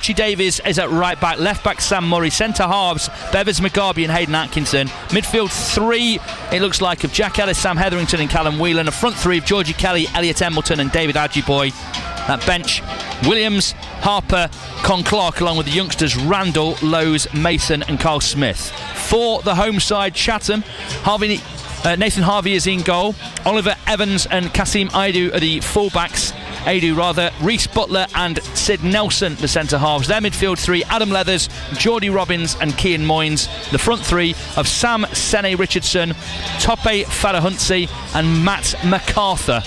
Archie Davies is at right back, left back Sam Murray, centre halves Bevers McGarby and Hayden Atkinson. Midfield 3, it looks like, of Jack Ellis, Sam Hetherington and Callum Whelan. A front 3 of Georgie Kelly, Elliot Embleton and David Adjiboy. That bench, Williams, Harper, Con Clark, along with the youngsters Randall, Lowes, Mason and Carl Smith. For the home side, Chatham, Nathan Harvey is in goal. Oliver Evans and Kasim Aidu are the full-backs. Reece Butler and Sid Nelson, the centre halves. Their midfield 3, Adam Leathers, Geordie Robbins and Cian Moynes. The front 3 of Sam Sene Richardson, Tope Farahuntsi and Matt MacArthur.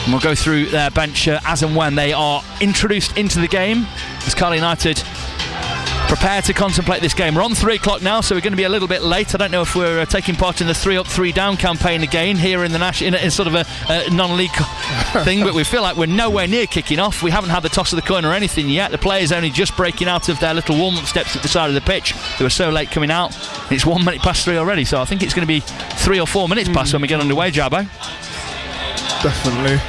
And we'll go through their bench as and when they are introduced into the game, as Carlisle United prepare to contemplate this game. We're on 3 o'clock now, so we're going to be a little bit late. I don't know if we're taking part in the 3 up, 3 down campaign again here in the in sort of a non-league thing, but we feel like we're nowhere near kicking off. We haven't had the toss of the coin or anything yet. The players only just breaking out of their little warm-up steps at the side of the pitch. They were so late coming out. It's 1 minute past 3 already, so I think it's going to be 3 or 4 minutes past when we get underway, Jabbo. Definitely.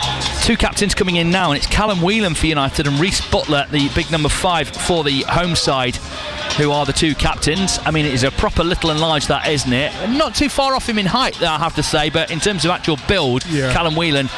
2 captains coming in now, and it's Callum Whelan for United and Reece Butler, the big number 5 for the home side, who are the 2 captains. I mean, it is a proper little and large, that, isn't it? Not too far off him in height, I have to say, but in terms of actual build, Callum Whelan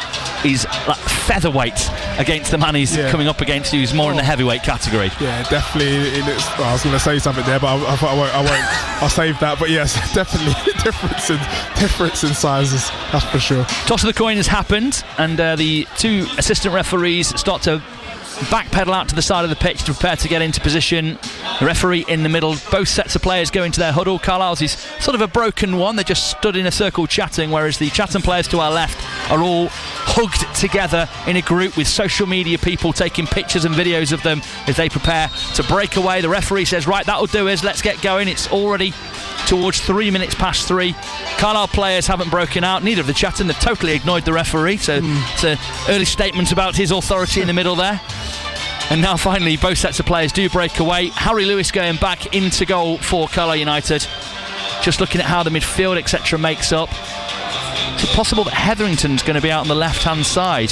is like featherweight against the man he's coming up against, who's more in the heavyweight category. Yeah, definitely. I was going to say something there, but I won't. I'll save that. But yes, definitely difference in sizes, that's for sure. Toss of the coin has happened, and the 2 assistant referees start to backpedal out to the side of the pitch to prepare to get into position. The referee in the middle. Both sets of players go into their huddle. Carlisle's is sort of a broken one. They just stood in a circle chatting, whereas the Chatham players to our left are all hugged together in a group with social media people taking pictures and videos of them as they prepare to break away. The referee says, right, that'll do us, let's get going. It's already towards 3 minutes past 3. Carlisle players haven't broken out, neither of the Chatham. They've totally ignored the referee, so it's an early statement about his authority in the middle there. And now finally both sets of players do break away. Harry Lewis going back into goal for Carlisle United. Just looking at how the midfield etc makes up, is it possible that Hetherington's going to be out on the left hand side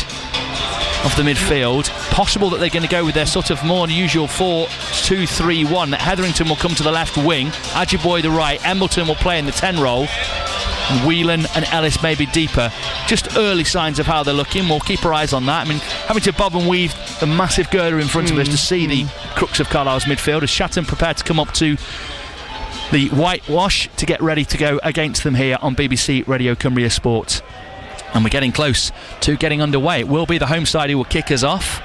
of the midfield? Possible that they're going to go with their sort of more usual 4-2-3-1. Hetherington will come to the left wing, Adjiboy the right, Embleton will play in the 10 role, Whelan and Ellis maybe deeper. Just early signs of how they're looking. We'll keep our eyes on that. I mean, having to bob and weave the massive girder in front of us to see the crux of Carlisle's midfield as Chatham prepared to come up to the whitewash to get ready to go against them here on BBC Radio Cumbria Sport. And we're getting close to getting underway. It will be the home side who will kick us off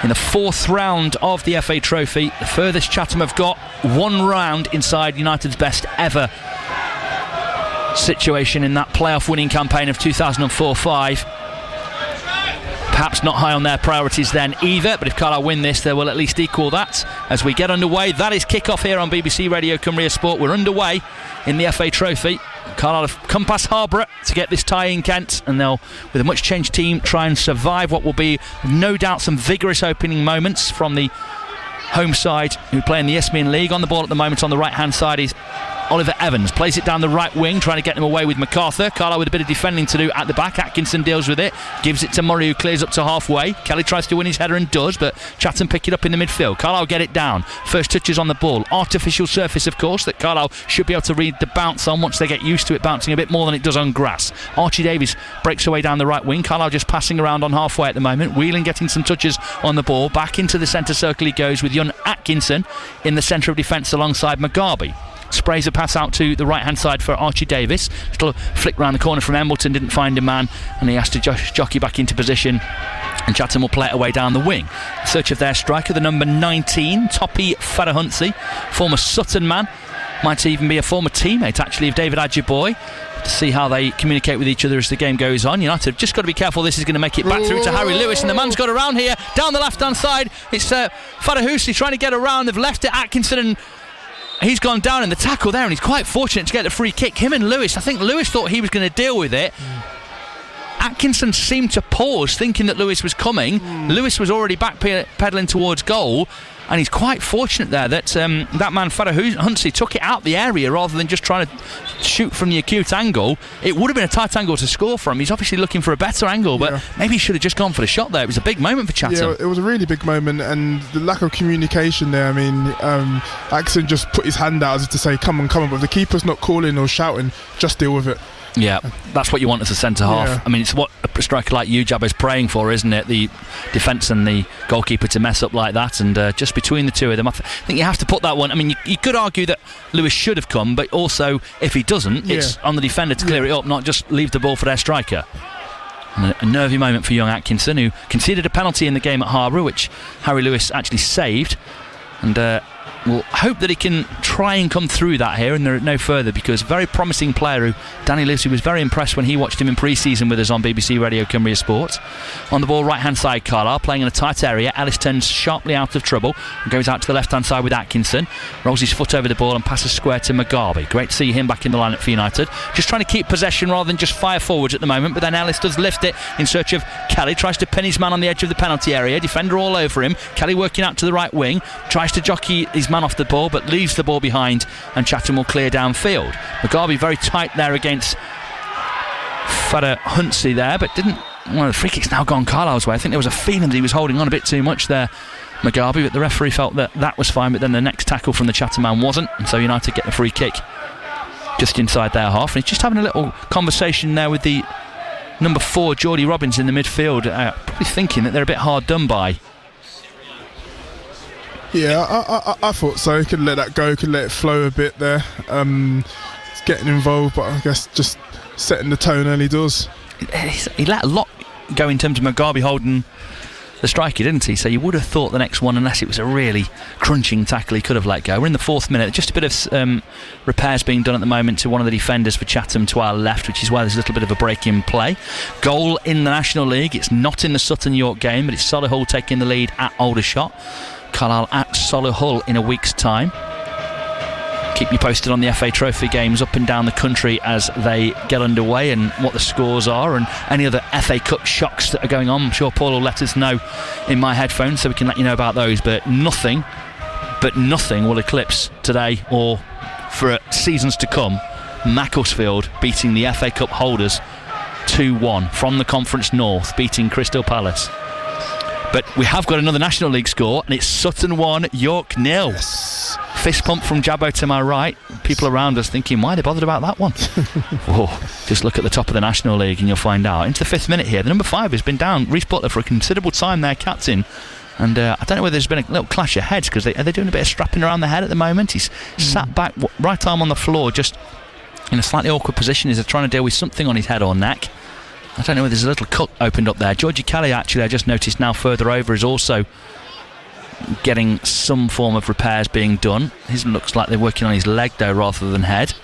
in the 4th round of the FA Trophy. The furthest Chatham have got, 1 round inside United's best ever situation in that playoff winning campaign of 2004-05. Perhaps not high on their priorities then either, but if Carlisle win this, they will at least equal that. As we get underway, that is kick-off here on BBC Radio Cumbria Sport. We're underway in the FA Trophy. Carlisle have come past Harborough to get this tie in Kent, and they'll, with a much changed team, try and survive what will be no doubt some vigorous opening moments from the home side who play in the Isthmian League. On the ball at the moment on the right hand side is Oliver Evans, plays it down the right wing, trying to get them away with MacArthur. Carlisle with a bit of defending to do at the back. Atkinson deals with it, gives it to Murray, who clears up to halfway. Kelly tries to win his header and does, but Chatham pick it up in the midfield. Carlisle get it down. First touches on the ball. Artificial surface, of course, that Carlisle should be able to read the bounce on once they get used to it bouncing a bit more than it does on grass. Archie Davies breaks away down the right wing. Carlisle just passing around on halfway at the moment. Whelan getting some touches on the ball. Back into the centre circle he goes with young Atkinson in the centre of defence alongside McGarby. Sprays a pass out to the right hand side for Archie Davies. Little flick round the corner from Embleton, didn't find a man, and he has to jockey back into position, and Chatham will play it away down the wing in search of their striker, the number 19, Tope Farahuntsi, former Sutton man, might even be a former teammate actually of David Adjiboy. To see how they communicate with each other as the game goes on. United have just got to be careful. This is going to make it back through to Harry Lewis, and the man's got around here down the left hand side. It's Farahuntsi trying to get around. They've left it Atkinson, and he's gone down in the tackle there, and he's quite fortunate to get the free kick. Him and Lewis, I think Lewis thought he was going to deal with it. Atkinson seemed to pause, thinking that Lewis was coming. Lewis was already back pedalling towards goal, and he's quite fortunate there that that man Farah Hunsey took it out the area rather than just trying to shoot from the acute angle. It would have been a tight angle to score from. He's obviously looking for a better angle, but maybe he should have just gone for the shot there. It was a big moment for Chatham. Yeah, it was a really big moment, and the lack of communication there. I mean, Axon just put his hand out as if to say, come on, but the keeper's not calling or shouting, just deal with it. Yeah, that's what you want as a centre half. Yeah. I mean, it's what a striker like you, Jabba, is praying for, isn't it? The defence and the goalkeeper to mess up like that, and just between the two of them, I think you have to put that one. I mean, you could argue that Lewis should have come, but also if he doesn't, it's on the defender to clear it up, not just leave the ball for their striker. And a nervy moment for young Atkinson, who conceded a penalty in the game at Harborough, which Harry Lewis actually saved, and we'll hope that he can try and come through that here and no further, because a very promising player who Danny Lucy was very impressed when he watched him in pre-season with us on BBC Radio Cumbria Sport. On the ball, right hand side, Carlisle playing in a tight area. Ellis turns sharply out of trouble and goes out to the left hand side with Atkinson, rolls his foot over the ball and passes square to Mugabe. Great to see him back in the lineup for United, just trying to keep possession rather than just fire forwards at the moment, but then Ellis does lift it in search of Kelly, tries to pin his man on the edge of the penalty area, defender all over him. Kelly working out to the right wing, tries to jockey his man off the ball but leaves the ball behind, and Chatham will clear downfield. Mugabe very tight there against Farah Hunsey there, but didn't. Well, the free kick's now gone Carlisle's way. I think there was a feeling that he was holding on a bit too much there, Mugabe, but the referee felt that was fine, but then the next tackle from the Chatham man wasn't, and so United get the free kick just inside their half. And he's just having a little conversation there with the number 4 Geordie Robbins in the midfield, probably thinking that they're a bit hard done by. Yeah, I thought so. Could let that go, could let it flow a bit there. It's getting involved, but I guess just setting the tone early doors. He let a lot go in terms of Mugabe holding the striker, didn't he? So you would have thought the next one, unless it was a really crunching tackle, he could have let go. We're in the 4th minute. Just a bit of repairs being done at the moment to one of the defenders for Chatham to our left, which is why there's a little bit of a break in play. Goal in the National League. It's not in the Sutton York game, but it's Solihull taking the lead at Aldershot. Carlisle at Solihull in a week's time. Keep you posted on the FA Trophy games up and down the country as they get underway, and what the scores are and any other FA Cup shocks that are going on. I'm sure Paul will let us know in my headphones so we can let you know about those, but nothing will eclipse today or for seasons to come Macclesfield beating the FA Cup holders 2-1 from the Conference North, beating Crystal Palace. But we have got another National League score, and it's Sutton 1, York 0. Yes. Fist pump from Jabbo to my right. People around us thinking, why are they bothered about that one? Just look at the top of the National League and you'll find out. Into the 5th minute here. The number 5 has been down, Reece Butler, for a considerable time, their captain. And I don't know whether there's been a little clash of heads, because are they doing a bit of strapping around the head at the moment? He's sat back, right arm on the floor, just in a slightly awkward position. Is he trying to deal with something on his head or neck? I don't know whether there's a little cut opened up there. Georgie Kelly, actually, I just noticed now further over, is also getting some form of repairs being done. His looks like they're working on his leg though rather than head.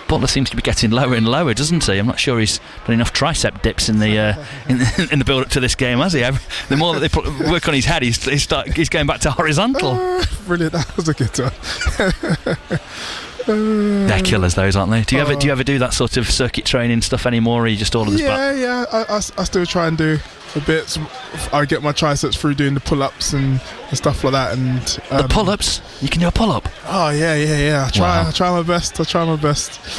Butler seems to be getting lower and lower, doesn't he? I'm not sure he's done enough tricep dips in the in the build up to this game, has he? The more that they work on his head, he's going back to horizontal. Brilliant, that was a good one. They're killers, those, aren't they? Do you ever do that sort of circuit training stuff anymore, or are you just all of this back? Yeah. I still try and do a bit. So I get my triceps through doing the pull-ups and stuff like that. And the pull-ups? You can do a pull-up? Oh yeah. I try my best.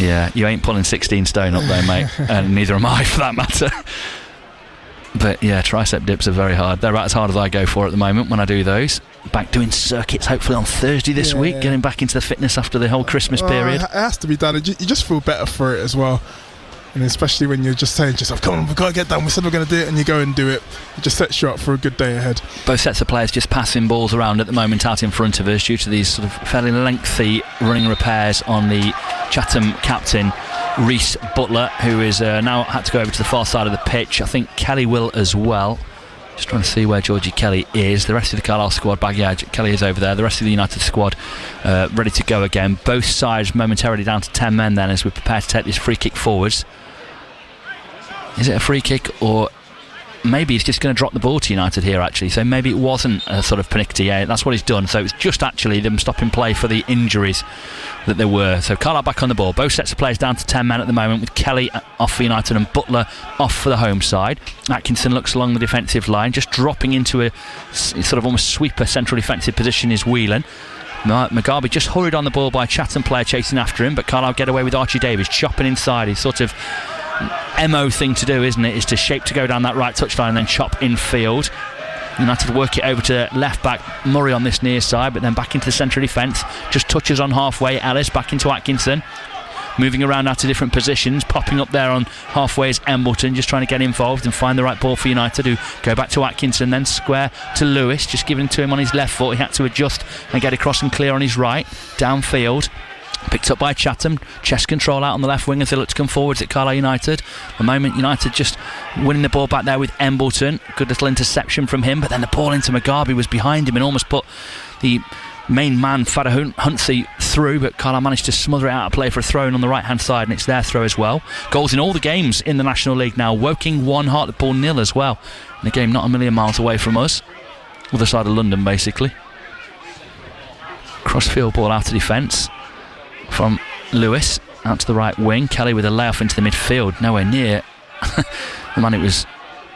Yeah, you ain't pulling 16 stone up there, mate, and neither am I, for that matter. But yeah, tricep dips are very hard. They're about as hard as I go for at the moment when I do those. Back doing circuits hopefully on Thursday this week, getting back into the fitness after the whole Christmas period. It has to be done. You just feel better for it as well. And especially when you're just saying to yourself, come on, we've got to get done, we said we're going to do it, and you go and do it. It just sets you up for a good day ahead. Both sets of players just passing balls around at the moment out in front of us due to these sort of fairly lengthy running repairs on the Chatham captain, Reece Butler, who is now had to go over to the far side of the pitch. I think Kelly will as well. Just trying to see where Georgie Kelly is. The rest of the Carlisle squad back. Yeah, Kelly is over there. The rest of the United squad ready to go again. Both sides momentarily down to 10 men then as we prepare to take this free kick forwards. Is it a free kick or maybe he's just going to drop the ball to United here, actually. So maybe it wasn't a sort of pernickety. Yeah, that's what he's done. So it's just actually them stopping play for the injuries that there were. So Carlisle back on the ball. Both sets of players down to 10 men at the moment, with Kelly off for United and Butler off for the home side. Atkinson looks along the defensive line, just dropping into a sort of almost sweeper central defensive position is Whelan. Mugabe just hurried on the ball by a Chatham player chasing after him, but Carlisle get away with Archie Davies chopping inside. He's sort of MO thing to do, isn't it, is to shape to go down that right touchline and then chop in field. United work it over to left back Murray on this near side, but then back into the centre of defence. Just touches on halfway. Ellis back into Atkinson, moving around out to different positions. Popping up there on halfway is Embleton, just trying to get involved and find the right ball for United, who go back to Atkinson, then square to Lewis, just giving it to him on his left foot. He had to adjust and get across and clear on his right, downfield. Picked up by Chatham. Chest control out on the left wing as they look to come forwards at Carlisle United. The moment United just winning the ball back there with Embleton. Good little interception from him, but then the ball into Mugabe was behind him and almost put the main man Fada Huntsey through, but Carlisle managed to smother it out of play for a throw in on the right hand side, and it's their throw as well. Goals in all the games in the National League now. Woking 1, Hartlepool 0 as well. And the game not a million miles away from us. Other side of London, basically. Crossfield ball out of defence from Lewis out to the right wing. Kelly with a layoff into the midfield, nowhere near the man it was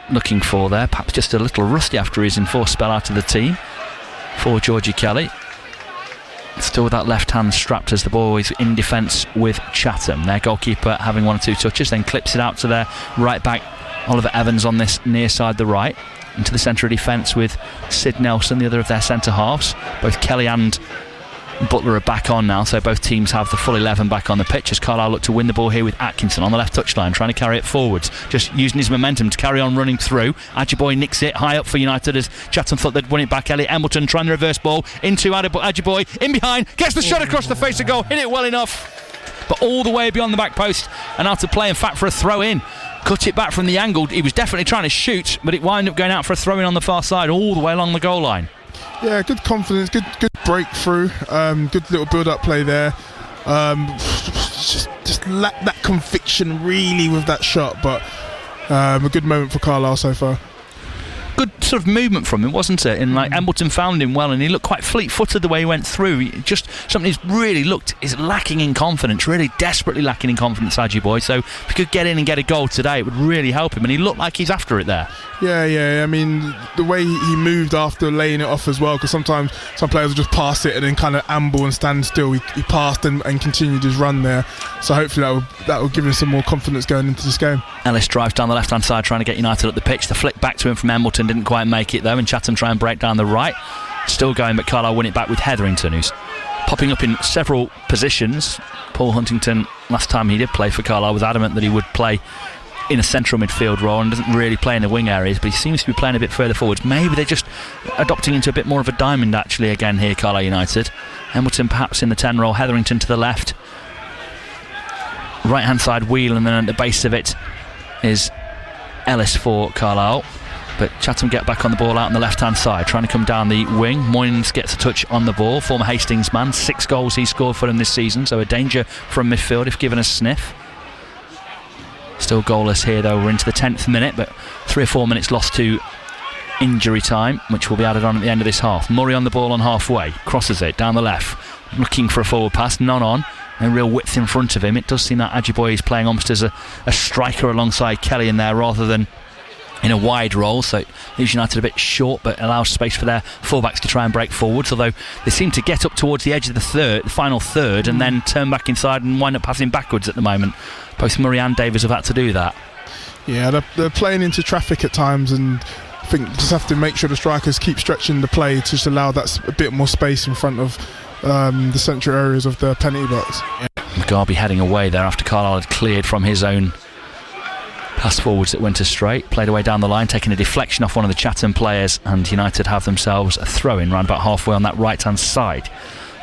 looking for there. Perhaps just a little rusty after his enforced spell out of the team for Georgie Kelly. Still with that left hand strapped as the ball is in defence with Chatham. Their goalkeeper having 1 or 2 touches, then clips it out to their right back Oliver Evans on this near side, the right, into the centre of defence with Sid Nelson, the other of their centre halves. Both Kelly and Butler are back on now, so both teams have the full 11 back on the pitch as Carlisle look to win the ball here with Atkinson on the left touchline, trying to carry it forwards, just using his momentum to carry on running through. Ajiboye nicks it high up for United as Chatham thought they'd win it back. Elliot Embleton trying the reverse ball into Ajiboye, in behind, gets the shot across the face of goal, hit it well enough, but all the way beyond the back post and out of play, in fact, for a throw in. Cut it back from the angle. He was definitely trying to shoot, but it wound up going out for a throw in on the far side all the way along the goal line. Yeah, good confidence, good breakthrough, good little build-up play there. Just lacked that conviction really with that shot, but a good moment for Carlisle so far. Good sort of movement from him, wasn't it? And like Embleton found him well, and he looked quite fleet-footed the way he went through. Just something he's really looked is lacking in confidence, really desperately lacking in confidence, Ajiboye. So if he could get in and get a goal today, it would really help him, and he looked like he's after it there. Yeah. I mean, the way he moved after laying it off as well, because sometimes some players will just pass it and then kind of amble and stand still. He passed and continued his run there. So hopefully that will give him some more confidence going into this game. Ellis drives down the left-hand side trying to get United up the pitch. The flick back to him from Embleton didn't quite make it though, and Chatham try and break down the right. Still going, but Carlisle win it back with Hetherington, who's popping up in several positions. Paul Huntington, last time he did play for Carlisle, was adamant that he would play in a central midfield role and doesn't really play in the wing areas, but he seems to be playing a bit further forwards. Maybe they're just adopting into a bit more of a diamond actually again here, Carlisle United. Embleton perhaps in the 10 role, Hetherington to the left, right hand side Wheel, and then at the base of it is Ellis for Carlisle. But Chatham get back on the ball out on the left hand side, trying to come down the wing. Moynes gets a touch on the ball, former Hastings man, 6 goals he scored for them this season, so a danger from midfield if given a sniff. Still goalless here though. We're into the 10th minute, but 3 or 4 minutes lost to injury time, which will be added on at the end of this half. Murray on the ball on halfway, crosses it down the left, looking for a forward pass, none on. No real width in front of him. It does seem that Ajiboye is playing almost as a striker alongside Kelly in there rather than in a wide role, so it leaves United a bit short but allows space for their fullbacks to try and break forwards, although they seem to get up towards the edge of the final third and then turn back inside and wind up passing backwards at the moment. Both Murray and Davies have had to do that. Yeah, they're playing into traffic at times, and I think just have to make sure the strikers keep stretching the play to just allow that a bit more space in front of the central areas of the penalty box. Yeah. Mugabe heading away there after Carlisle had cleared from his own pass forwards that went astray, played away down the line, taking a deflection off one of the Chatham players, and United have themselves a throw-in round about halfway on that right-hand side.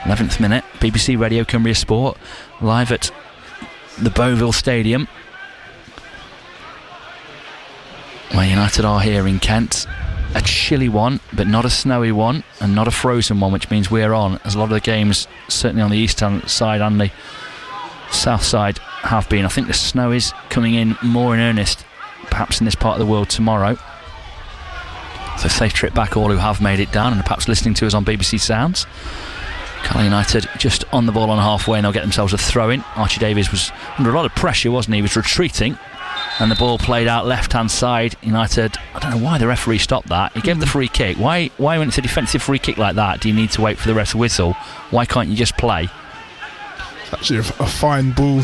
11th minute, BBC Radio Cumbria Sport, live at the Beauville Stadium, where United are here in Kent. A chilly one, but not a snowy one, and not a frozen one, which means we're on, as a lot of the games, certainly on the eastern side and the south side, have been. I think the snow is coming in more in earnest perhaps in this part of the world tomorrow. So safe trip back, all who have made it down and perhaps listening to us on BBC Sounds. Carlisle United just on the ball on halfway, and they'll get themselves a throw-in. Archie Davies was under a lot of pressure, wasn't he? He was retreating, and the ball played out left-hand side. United, I don't know why the referee stopped that. He gave the free kick. Why when it's a defensive free kick like that, do you need to wait for the ref's whistle? Why can't you just play? Actually, a fine ball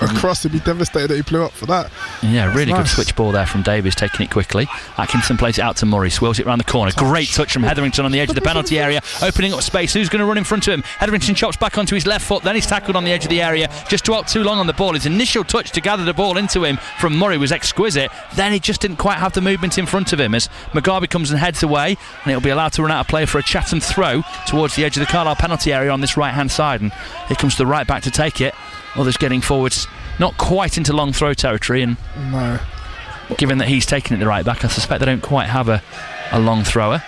across. He'd be devastated that he blew up for that. Yeah, really nice. Good switch ball there from Davies, taking it quickly. Atkinson plays it out to Murray, swirls it around the corner. Great touch from Hetherington on the edge of the penalty area, opening up space. Who's going to run in front of him? Hetherington chops back onto his left foot, then he's tackled on the edge of the area, just dwelt too long on the ball. His initial touch to gather the ball into him from Murray was exquisite, then he just didn't quite have the movement in front of him as Mugabe comes and heads away, and it'll be allowed to run out of play for a Chatham throw towards the edge of the Carlisle penalty area on this right hand side, and here comes the right back to take it. Others getting forwards, not quite into long throw territory, and no. Given that he's taken it the right back, I suspect they don't quite have a long thrower.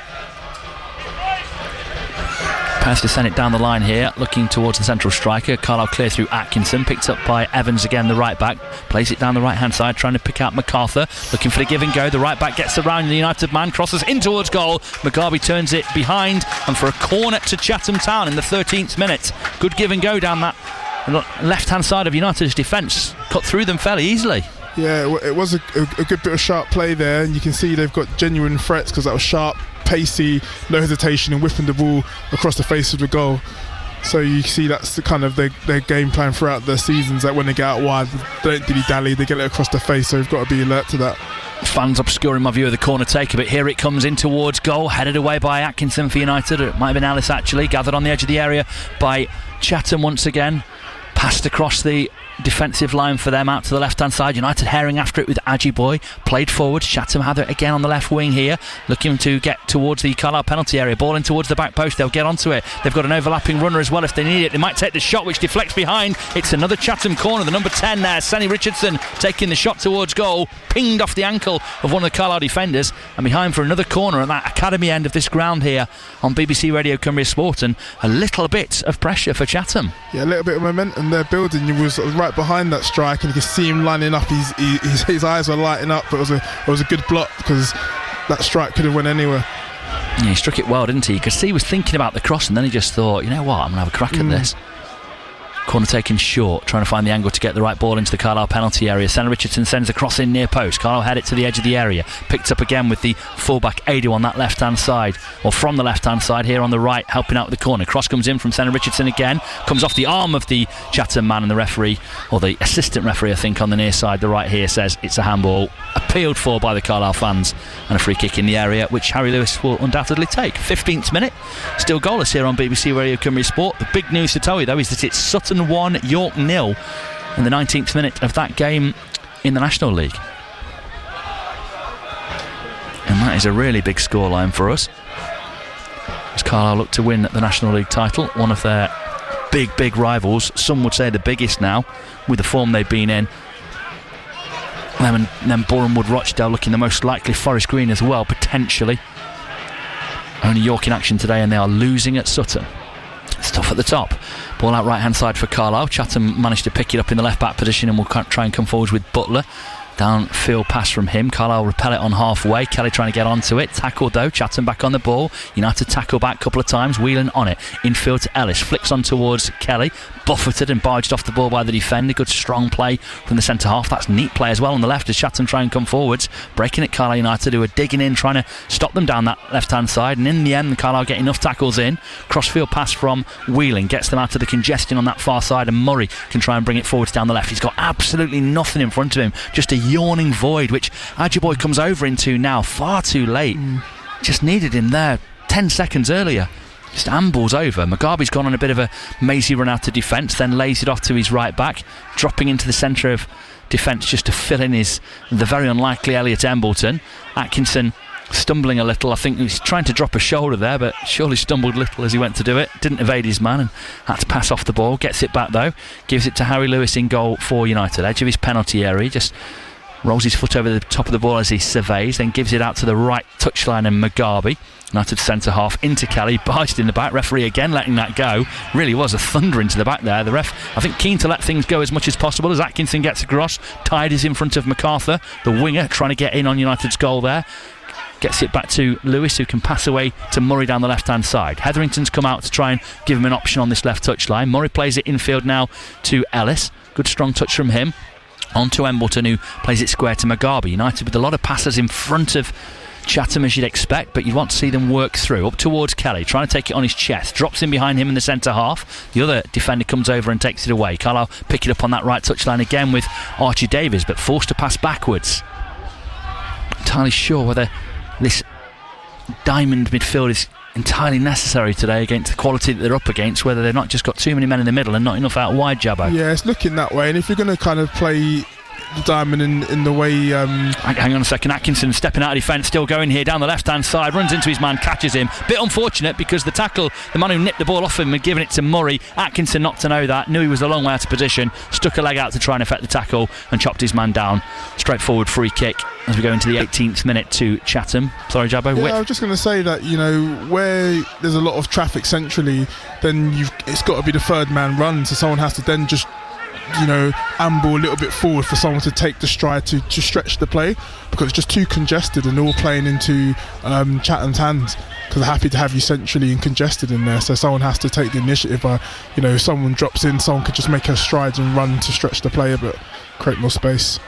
Pass to send it down the line here, looking towards the central striker. Carlisle clear through Atkinson, picked up by Evans again, the right back, plays it down the right hand side, trying to pick out MacArthur, looking for the give and go. The right back gets around the United man, crosses in towards goal. Mugabe turns it behind, and for a corner to Chatham Town in the 13th minute. Good give and go down that left hand side of United's defence, cut through them fairly easily. Yeah, it was a good bit of sharp play there, and you can see they've got genuine threats because that was sharp, pacey, no hesitation, and whipping the ball across the face of the goal. So you see that's the kind of their game plan throughout the seasons, that when they get out wide, they don't dilly-dally, they get it across the face, so we've got to be alert to that. Fans obscuring my view of the corner take, but here it comes in towards goal, headed away by Atkinson for United, or it might have been Ellis actually, gathered on the edge of the area by Chatham once again. Passed across the defensive line for them out to the left hand side. United herring after it with Ajiboye, played forward. Chatham had it again on the left wing here, looking to get towards the Carlisle penalty area, ball in towards the back post. They'll get onto it. They've got an overlapping runner as well if they need it. They might take the shot, which deflects behind. It's another Chatham corner. The number 10 there, Sonny Richardson, taking the shot towards goal, pinged off the ankle of one of the Carlisle defenders, and behind for another corner at that academy end of this ground here on BBC Radio Cumbria Sport, and a little bit of pressure for Chatham. Yeah, a little bit of momentum they're building. He was right behind that strike, and you can see him lining up. His eyes were lighting up, but it was a good block because that strike could have went anywhere. Yeah, he struck it well, didn't he? You could see he was thinking about the cross, and then he just thought, you know what, I'm going to have a crack at this. Corner taken short, trying to find the angle to get the right ball into the Carlisle penalty area. Senna Richardson sends a cross in near post. Carlisle had it to the edge of the area, picked up again with the fullback Adu on that left hand side, or from the left hand side here on the right, helping out with the corner. Cross comes in from Senna Richardson again, comes off the arm of the Chatham man, and the referee, or the assistant referee I think on the near side, the right here, says it's a handball, appealed for by the Carlisle fans, and a free kick in the area which Harry Lewis will undoubtedly take. 15th minute, still goalless here on BBC Radio Cumbria Sport. The big news to tell you though is that it's Sutton 1, York 0 in the 19th minute of that game in the National League, and that is a really big scoreline for us as Carlisle look to win the National League title, one of their big rivals, some would say the biggest now with the form they've been in. Them and then Boreham Wood Rochdale looking the most likely, Forest Green as well potentially. Only York in action today, and they are losing at Sutton. It's tough at the top. Ball out right hand side for Carlisle. Chatham managed to pick it up in the left back position and will try and come forwards with Butler. Downfield pass from him. Carlisle repel it on halfway. Kelly trying to get onto it. Tackled though. Chatham back on the ball. United tackle back a couple of times. Whelan on it. Infield to Ellis. Flicks on towards Kelly. Buffeted and barged off the ball by the defender. Good strong play from the centre half. That's neat play as well on the left as Chatham try and come forwards. Breaking it Carlisle United, who are digging in, trying to stop them down that left hand side. And in the end, Carlisle get enough tackles in. Crossfield pass from Whelan gets them out of the congestion on that far side, and Murray can try and bring it forwards down the left. He's got absolutely nothing in front of him. Just a yawning void, which Ajiboye comes over into now far too late. Just needed him there 10 seconds earlier. Just ambles over. Mugabe's gone on a bit of a mazy run out to defence, then lays it off to his right back, dropping into the centre of defence just to fill in the very unlikely Elliot Embleton. Atkinson stumbling a little. I think he was trying to drop a shoulder there, but surely stumbled a little as he went to do it. Didn't evade his man and had to pass off the ball. Gets it back though. Gives it to Harry Lewis in goal for United. Edge of his penalty area. Just rolls his foot over the top of the ball as he surveys, then gives it out to the right touchline and Mugabe. United centre half into Kelly, barged in the back. Referee again letting that go. Really was a thunder into the back there. The ref, I think, keen to let things go as much as possible as Atkinson gets across. Tidies in front of MacArthur, the winger, trying to get in on United's goal there. Gets it back to Lewis, who can pass away to Murray down the left-hand side. Hetherington's come out to try and give him an option on this left touchline. Murray plays it infield now to Ellis. Good strong touch from him. On to Embleton, who plays it square to Mugabe. United with a lot of passers in front of Chatham, as you'd expect, but you'd want to see them work through. Up towards Kelly, trying to take it on his chest. Drops in behind him in the centre half. The other defender comes over and takes it away. Carlisle pick it up on that right touchline again with Archie Davies, but forced to pass backwards. Not entirely sure whether this diamond midfield is entirely necessary today against the quality that they're up against, whether they've not just got too many men in the middle and not enough out wide, Jabbo. Yeah, it's looking that way, and if you're going to kind of play the diamond in the way... Hang on a second, Atkinson stepping out of defence, still going here down the left hand side, runs into his man, catches him. Bit unfortunate because the tackle, the man who nipped the ball off him had given it to Murray. Atkinson not to know that, knew he was a long way out of position, stuck a leg out to try and effect the tackle and chopped his man down. Straightforward free kick as we go into the 18th minute to Chatham. Sorry, Jabbo. Yeah, I was just going to say that, you know, where there's a lot of traffic centrally, then it's got to be the third man run, so someone has to then just, you know, amble a little bit forward for someone to take the stride to stretch the play, because it's just too congested and all playing into Chatham's hands, because they're happy to have you centrally and congested in there. So someone has to take the initiative by, you know, someone drops in, someone could just make her strides and run to stretch the play a bit, create more space.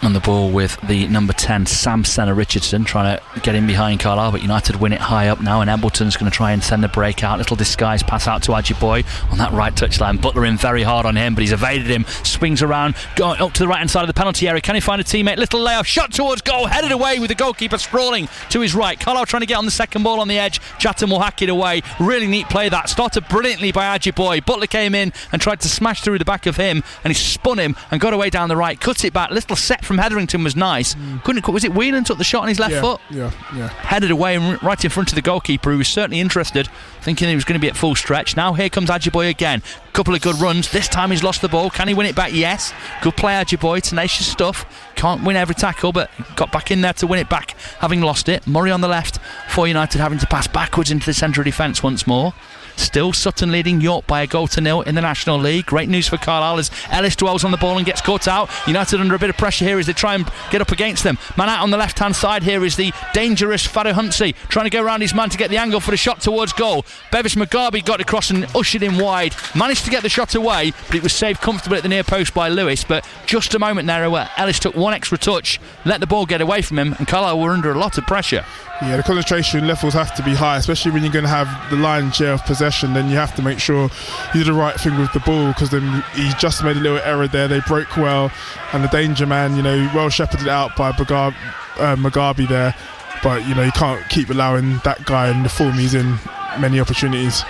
On the ball with the number 10, Sam Senna-Richardson, trying to get in behind Carlisle, but United win it high up now, and Embleton's going to try and send the break out. Little disguise pass out to Ajiboye on that right touchline. Butler in very hard on him, but he's evaded him, swings around, going up to the right hand side of the penalty area. Can he find a teammate? Little layoff, shot towards goal, headed away with the goalkeeper sprawling to his right. Carlisle trying to get on the second ball on the edge. Chatham will hack it away. Really neat play that. Started brilliantly by Ajiboye. Butler came in and tried to smash through the back of him, and he spun him and got away down the right, cut it back. Little set from Hetherington was nice. Was it Whelan took the shot on his left foot? Yeah. Headed away and right in front of the goalkeeper, who was certainly interested, thinking he was going to be at full stretch. Now here comes Ajiboye again. Couple of good runs. This time he's lost the ball. Can he win it back? Yes. Good play, Ajiboye. Tenacious stuff. Can't win every tackle, but got back in there to win it back, having lost it. Murray on the left for United, having to pass backwards into the centre of defence once more. Still Sutton leading York by 1-0 in the National League. Great news for Carlisle as Ellis dwells on the ball and gets caught out. United under a bit of pressure here as they try and get up against them. Man out on the left hand side here is the dangerous Fado Huntzy, trying to go around his man to get the angle for the shot towards goal. Bevis Mugabe got across and ushered him wide, managed to get the shot away, but it was saved comfortably at the near post by Lewis. But just a moment there where Ellis took one extra touch, let the ball get away from him, and Carlisle were under a lot of pressure. Yeah, the concentration levels have to be high, especially when you're going to have the lion's share of possession. Then you have to make sure you do the right thing with the ball, because then he just made a little error there. They broke well, and the danger man, you know, well shepherded out by Mugabe there. But, you know, you can't keep allowing that guy in the form he's in many opportunities.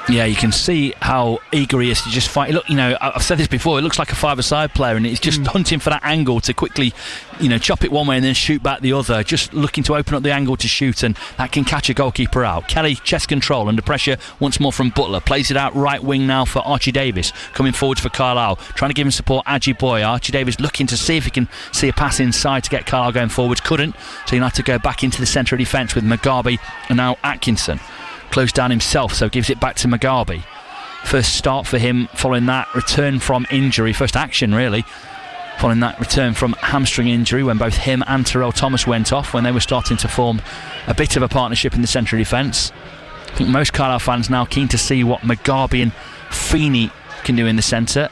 Yeah, you can see how eager he is to just fight. Look, you know, I've said this before, it looks like a five-a-side player, and he's just hunting for that angle to quickly, you know, chop it one way and then shoot back the other, just looking to open up the angle to shoot, and that can catch a goalkeeper out. Kelly, chest control, under pressure once more from Butler, plays it out right wing now for Archie Davies, coming forwards for Carlisle, trying to give him support. Ajiboye, Archie Davies looking to see if he can see a pass inside to get Carlisle going forwards, couldn't, so United to go back into the centre of defence with Mugabe and now Atkinson. Closed down himself, so gives it back to Mugabe. First start for him following that return from injury, first action really, following that return from hamstring injury, when both him and Terrell Thomas went off, when they were starting to form a bit of a partnership in the centre of defence. I think most Carlisle fans now keen to see what Mugabe and Feeney can do in the centre.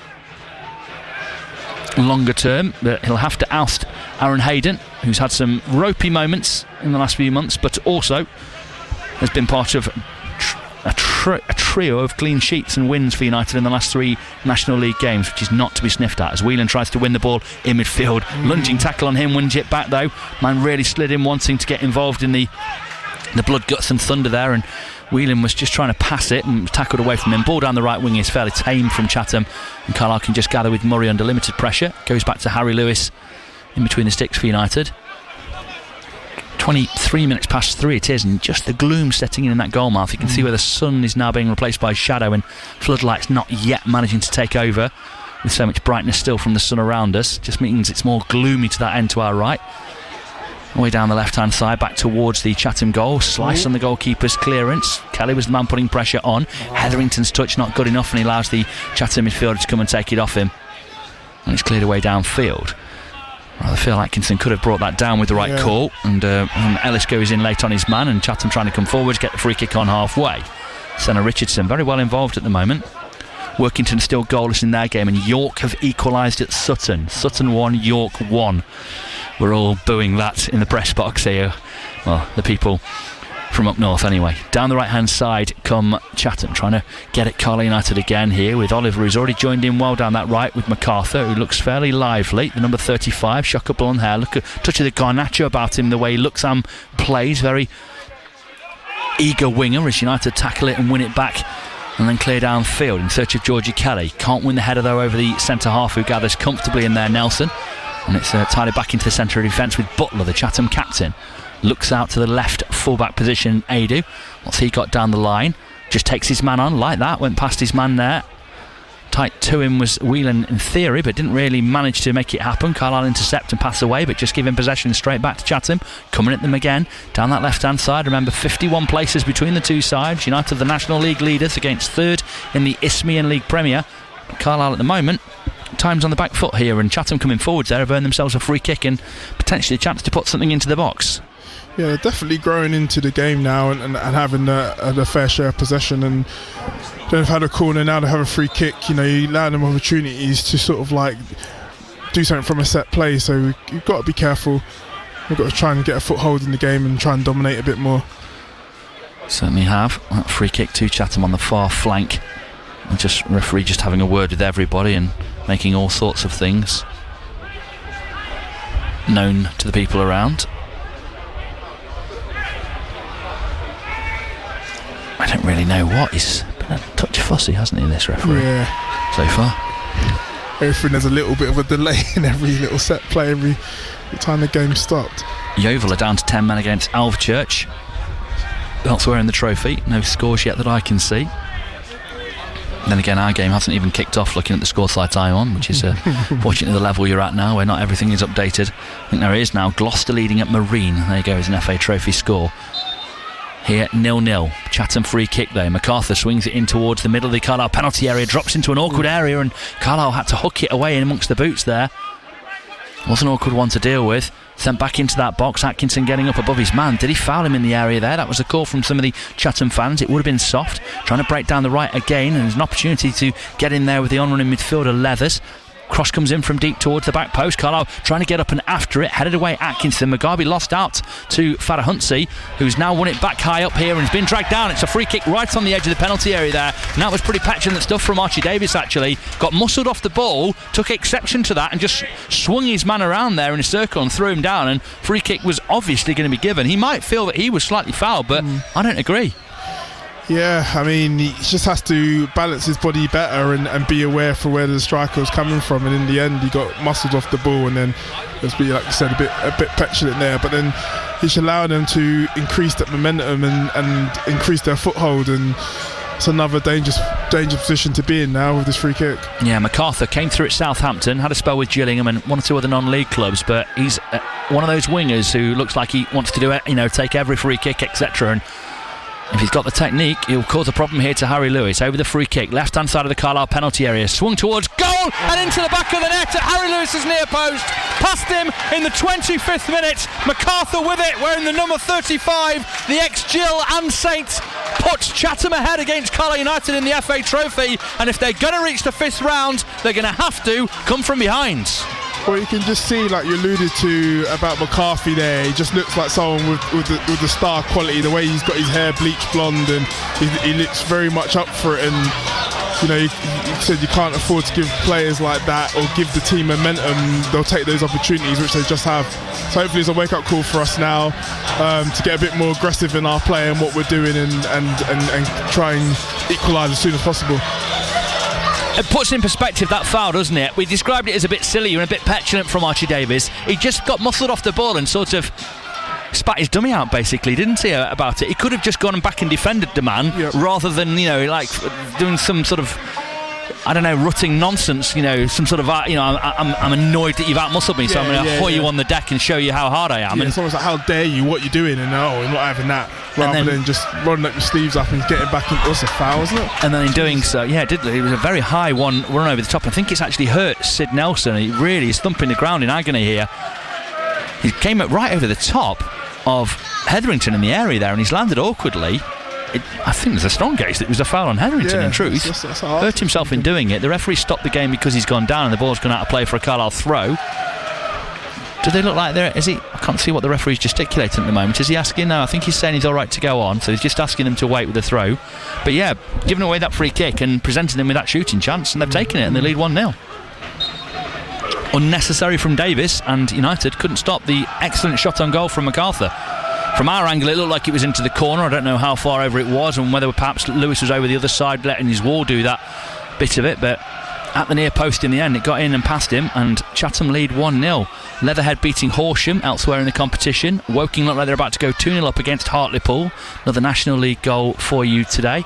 Longer term, but he'll have to oust Aaron Hayden, who's had some ropey moments in the last few months, but also has been part of a trio of clean sheets and wins for United in the last 3 National League games, which is not to be sniffed at, as Whelan tries to win the ball in midfield. Lunging tackle on him, wins it back though. Man really slid in, wanting to get involved in the blood, guts and thunder there, and Whelan was just trying to pass it and tackled away from him. Ball down the right wing is fairly tame from Chatham, and Carlisle can just gather with Murray under limited pressure. Goes back to Harry Lewis in between the sticks for United. 23 minutes past 3 it is, and just the gloom setting in that goal mouth. You can see where the sun is now being replaced by shadow, and floodlights not yet managing to take over, with so much brightness still from the sun around us. Just means it's more gloomy to that end to our right. Way down the left hand side, back towards the Chatham goal. Slice on the goalkeeper's clearance. Kelly was the man putting pressure on. Hetherington's touch not good enough, and he allows the Chatham midfielder to come and take it off him, and it's cleared away downfield. I feel Atkinson could have brought that down with the right call, and Ellis goes in late on his man, and Chatham trying to come forward to get the free kick on halfway. Senna Richardson very well involved at the moment. Workington still goalless in their game, and York have equalised at Sutton. Sutton 1, York 1. We're all booing that in the press box here. Well, the people from up north anyway. Down the right hand side come Chatham, trying to get at Carlisle United again here with Oliver, who's already joined in well down that right with MacArthur, who looks fairly lively. The number 35, shocker blonde hair, look at touch of the Garnacho about him, the way he looks and plays, very eager winger as United tackle it and win it back and then clear downfield in search of Georgie Kelly. Can't win the header though over the centre half, who gathers comfortably in there, Nelson, and it's tied back into the centre of defence with Butler, the Chatham captain. Looks out to the left fullback position, Adu. What's he got down the line? Just takes his man on like that, went past his man there. Tight to him was Whelan in theory, but didn't really manage to make it happen. Carlisle intercept and pass away, but just give him possession straight back to Chatham. Coming at them again down that left hand side. Remember, 51 places between the two sides. United the National League leaders against third in the Isthmian League Premier. Carlisle at the moment time's on the back foot here, and Chatham coming forwards there have earned themselves a free kick and potentially a chance to put something into the box. Yeah, they're definitely growing into the game now and having a fair share of possession, and they've had a corner, now they have a free kick. You know, you allow them opportunities to sort of like do something from a set play, so you've got to be careful. We've got to try and get a foothold in the game and try and dominate a bit more. Certainly have. That free kick to Chatham on the far flank, and just referee just having a word with everybody and making all sorts of things known to the people around. I don't really know what. He's been a touch fussy, hasn't he, this referee? Yeah. So far. Everything, there's a little bit of a delay in every little set play, every time the game stopped. Yeovil are down to 10 men against Alvechurch. Elsewhere in the trophy, no scores yet that I can see. Then again, our game hasn't even kicked off looking at the score site I'm on, which is fortunately the level you're at now, where not everything is updated. I think there is now. Gloucester leading at Marine. There you go, is an FA Trophy score. Here, 0-0. Chatham free kick there. MacArthur swings it in towards the middle of the Carlisle penalty area, drops into an awkward area, and Carlisle had to hook it away in amongst the boots there. Was an awkward one to deal with. Sent back into that box. Atkinson getting up above his man. Did he foul him in the area there? That was a call from some of the Chatham fans. It would have been soft. Trying to break down the right again, and there's an opportunity to get in there with the on-running midfielder Leathers. Cross comes in from deep towards the back post. Carlisle trying to get up and after it. Headed away Atkinson. Mugabe lost out to Farahunsi, who's now won it back high up here and has been dragged down. It's a free kick right on the edge of the penalty area there. And that was pretty petulant stuff from Archie Davis, actually. Got muscled off the ball, took exception to that and just swung his man around there in a circle and threw him down. And free kick was obviously going to be given. He might feel that he was slightly fouled, but I don't agree. Yeah, I mean, he just has to balance his body better and be aware for where the striker was coming from. And in the end, he got muscled off the ball, and then there's like you said, a bit petulant there. But then he should allow them to increase that momentum and increase their foothold. And it's another dangerous position to be in now with this free kick. Yeah, MacArthur came through at Southampton, had a spell with Gillingham and one or two other non-league clubs, but he's one of those wingers who looks like he wants to do it, take every free kick, etc. And if he's got the technique, he'll cause a problem here to Harry Lewis. Over the free kick, left-hand side of the Carlisle penalty area. Swung towards goal and into the back of the net at Harry Lewis's near post. Past him in the 25th minute. MacArthur with it, wearing the number 35. The ex-Gill and Saints puts Chatham ahead against Carlisle United in the FA Trophy. And if they're going to reach the 5th round, they're going to have to come from behind. Well, you can just see, like you alluded to about McCarthy there, he just looks like someone with the star quality, the way he's got his hair bleached blonde, and he looks very much up for it. And you said you can't afford to give players like that or give the team momentum. They'll take those opportunities, which they just have. So hopefully it's a wake-up call for us now to get a bit more aggressive in our play and what we're doing, and try and equalise as soon as possible. It puts in perspective that foul, doesn't it? We described it as a bit silly and a bit petulant from Archie Davis. He just got muscled off the ball and sort of spat his dummy out, basically, didn't he, about it? He could have just gone back and defended the man, rather than, like doing some sort of I don't know, rutting nonsense, some sort of, I'm annoyed that you've out-muscled me, so I'm going to hoy you on the deck and show you how hard I am. And it's almost like, how dare you, what you're doing, and I'm not having that, rather than just rolling up your sleeves up and getting back in. It was a foul, wasn't it? And then in doing so, it was a very high one run over the top. I think it's actually hurt Sid Nelson. He really is thumping the ground in agony here. He came up right over the top of Hetherington in the area there, and he's landed awkwardly. I think there's a strong case that it was a foul on Hetherington, in truth. That's hurt himself in doing it. The referee stopped the game because he's gone down and the ball's gone out of play for a Carlisle throw. Do they look like I can't see what the referee's gesticulating at the moment. Is he asking? No, I think he's saying he's alright to go on, so he's just asking them to wait with the throw. But giving away that free kick and presenting them with that shooting chance, and they've taken it and they lead 1-0. Unnecessary from Davis, and United couldn't stop the excellent shot on goal from MacArthur. From our angle, it looked like it was into the corner. I don't know how far over it was, and whether perhaps Lewis was over the other side letting his wall do that bit of it, but at the near post in the end, it got in and past him, and Chatham lead 1-0. Leatherhead beating Horsham elsewhere in the competition. Woking look like they're about to go 2-0 up against Hartlepool. Another National League goal for you today.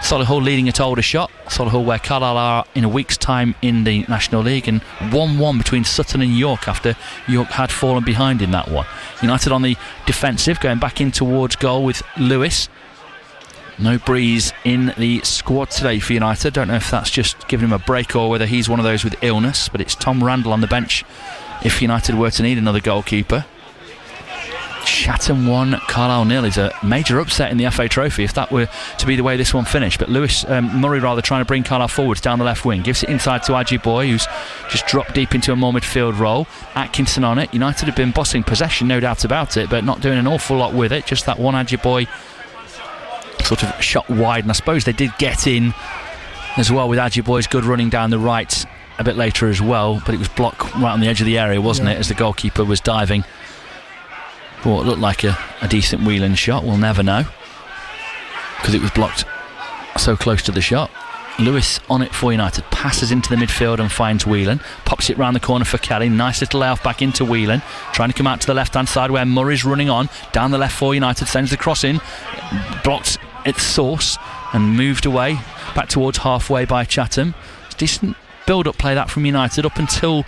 Solihull leading at Aldershot. Solihull where Carlisle are in a week's time in the National League, and 1-1 between Sutton and York after York had fallen behind in that one. United on the defensive, going back in towards goal with Lewis. No Breeze in the squad today for United. Don't know if that's just giving him a break or whether he's one of those with illness, but it's Tom Randall on the bench if United were to need another goalkeeper. Chatham 1, Carlisle 0 is a major upset in the FA Trophy if that were to be the way this one finished. But Murray trying to bring Carlisle forwards down the left wing, gives it inside to Ajiboye, who's just dropped deep into a more midfield role. Atkinson on it. United have been bossing possession, no doubt about it, but not doing an awful lot with it. Just that one Ajiboye sort of shot wide, and I suppose they did get in as well with Ajiboye's good running down the right a bit later as well, but it was blocked right on the edge of the area, wasn't it, as the goalkeeper was diving for what looked like a decent wheeling shot. We'll never know because it was blocked so close to the shot. Lewis on it for United, passes into the midfield and finds Whelan, pops it round the corner for Kelly. Nice little layoff back into Whelan, trying to come out to the left hand side where Murray's running on, down the left for United, sends the cross in, blocked its source and moved away back towards halfway by Chatham. It's decent build up play that from United up until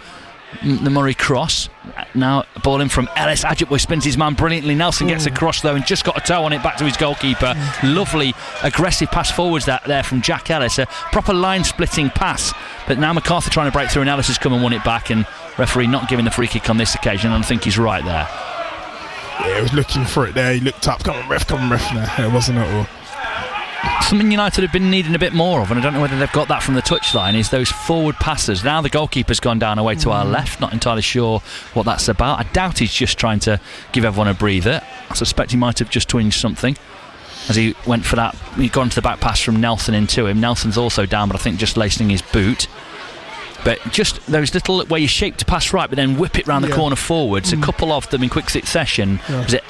the Murray cross. Now ball in from Ellis. Ajiboye spins his man brilliantly. Nelson gets across though and just got a toe on it back to his goalkeeper. Lovely aggressive pass forwards there from Jack Ellis, a proper line splitting pass, but now MacArthur trying to break through and Ellis has come and won it back, and referee not giving the free kick on this occasion, and I think he's right there. Yeah, he was looking for it there. He looked up, come on ref. No, it wasn't at all. Something United have been needing a bit more of, and I don't know whether they've got that from the touchline, is those forward passes. Now the goalkeeper's gone down away to our left, not entirely sure what that's about. I doubt he's just trying to give everyone a breather. I suspect he might have just twinged something as he went for that. He'd gone to the back pass from Nelson into him. Nelson's also down, but I think just lacing his boot. But just those little where you shape to pass right but then whip it round the corner forwards, a couple of them in quick succession. Was it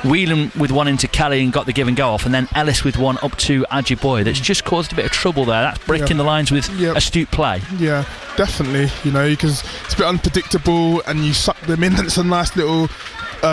Whelan with one into Kelly and got the give and go off, and then Ellis with one up to Ajiboye that's just caused a bit of trouble there. That's breaking the lines with astute play. Yeah, definitely, because it's a bit unpredictable and you suck them in and it's a nice little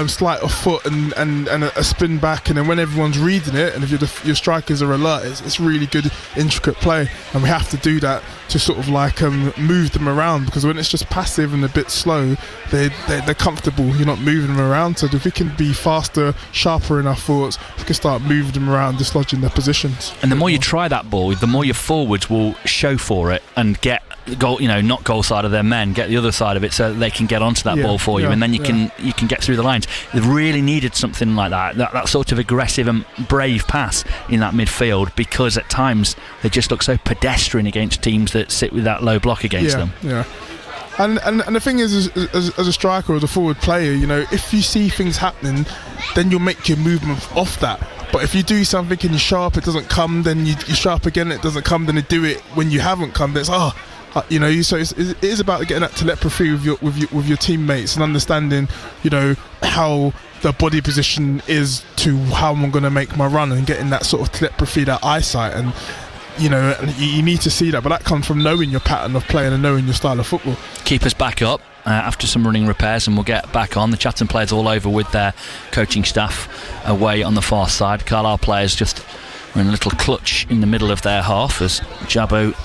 sleight of foot and a spin back, and then when everyone's reading it and if your strikers are alert, it's really good intricate play, and we have to do that to sort of like move them around, because when it's just passive and a bit slow, they're comfortable, you're not moving them around. So if we can be faster, sharper in our thoughts, we can start moving them around, dislodging their positions. And the more you try that ball, the more your forwards will show for it and get goal, not goal side of their men, get the other side of it so that they can get onto that ball for you, and then you can get through the lines. They really needed something like that sort of aggressive and brave pass in that midfield, because at times they just look so pedestrian against teams that sit with that low block against them. And the thing is, as a striker or as a forward player, if you see things happening, then you'll make your movement off that. But if you do something and you're sharp, it doesn't come, then you're sharp again, it doesn't come, then you do it when you haven't come, then it's so it is about getting that telepathy with your teammates and understanding, how the body position is to how I'm going to make my run, and getting that sort of telepathy, that eyesight, and you need to see that, but that comes from knowing your pattern of play and knowing your style of football. Keep us back up after some running repairs, and we'll get back on. The Chatham players all over with their coaching staff away on the far side. Carlisle players just were in a little clutch in the middle of their half as Jabbo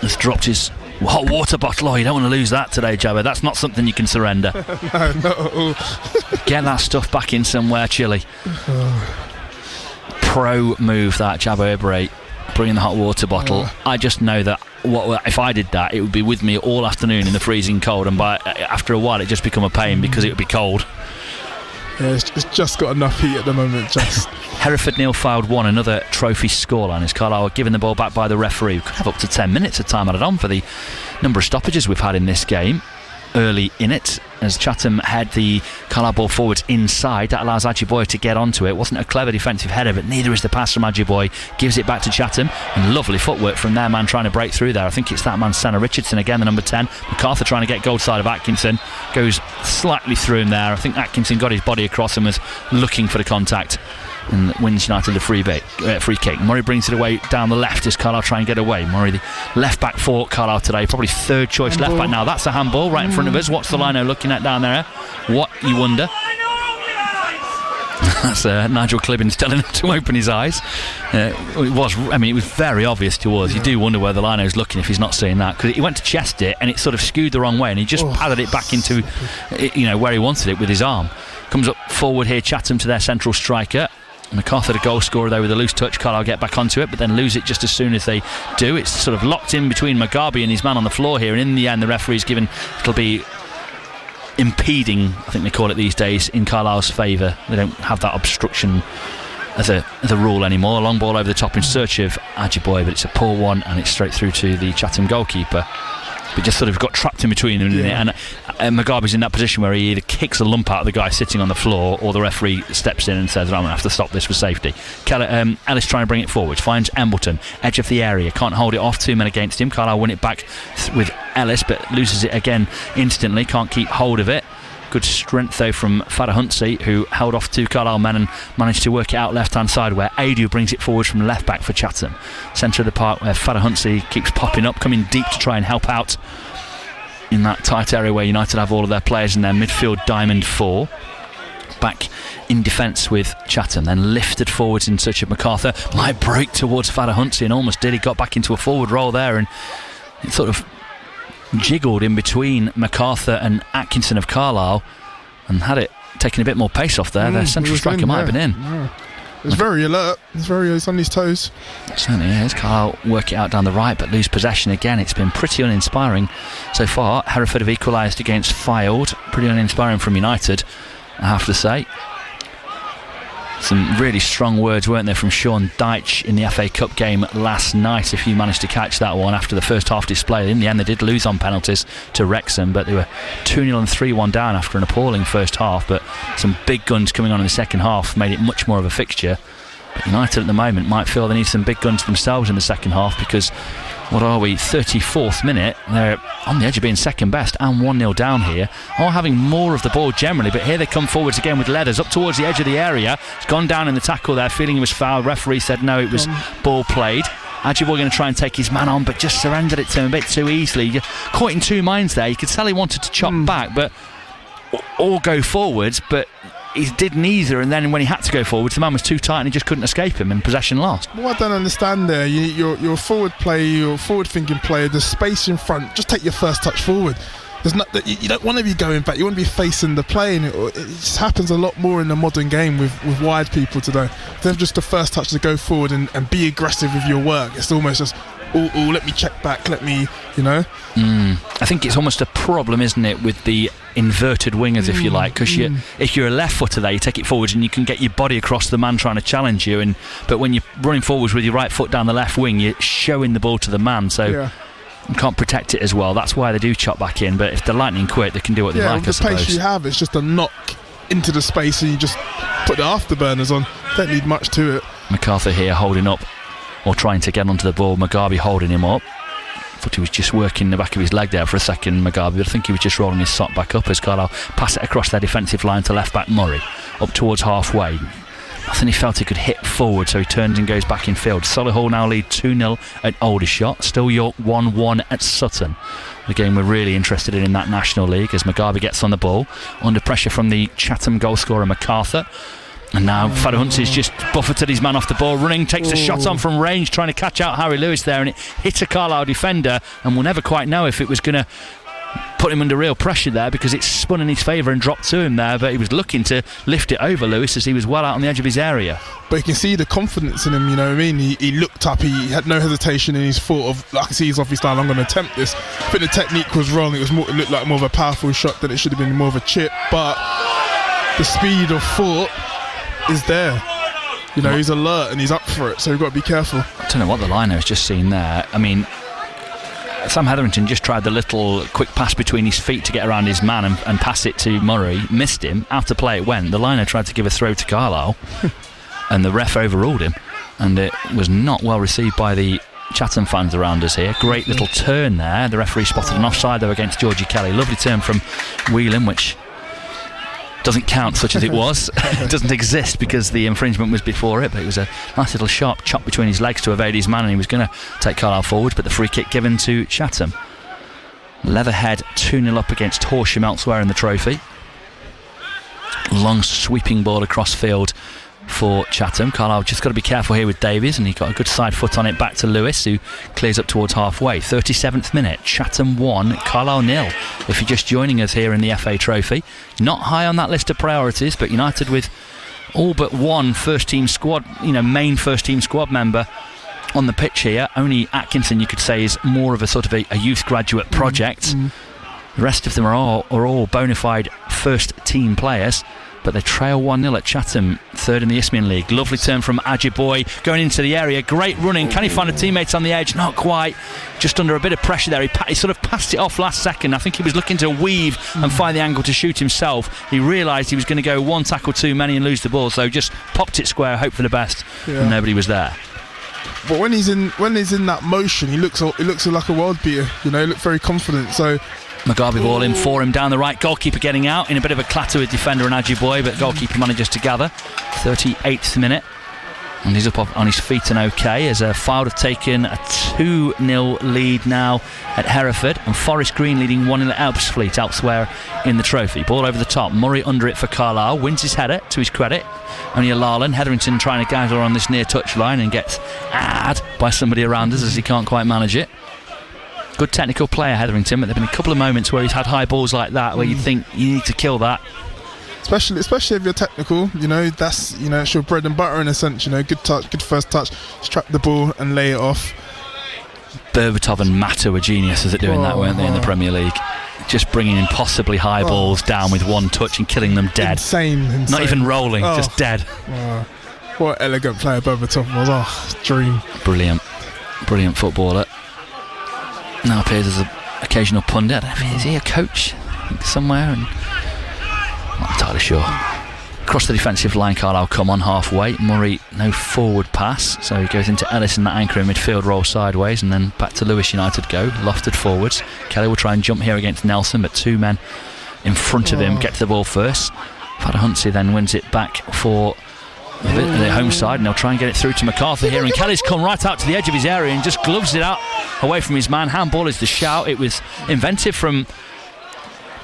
has dropped his hot water bottle. Oh, you don't want to lose that today, Jabba. That's not something you can surrender. No, not at all. Get that stuff back in somewhere, Chile. Pro move, that Jabba Ibre, bringing the hot water bottle. I just know that if I did that, it would be with me all afternoon in the freezing cold, and after a while it just become a pain because it would be cold. Yeah, it's just got enough heat at the moment. Just Hereford nil, Fylde 1, another trophy scoreline as Carlisle giving the ball back by the referee. We could have up to 10 minutes of time added on for the number of stoppages we've had in this game early in it, as Chatham head the Carlisle ball forwards inside. That allows Ajiboye to get onto it. Wasn't a clever defensive header, but neither is the pass from Ajiboye. Gives it back to Chatham, and lovely footwork from their man trying to break through there. I think it's that man Senna Richardson again, the number 10. MacArthur trying to get goal side of Atkinson, goes slightly through him there. I think Atkinson got his body across and was looking for the contact, and wins United a free kick. Murray brings it away down the left as Carlisle try and get away. Murray, the left back for Carlisle today, probably third choice handball. Left back now. That's a handball right in front of us. What's the lino looking at down there? What, you wonder? That's Nigel Clibbins telling him to open his eyes. It was very obvious to us. You do wonder where the lino's looking if he's not seeing that, because he went to chest it and it sort of skewed the wrong way, and he just padded it back into where he wanted it with his arm. Comes up forward here, Chatham to their central striker. MacArthur, the goal scorer, though, with a loose touch. Carlisle get back onto it, but then lose it just as soon as they do. It's sort of locked in between Mugabe and his man on the floor here, and in the end the referee's given, it'll be impeding, I think they call it these days, in Carlisle's favour. They don't have that obstruction as a rule anymore. A long ball over the top in search of Ajiboye, but it's a poor one, and it's straight through to the Chatham goalkeeper. But just sort of got trapped in between them, and Mugabe's in that position where he either kicks a lump out of the guy sitting on the floor, or the referee steps in and says, I'm going to have to stop this for safety. Ellis trying to bring it forward, finds Embleton, edge of the area, can't hold it off, 2 men against him. Carlisle win it back with Ellis, but loses it again instantly, can't keep hold of it. Good strength though from Fadahuntsi, who held off 2 Carlisle men and managed to work it out left hand side, where Adu brings it forward from left back for Chatham. Centre of the park where Fadahuntsi keeps popping up, coming deep to try and help out in that tight area where United have all of their players in their midfield diamond 4. Back in defence with Chatham, then lifted forwards in search of MacArthur. Might break towards Fadahuntsi, and almost did. He got back into a forward roll there, and it sort of jiggled in between MacArthur and Atkinson of Carlisle, and had it taken a bit more pace off there. Their central striker might have been in. Yeah. It's very alert. It's on his toes. It certainly is. Carlisle work it out down the right, but lose possession again. It's been pretty uninspiring so far. Hereford have equalised against Fylde. Pretty uninspiring from United, I have to say. Some really strong words, weren't there, from Sean Dyche in the FA Cup game last night, if you managed to catch that one, after the first half display. In the end they did lose on penalties to Wrexham, but they were 2-0 and 3-1 down after an appalling first half. But some big guns coming on in the second half made it much more of a fixture. But United at the moment might feel they need some big guns themselves in the second half, because what are we, 34th minute, they're on the edge of being second best and 1-0 down here, are having more of the ball generally, but here they come forwards again with Leathers up towards the edge of the area. He's gone down in the tackle there, feeling he was foul. Referee said no, it was ball played. Ajiboye going to try and take his man on, but just surrendered it to him a bit too easily. Caught in 2 minds there. You could tell he wanted to chop back, but or go forwards, but he did neither, and then when he had to go forwards, the man was too tight and he just couldn't escape him, and possession lost. What I don't understand there, you're a forward player, you're a forward-thinking player, there's space in front, just take your first touch forward. There's not, you don't want to be going back, you want to be facing the play, and it just happens a lot more in the modern game with wide people today. They're just the first touch to go forward and be aggressive with your work. It's almost just, let me check back, I think it's almost a problem, isn't it, with the inverted wingers, if you like, because if you're a left footer there, you take it forwards and you can get your body across the man trying to challenge you, but when you're running forwards with your right foot down the left wing, you're showing the ball to the man, so you can't protect it as well. That's why they do chop back in, but if they're lightning quick, they can do what they like, I suppose. The pace you have, it's just a knock into the space and you just put the afterburners on. Don't need much to it. MacArthur here holding up, or trying to get onto the ball. Mugabe holding him up. I thought he was just working the back of his leg there for a second, Mugabe, but I think he was just rolling his sock back up as Carlisle pass it across their defensive line to left back Murray, up towards halfway. I think he felt he could hit forward, so he turns and goes back in field. Solihull now lead 2-0 at Aldershot. Still York 1-1 at Sutton. The game we're really interested in that National League, as Mugabe gets on the ball under pressure from the Chatham goal scorer MacArthur. And now Fadahuntzi's just buffeted his man off the ball, running, takes a shot on from range, trying to catch out Harry Lewis there, and it hit a Carlisle defender, and we'll never quite know if it was going to put him under real pressure there, because it spun in his favour and dropped to him there, but he was looking to lift it over Lewis as he was well out on the edge of his area. But you can see the confidence in him, you know what I mean? He looked up, he had no hesitation in his thought of, I can see he's off his line, I'm going to attempt this. I think the technique was wrong, it looked like more of a powerful shot than it should have been more of a chip, but the speed of thought is there. You know, he's alert and he's up for it, so you've got to be careful. I don't know what the liner has just seen there. I mean, Sam Hetherington just tried the little quick pass between his feet to get around his man and pass it to Murray, missed him, out of play it went. The liner tried to give a throw to Carlisle and the ref overruled him, and it was not well received by the Chatham fans around us here. Great little turn there. The referee spotted an offside though against Georgie Kelly. Lovely turn from Whelan, which doesn't count such as it was. It doesn't exist because the infringement was before it, but it was a nice little sharp chop between his legs to evade his man, and he was going to take Carlisle forward, but the free kick given to Chatham. Leatherhead 2-0 up against Horsham elsewhere in the trophy. Long sweeping ball across field for Chatham. Carlisle just got to be careful here with Davies, and he got a good side foot on it back to Lewis, who clears up towards halfway. 37th minute, Chatham 1, Carlisle 0. If you're just joining us here in the FA Trophy, not high on that list of priorities, but United with all but one first team squad, main first team squad member on the pitch here. Only Atkinson, you could say, is more of a sort of a youth graduate project. The rest of them are all bona fide first team players. But they trail 1-0 at Chatham, third in the Isthmian League. Lovely turn from Ajiboye, going into the area. Great running. Can he find a teammate on the edge? Not quite. Just under a bit of pressure there. He sort of passed it off last second. I think he was looking to weave and find the angle to shoot himself. He realised he was going to go one tackle too many and lose the ball, so just popped it square, hope for the best, and nobody was there. But when he's in that motion, he looks like a world beater. He looked very confident. So Mugabe ball in for him down the right. Goalkeeper getting out in a bit of a clatter with defender and Ajiboye, but goalkeeper manages to gather. 38th minute, and he's up on his feet and okay, as Fylde have taken a 2-0 lead now at Hereford, and Forest Green leading 1-0 at Ebbsfleet elsewhere in the trophy. Ball over the top, Murray under it for Carlisle, wins his header to his credit. Only a Larlin. Hetherington trying to gaggle on this near touch line and gets by somebody around us as he can't quite manage it. Good technical player, Hetherington, but there have been a couple of moments where he's had high balls like that where you think you need to kill that. Especially if you're technical, that's it's your bread and butter in a sense. Good touch, good first touch, strap the ball and lay it off. Berbatov and Mata were geniuses at doing that, weren't they, in the Premier League? Just bringing impossibly high balls down with one touch and killing them dead. Insane. Not even rolling, just dead. What elegant player Berbatov was. Dream. Brilliant footballer. Now appears as an occasional pundit. Is he a coach somewhere? Not entirely sure. Across the defensive line, Carlisle come on halfway. Murray, no forward pass, so he goes into Ellis in that anchor in midfield, roll sideways, and then back to Lewis. United go lofted forwards. Kelly will try and jump here against Nelson, but two men in front of him get to the ball first. Fadahuntzi then wins it back for the home side, and they'll try and get it through to MacArthur here, and Kelly's come right out to the edge of his area and just gloves it out away from his man. Handball is the shout. It was inventive from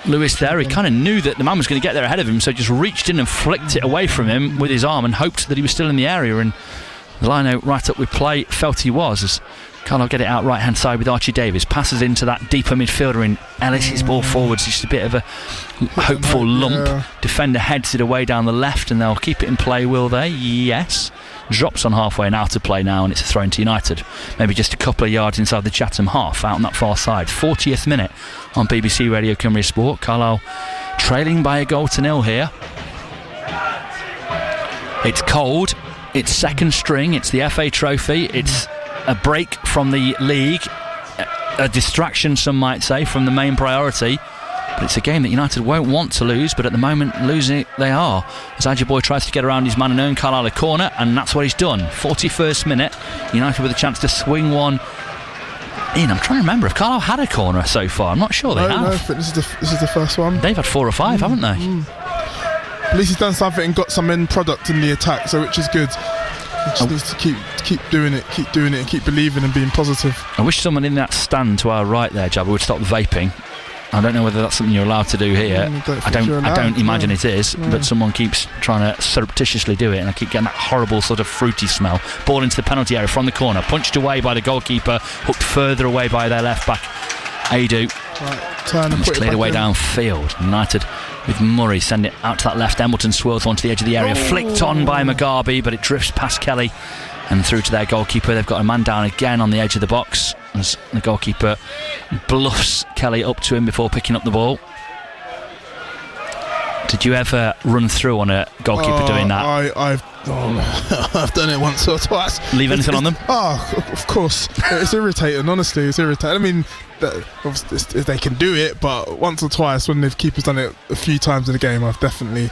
Lewis there. He kind of knew that the man was going to get there ahead of him, so just reached in and flicked it away from him with his arm and hoped that he was still in the area, and the line out right up with play felt he was, as Carlisle get it out right hand side with Archie Davies, passes into that deeper midfielder in Ellis. His ball forwards, just a bit of a hopeful lump. Defender heads it away down the left, and they'll keep it in play, will they? Yes. Drops on halfway and out of play now, and it's a throw into United, maybe just a couple of yards inside the Chatham half, out on that far side. 40th minute on BBC Radio Cumbria Sport. Carlisle trailing by a 1-0 here. It's cold, it's second string, it's the FA Trophy, it's a break from the league, a distraction, some might say, from the main priority. But it's a game that United won't want to lose, but at the moment losing it they are, as Ajiboye tries to get around his man and earn Carlisle a corner, and that's what he's done. 41st minute, United with a chance to swing one in. I'm trying to remember if Carlisle had a corner so far. I'm not sure they have. No, but this is the first one. They've had 4 or 5, haven't they? At least he's done something and got some end product in the attack, so which is good. He just needs to keep doing it and keep believing and being positive. I wish someone in that stand to our right there, Jabba, would stop vaping. I don't know whether that's something you're allowed to do here. I don't imagine it is, but someone keeps trying to surreptitiously do it, and I keep getting that horrible sort of fruity smell. Ball into the penalty area from the corner, punched away by the goalkeeper, hooked further away by their left back, Adu. Turn and it's cleared away downfield. United with Murray send it out to that left. Embleton swirls onto the edge of the area, flicked on by Mugabe, but it drifts past Kelly and through to their goalkeeper. They've got a man down again on the edge of the box as the goalkeeper bluffs Kelly up to him before picking up the ball. Did you ever run through on a goalkeeper doing that? I've done it once or twice. Leave anything on them? Of course. It's irritating, honestly. It's irritating. I mean, obviously they can do it, but once or twice when the keeper's done it a few times in the game, I've definitely...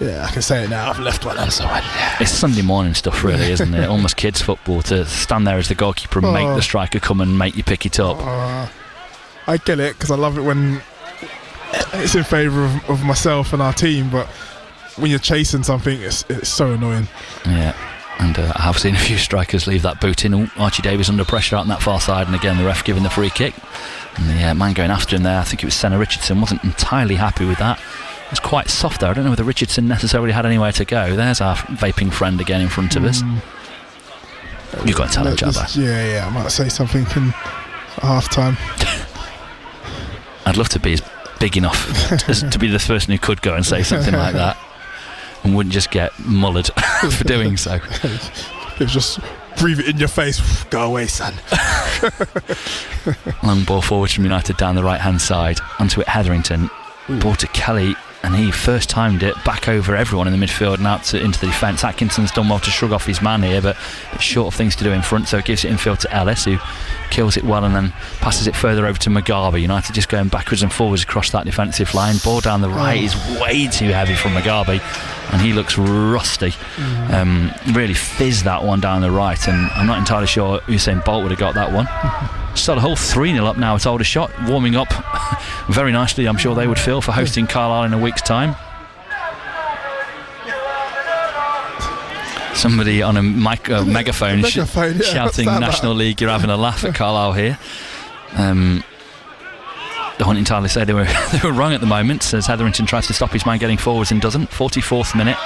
Yeah, I can say it now. I've left one outside. It's Sunday morning stuff, really, isn't it? Almost kids' football to stand there as the goalkeeper and make the striker come and make you pick it up. I get it because I love it when it's in favour of myself and our team, but when you're chasing something, it's so annoying. Yeah, and I have seen a few strikers leave that boot in. Archie Davies under pressure out on that far side, and again the ref giving the free kick. And the man going after him there, I think it was Senna Richardson, wasn't entirely happy with that. It was quite soft there. I don't know whether Richardson necessarily had anywhere to go. There's our vaping friend again in front of us. You've got to tell him, Jabba. Yeah, I might say something in half time. I'd love to be big enough to be the person who could go and say something like that and wouldn't just get mullered for doing so. It's just breathe it in your face. Go away, son. Long ball forward from United down the right hand side onto it. Hetherington. Ball to Kelly, and he first timed it back over everyone in the midfield and out into the defence. Atkinson's done well to shrug off his man here, but it's short of things to do in front, so it gives it infield to Ellis, who kills it well and then passes it further over to Mugabe. United just going backwards and forwards across that defensive line. Ball down the right is way too heavy from Mugabe, and he looks rusty. Really fizzed that one down the right, and I'm not entirely sure Usain Bolt would have got that one. Solihull 3-0 up now at Aldershot, warming up very nicely, I'm sure they would feel, for hosting Carlisle in a week's time. Somebody on a megaphone shouting National League, you're having a laugh at Carlisle here. I won't entirely say they were wrong at the moment, as Hetherington tries to stop his man getting forwards and doesn't. 44th minute.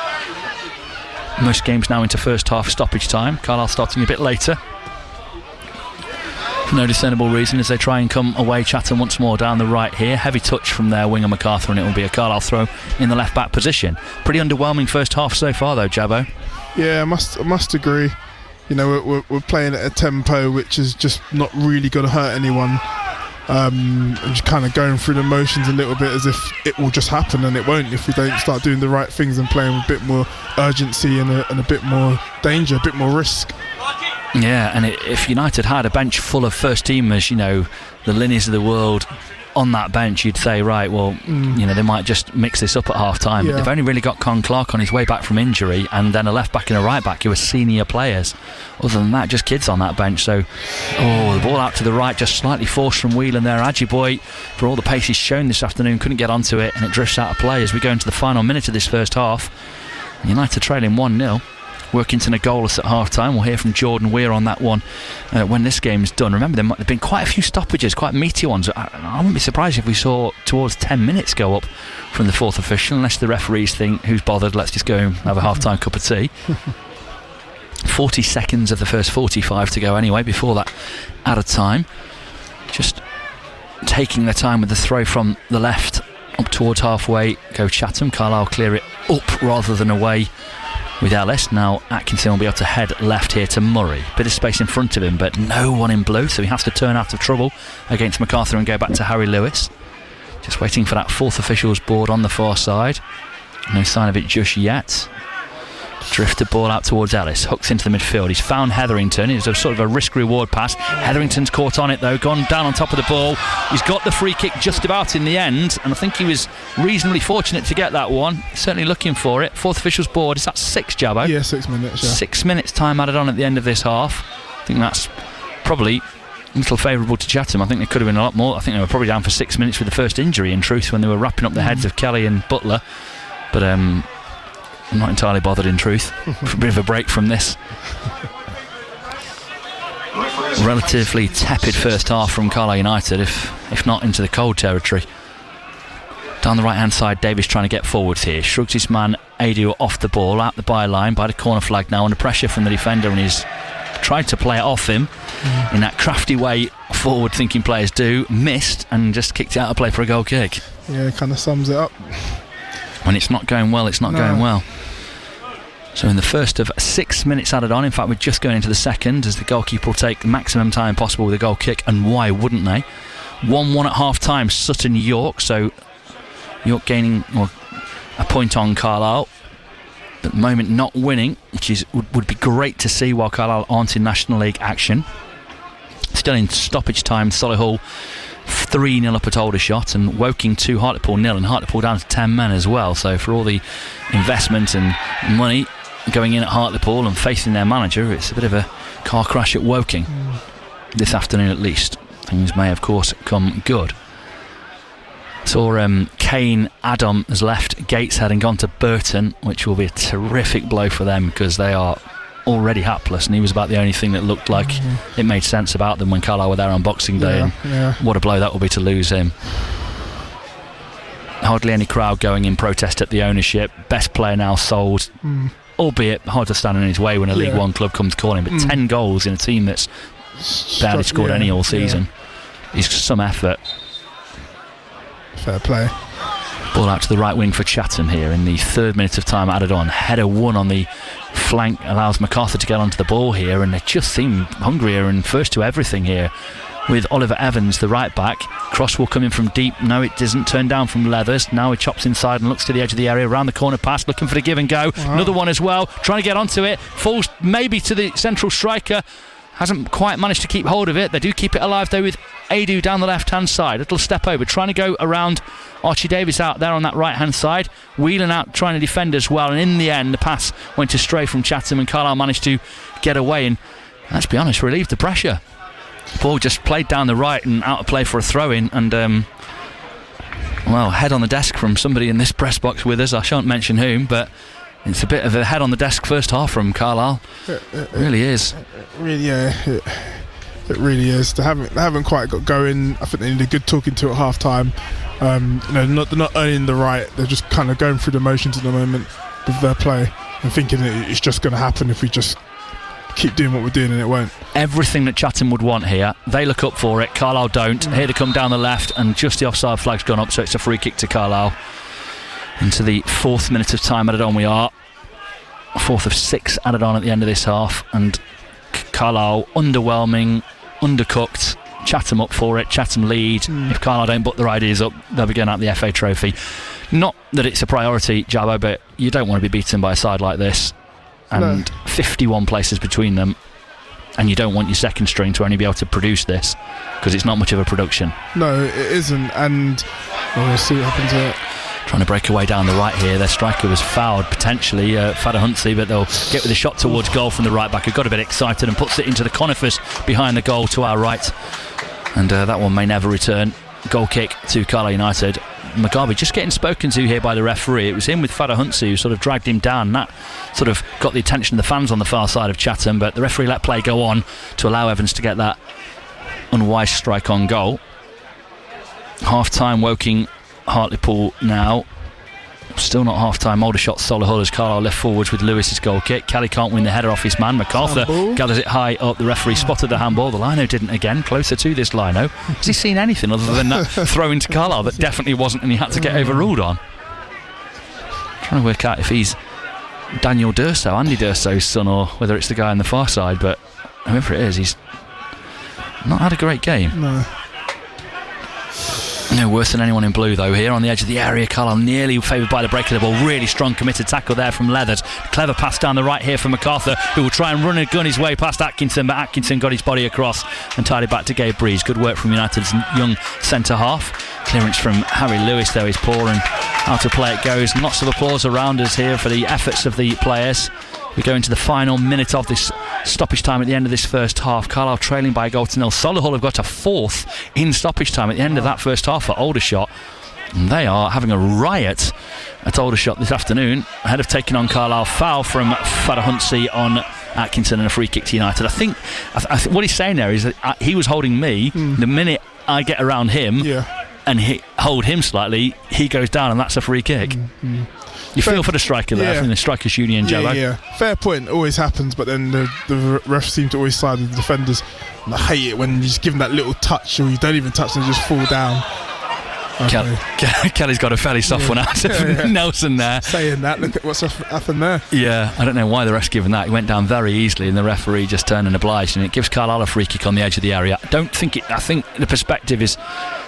Most games now into first half stoppage time. Carlisle starting a bit later. For no discernible reason, as they try and come away. Chatham once more down the right here. Heavy touch from their winger MacArthur, and it will be a Carlisle throw in the left back position. Pretty underwhelming first half so far though, Jabbo. Yeah, I must agree. You know, we're playing at a tempo which is just not really going to hurt anyone. And just kind of going through the motions a little bit as if it will just happen, and it won't if we don't start doing the right things and playing with a bit more urgency and a bit more danger, a bit more risk. Yeah, and if United had a bench full of first teamers, you know, the Linneys of the world on that bench, you'd say, right, well, you know, they might just mix this up at half time. But they've only really got Con Clark on his way back from injury, and then a left back and a right back who are senior players. Other than that, just kids on that bench. So, the ball out to the right, just slightly forced from Whelan there. Ajiboye, for all the pace he's shown this afternoon, couldn't get onto it, and it drifts out of play as we go into the final minute of this first half. United trailing 1-0. Working to a goalless at half time. We'll hear from Jordan Weir on that one when this game's done. Remember, there have been quite a few stoppages, quite meaty ones. I wouldn't be surprised if we saw towards 10 minutes go up from the fourth official, unless the referees think, who's bothered, let's just go and have a half time cup of tea. 40 seconds of the first 45 to go anyway before that added time. Just taking their time with the throw from the left up towards halfway. Go Chatham. Carlisle clear it up rather than away with Ellis. Now Atkinson will be able to head left here to Murray. Bit of space in front of him, but no one in blue, so he has to turn out of trouble against MacArthur and go back to Harry Lewis. Just waiting for that fourth official's board on the far side. No sign of it just yet. Drifted ball out towards Ellis, hooks into the midfield. He's found Hetherington. It's a sort of a risk-reward pass. Hetherington's caught on it though, gone down on top of the ball. He's got the free kick just about in the end, and I think he was reasonably fortunate to get that one. Certainly looking for it. Fourth official's board. Is that 6, Jabbo? Yeah, 6 minutes. Yeah. 6 minutes time added on at the end of this half. I think that's probably a little favourable to Chatham. I think they could have been a lot more. I think they were probably down for 6 minutes with the first injury, in truth, when they were wrapping up the heads of Kelly and Butler. But I'm not entirely bothered, in truth. A bit of a break from this. Relatively tepid first half from Carlisle United, if not into the cold territory. Down the right hand side, Davis trying to get forwards here. Shrugs his man Adu off the ball, out the byline, by the corner flag now, under pressure from the defender, and he's tried to play it off him in that crafty way forward thinking players do. Missed and just kicked it out of play for a goal kick. Yeah, kind of sums it up. When it's not going well, it's not going well. So in the first of 6 minutes added on, in fact we're just going into the second, as the goalkeeper will take the maximum time possible with a goal kick, and why wouldn't they? 1-1 at half time, Sutton York, so York gaining a point on Carlisle. At the moment not winning, which would be great to see while Carlisle aren't in National League action. Still in stoppage time, Solihull 3-0 up at Aldershot, and Woking 2, Hartlepool 0, and Hartlepool down to 10 men as well. So for all the investment and money going in at Hartlepool and faith in their manager, it's a bit of a car crash at Woking this afternoon at least. Things may of course come good. Saw Kane Adam has left Gateshead and gone to Burton, which will be a terrific blow for them because they are already hapless, and he was about the only thing that looked like it made sense about them when Carlisle were there on Boxing Day. What a blow that will be to lose him. Hardly any crowd going in protest at the ownership. Best player now sold, albeit hard to stand in his way when a League One club comes calling, but 10 goals in a team that's barely scored any all season is some effort. Fair play. Ball out to the right wing for Chatham here in the 3rd minute of time added on. Header 1 on the flank allows MacArthur to get onto the ball here, and they just seem hungrier and first to everything here with Oliver Evans, the right back. Cross will come in from deep. No, it doesn't. Turn down from Leathers. Now he chops inside and looks to the edge of the area, around the corner pass, looking for the give and go. Another one as well, trying to get onto it. Falls maybe to the central striker. Hasn't quite managed to keep hold of it. They do keep it alive though with Adu down the left hand side. Little step over, trying to go around Archie Davis out there on that right hand side. Whelan out trying to defend as well, and in the end the pass went astray from Chatham and Carlisle managed to get away and, let's be honest, relieved the pressure. Ball just played down the right and out of play for a throw in, and head on the desk from somebody in this press box with us. I shan't mention whom, but it's a bit of a head on the desk first half from Carlisle. It really is. It really is. They haven't quite got going. I think they need a good talking to at half time. They're not earning the right. They're just kind of going through the motions at the moment with their play and thinking that it's just going to happen if we just keep doing what we're doing, and it won't. Everything that Chatham would want here, they look up for it. Carlisle don't. Here they come down the left, and just the offside flag's gone up, so it's a free kick to Carlisle. Into the 4th minute of time added on we are. 4th of 6 added on at the end of this half, and Carlisle underwhelming, undercooked. Chatham up for it. Chatham lead. If Carlisle don't put their ideas up, they'll be going out the FA Trophy. Not that it's a priority, Jabbo, but you don't want to be beaten by a side like this, and 51 places between them, and you don't want your second string to only be able to produce this because it's not much of a production. No, it isn't, and we'll see what happens here. Trying to break away down the right here. Their striker was fouled potentially, Fada Huntley, but they'll get with a shot towards goal from the right back, who got a bit excited and puts it into the conifers behind the goal to our right, and that one may never return. Goal kick to Carlisle United. Mugabe just getting spoken to here by the referee. It was him with Fada Huntley who sort of dragged him down, and that sort of got the attention of the fans on the far side of Chatham, but the referee let play go on to allow Evans to get that unwise strike on goal. Half time, Woking Hartlepool now. Still not half time. Aldershot Solihull as Carlisle left forwards with Lewis's goal kick. Kelly can't win the header off his man. MacArthur gathers it high up. The referee spotted the handball. The lino didn't again. Closer to this lino. Has he seen anything other than that throw into Carlisle that definitely wasn't, and he had to get overruled on? Trying to work out if he's Daniel Durso, Andy Durso's son, or whether it's the guy on the far side, but whoever it is, he's not had a great game. No worse than anyone in blue though here on the edge of the area. Carlisle nearly favoured by the break of the ball. Really strong committed tackle there from Leathers. Clever pass down the right here from MacArthur, who will try and run and gun his way past Atkinson, but Atkinson got his body across and tied it back to Gabe Breeze. Good work from United's young centre half. Clearance from Harry Lewis though is poor, and out of play it goes. Lots of applause around us here for the efforts of the players. We go into the final minute of this stoppage time at the end of this first half. Carlisle trailing by a goal to nil. Solihull have got a 4th in stoppage time at the end of that first half for Aldershot. And they are having a riot at Aldershot this afternoon, ahead of taking on Carlisle. Foul from Fada Huntley on Atkinson and a free kick to United. I think what he's saying there is that he was holding me. The minute I get around him and hold him slightly, he goes down, and that's a free kick. You feel for the striker there, from the strikers' union, Joe. Yeah, fair point. It always happens, but then the refs seem to always side with the defenders. And I hate it when you just give them that little touch, or you don't even touch them, and just fall down. Okay. Kelly's got a fairly soft one out of Nelson there. Saying that, look at what's happened there. Yeah, I don't know why the ref's given that. He went down very easily, and the referee just turned and obliged, and it gives Carlisle a free kick on the edge of the area. I think the perspective is,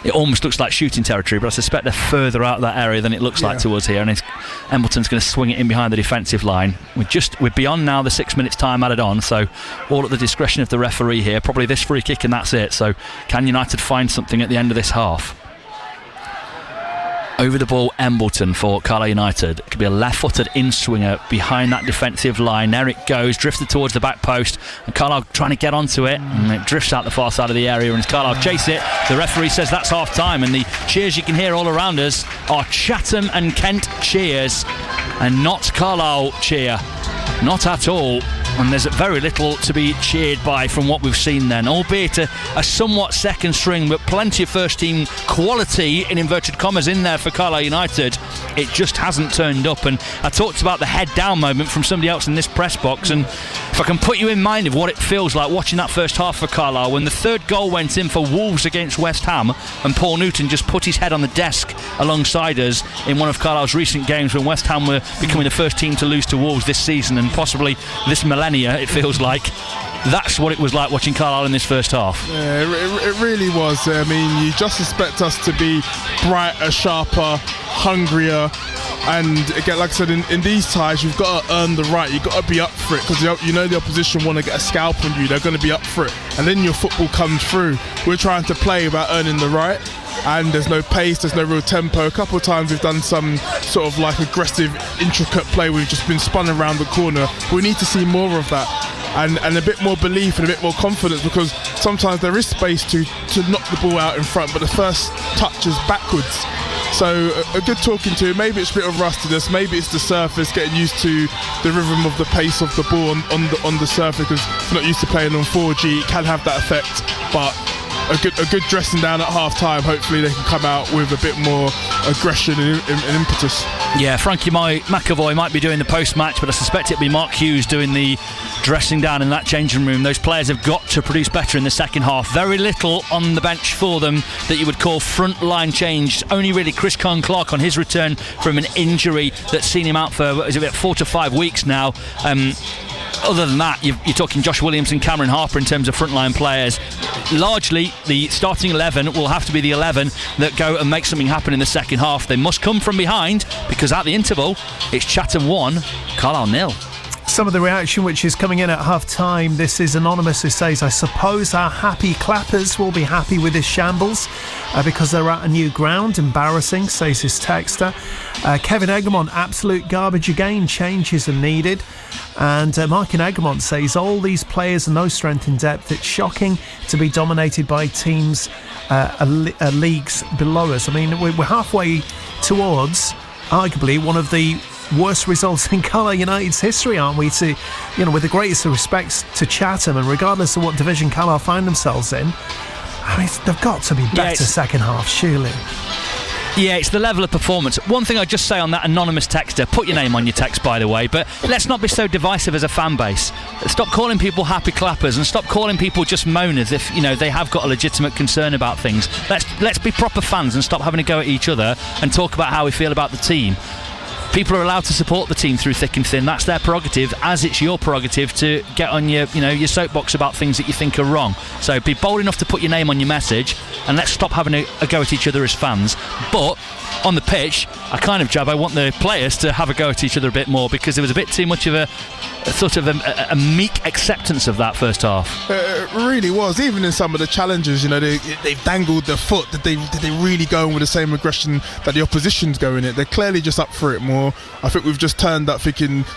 it almost looks like shooting territory, but I suspect they're further out of that area than it looks like to us here, and Embleton's going to swing it in behind the defensive line. We're beyond now the 6 minutes time added on, so all at the discretion of the referee here. Probably this free kick and that's it. So can United find something at the end of this half? Over the ball, Embleton for Carlisle United. It could be a left-footed in-swinger behind that defensive line. There it goes, drifted towards the back post, and Carlisle trying to get onto it, and it drifts out the far side of the area, and as Carlisle chase it, the referee says that's half-time, and the cheers you can hear all around us are Chatham and Kent cheers, and not Carlisle cheer. Not at all. And there's very little to be cheered by from what we've seen then, albeit a somewhat second string, but plenty of first team quality in inverted commas in there for Carlisle United. It just hasn't turned up. And I talked about the head down moment from somebody else in this press box, and if I can put you in mind of what it feels like watching that first half for Carlisle, when the third goal went in for Wolves against West Ham and Paul Newton just put his head on the desk alongside us in one of Carlisle's recent games when West Ham were becoming the first team to lose to Wolves this season and possibly this millennia, it feels like. That's what it was like watching Carlisle in this first half. Yeah, it really was. I mean, you just expect us to be brighter, sharper, hungrier, and again, like I said, in these ties, you've got to earn the right. You've got to be up for it, because you know the opposition want to get a scalp on you. They're going to be up for it, and then your football comes through. We're trying to play about earning the right, and there's no pace, there's no real tempo. A couple of times we've done some sort of like aggressive, intricate play. We've just been spun around the corner. We need to see more of that. And a bit more belief and a bit more confidence, because sometimes there is space to knock the ball out in front, but the first touch is backwards. So a good talking to. Maybe it's a bit of rustiness, maybe it's the surface, getting used to the rhythm of the pace of the ball on the surface, because if you're not used to playing on 4G, it can have that effect. But a good dressing down at half time, hopefully they can come out with a bit more aggression and impetus. Yeah, Frankie McAvoy might be doing the post-match, but I suspect it'll be Mark Hughes doing the dressing down in that changing room. Those players have got to produce better in the second half. Very little on the bench for them that you would call front line changed. Only really Chris Clark on his return from an injury that's seen him out for 4 to 5 weeks now. Other than that, you're talking Josh Williams and Cameron Harper in terms of frontline players. Largely, the starting 11 will have to be the 11 that go and make something happen in the second half. They must come from behind, because at the interval, it's Chatham 1, Carlisle 0. Some of the reaction which is coming in at half-time. This is Anonymous, who says, I suppose our happy clappers will be happy with this shambles because they're at a new ground. Embarrassing, says his texter. Kevin Egremont, absolute garbage again. Changes are needed. And Mark in Egremont says, all these players are no strength in depth. It's shocking to be dominated by teams leagues below us. I mean, we're halfway towards arguably one of the worst results in Carlisle United's history, aren't we? With the greatest of respects to Chatham, and regardless of what division Carlisle find themselves in, I mean, they've got to be better second half, surely. Yeah, it's the level of performance. One thing I'd just say on that anonymous texter, put your name on your text, by the way, but let's not be so divisive as a fan base. Stop calling people happy clappers and stop calling people just moaners if, they have got a legitimate concern about things. Let's be proper fans and stop having to go at each other and talk about how we feel about the team. People are allowed to support the team through thick and thin. That's their prerogative, as it's your prerogative to get on your soapbox about things that you think are wrong. So be bold enough to put your name on your message, and let's stop having a go at each other as fans. But on the pitch, I want the players to have a go at each other a bit more, because there was a bit too much of a meek acceptance of that first half. It really was. Even in some of the challenges, they've dangled their foot. Did they really go in with the same aggression that the opposition's going in? They're clearly just up for it more. I think we've just turned up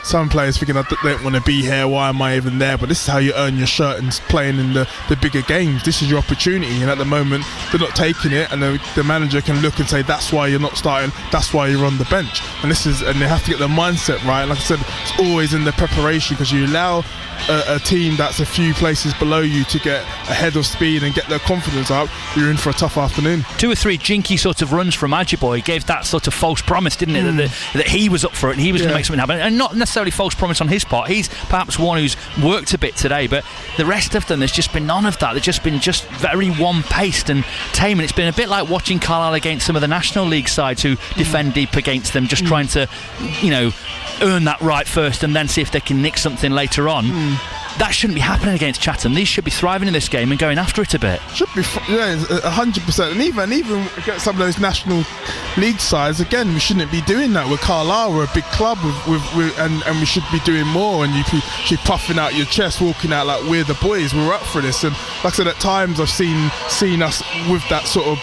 some players thinking, I don't want to be here, why am I even there? But this is how you earn your shirt and playing in the bigger games. This is your opportunity, and at the moment they're not taking it, and the manager can look and say, that's why you're not starting, that's why you're on the bench. And they have to get their mindset right. Like I said, it's always in the preparation, because you allow a team that's a few places below you to get ahead of speed and get their confidence up, you're in for a tough afternoon. 2 or 3 jinky sort of runs from Ajiboye gave that sort of false promise, didn't it? That he was up for it and he was going to make something happen, and not necessarily false promise on his part. He's perhaps one who's worked a bit today, but the rest of them, there's just been none of that. They've just been very one-paced and tame, and it's been a bit like watching Carlisle against some of the National League sides who defend deep against them, just trying to, earn that right first and then see if they can nick something later on. That shouldn't be happening against Chatham. These should be thriving in this game and going after it a bit. Should be, 100%. And even against some of those National League sides, again, we shouldn't be doing that. With Carlisle, we're a big club, and we should be doing more. And you should be puffing out your chest, walking out like we're the boys. We're up for this. And like I said, at times I've seen us with that sort of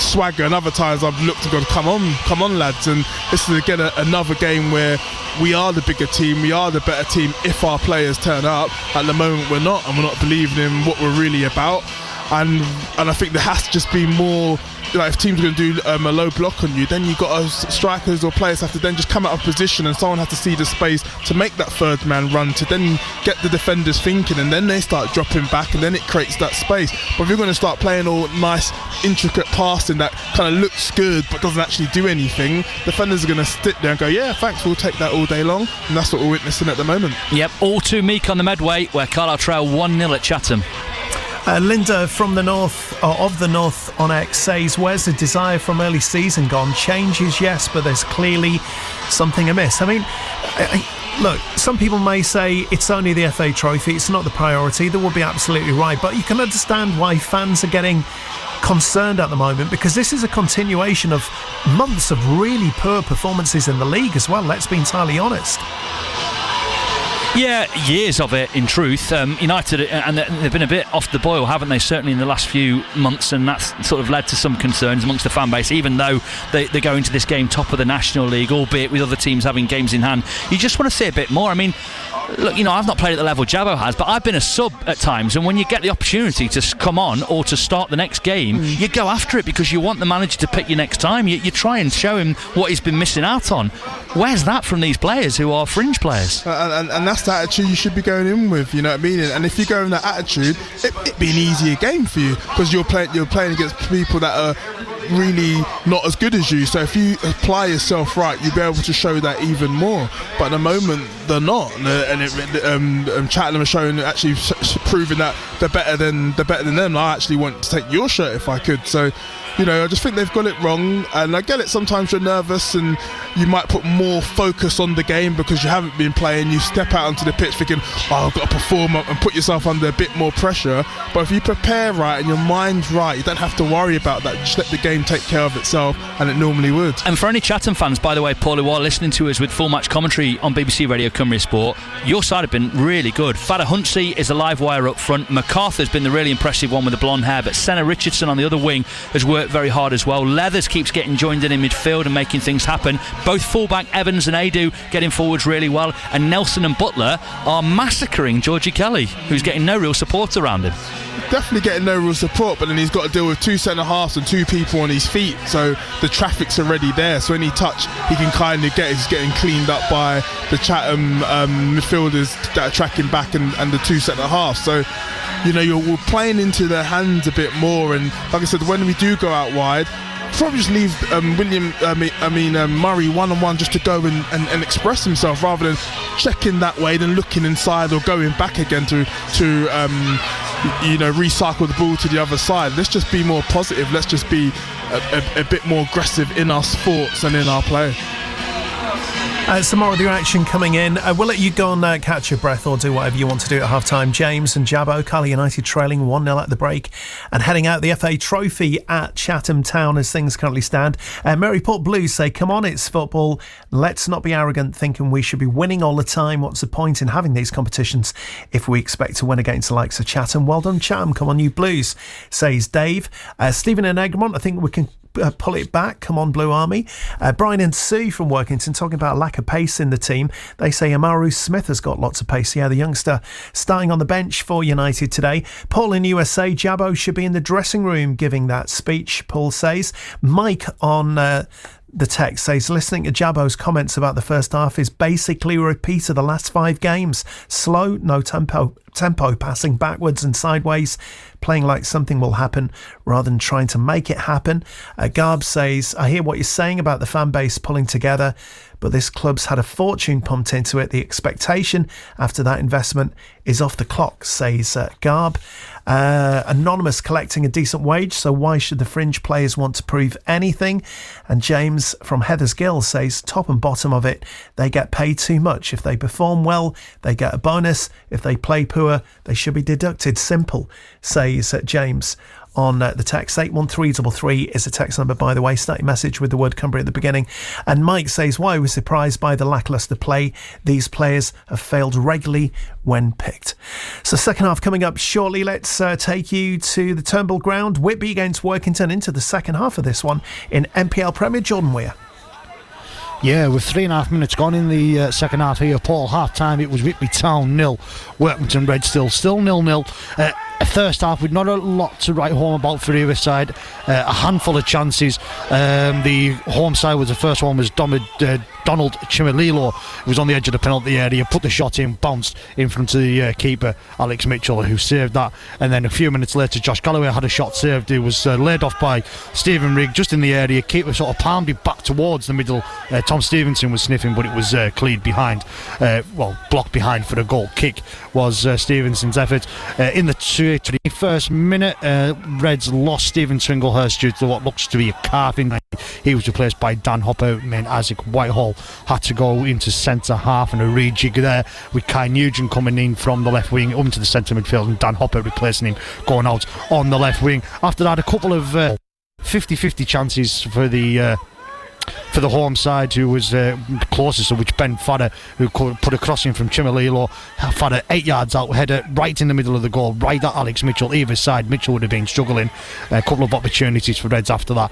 swagger, and other times I've looked and gone, come on, lads. And this is again another game where we are the bigger team, we are the better team if our players turn up. At the moment we're not, and we're not believing in what we're really about, and I think there has to just be more, if teams are going to do a low block on you, then you've got strikers or players have to then just come out of position, and someone has to see the space to make that third man run, to then get the defenders thinking, and then they start dropping back, and then it creates that space. But if you're going to start playing all nice intricate passing that kind of looks good but doesn't actually do anything, defenders are going to sit there and go, yeah, thanks, we'll take that all day long. And that's what we're witnessing at the moment. Yep, all too meek on the Medway, where Carlisle trail 1-0 at Chatham. Linda from the north, of the north on X, says, where's the desire from early season gone? Changes, yes, but there's clearly something amiss. I mean, look, some people may say it's only the FA Trophy, it's not the priority. They would be absolutely right, but you can understand why fans are getting concerned at the moment, because this is a continuation of months of really poor performances in the league as well, let's be entirely honest. Yeah, years of it, in truth. United, and they've been a bit off the boil, haven't they, certainly in the last few months, and that's sort of led to some concerns amongst the fan base, even though they go into this game top of the National League, albeit with other teams having games in hand. You just want to see a bit more. I mean, look, I've not played at the level Jabbo has, but I've been a sub at times, and when you get the opportunity to come on or to start the next game, you go after it because you want the manager to pick you next time. You try and show him what he's been missing out on. Where's that from these players who are fringe players? And that's the attitude you should be going in with, you know what I mean? And if you go in that attitude, it'd be an easier game for you, because you're playing against people that are really not as good as you. So if you apply yourself right, you'll be able to show that even more. But at the moment, they're not. And Chatham are showing, actually proving that they're better than them. I actually want to take your shirt if I could. So, I just think they've got it wrong, and I get it, sometimes you're nervous and you might put more focus on the game because you haven't been playing. You step out onto the pitch thinking, I've got to perform and put yourself under a bit more pressure. But if you prepare right and your mind's right, you don't have to worry about that. Just let the game take care of itself, and it normally would. And for any Chatham fans, by the way, Paul, who are listening to us with full match commentary on BBC Radio Cumbria Sport, your side have been really good. Fada Huntsey is a live wire up front. MacArthur's been the really impressive one with the blonde hair, but Senna Richardson on the other wing has worked very hard as well. Leathers keeps getting joined in midfield and making things happen. Both fullback Evans and Adu getting forwards really well, and Nelson and Butler are massacring Georgie Kelly, who's getting no real support around him. Definitely getting no real support, but then he's got to deal with 2 centre-halves and 2 people on his feet, so the traffic's already there, so any touch he can kind of get is getting cleaned up by the Chatham midfielders that are tracking back and the 2 centre-halves. So we're playing into their hands a bit more, and like I said, when we do go out wide, probably just leave Murray one-on-one just to go and express himself, rather than checking that way, then looking inside or going back again to recycle the ball to the other side. Let's just be more positive. Let's just be a bit more aggressive in our sports and in our play. Some more of your action coming in. We'll let you go and catch your breath or do whatever you want to do at half-time. James and Jabbo, Carlisle United trailing 1-0 at the break and heading out the FA Trophy at Chatham Town as things currently stand. Maryport Blues say, come on, it's football. Let's not be arrogant thinking we should be winning all the time. What's the point in having these competitions if we expect to win against the likes of Chatham? Well done, Chatham. Come on, you Blues, says Dave. Stephen in Egremont, I think we can pull it back. Come on, Blue Army. Brian and Sue from Workington talking about lack of pace in the team. They say Amaru Smith has got lots of pace. Yeah, the youngster starting on the bench for United today. Paul in USA, Jabbo should be in the dressing room giving that speech, Paul says. Mike on the text says, listening to Jabo's comments about the first half is basically a repeat of the last 5 games. Slow, no tempo, passing backwards and sideways, playing like something will happen rather than trying to make it happen. Garb says, I hear what you're saying about the fan base pulling together, but this club's had a fortune pumped into it. The expectation after that investment is off the clock, says Garb. Anonymous collecting a decent wage, so why should the fringe players want to prove anything? And James from Heather's Gill says, top and bottom of it, they get paid too much. If they perform well, they get a bonus. If they play poor, they should be deducted. Simple, says James. On the text, 81333 is the text number, by the way. Start your message with the word Cumbria at the beginning. And Mike says, why are we surprised by the lacklustre play? These players have failed regularly when picked. So second half coming up shortly. Let's take you to the Turnbull ground. Whitby against Workington into the second half of this one in NPL Premier. Jordan Weir. Yeah, with 3.5 minutes gone in the second half here, Paul, half time it was Whitby Town 0, Workington Red still 0-0. First half with not a lot to write home about for either side, a handful of chances. The home side was the first one was Donald Chimalilo, who was on the edge of the penalty area, put the shot in, bounced in front of the keeper Alex Mitchell, who saved that. And then a few minutes later Josh Galloway had a shot saved. It was laid off by Stephen Rigg just in the area. Keeper sort of palmed it back towards the middle. Tom Stevenson was sniffing, but it was cleared behind, blocked behind for a goal kick was Stevenson's effort. In the 21st minute, Reds lost Stephen Swinglehurst due to what looks to be a calf injury. He was replaced by Dan Hopper, meant Isaac Whitehall had to go into centre half, and a rejig there with Kai Nugent coming in from the left wing into the centre midfield and Dan Hopper replacing him going out on the left wing. After that, a couple of 50-50 chances for the home side, who was closest, of which Ben Fadder, who put a crossing from Chimalilo. Fadder 8 yards out, header right in the middle of the goal, right at Alex Mitchell. Either side, Mitchell would have been struggling. A couple of opportunities for Reds after that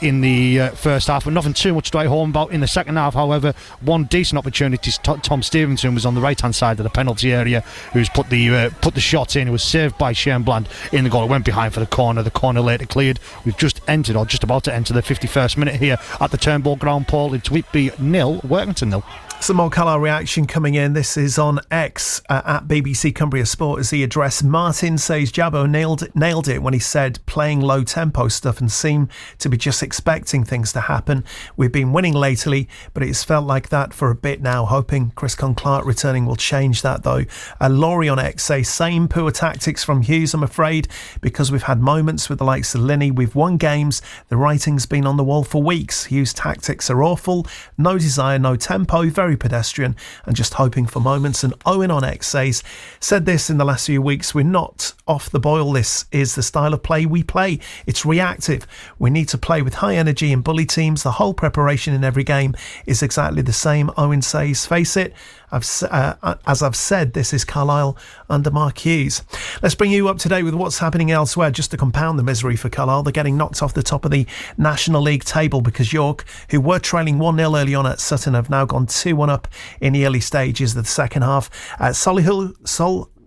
in the first half, but nothing too much to write home about. In the second half, however, one decent opportunity. Tom Stevenson was on the right hand side of the penalty area, who's put the shot in. It was saved by Shane Bland in the goal. It went behind for the corner later cleared. We've just entered, or just about to enter, the 51st minute here at the Turnbull ground, Paul. It's Whitby 0, Workington 0. Some more Carlisle reaction coming in. This is on X at BBC Cumbria Sport as he addressed. Martin says Jabbo nailed it when he said playing low tempo stuff and seemed to be just expecting things to happen. We've been winning lately, but it's felt like that for a bit now. Hoping Chris Con-Clark returning will change that though. Laurie on X says same poor tactics from Hughes, I'm afraid, because we've had moments with the likes of Linney. We've won games. The writing's been on the wall for weeks. Hughes' tactics are awful. No desire, no tempo, very pedestrian and just hoping for moments. And Owen on X said this in the last few weeks, we're not off the boil. This is the style of play we play. It's reactive. We need to play with high energy and bully teams. The whole preparation in every game is exactly the same. Owen says, face it, as I've said, this is Carlisle under Mark Hughes. Let's bring you up to date with what's happening elsewhere. Just to compound the misery for Carlisle, they're getting knocked off the top of the National League table because York, who were trailing 1-0 early on at Sutton, have now gone 2-1 up in the early stages of the second half.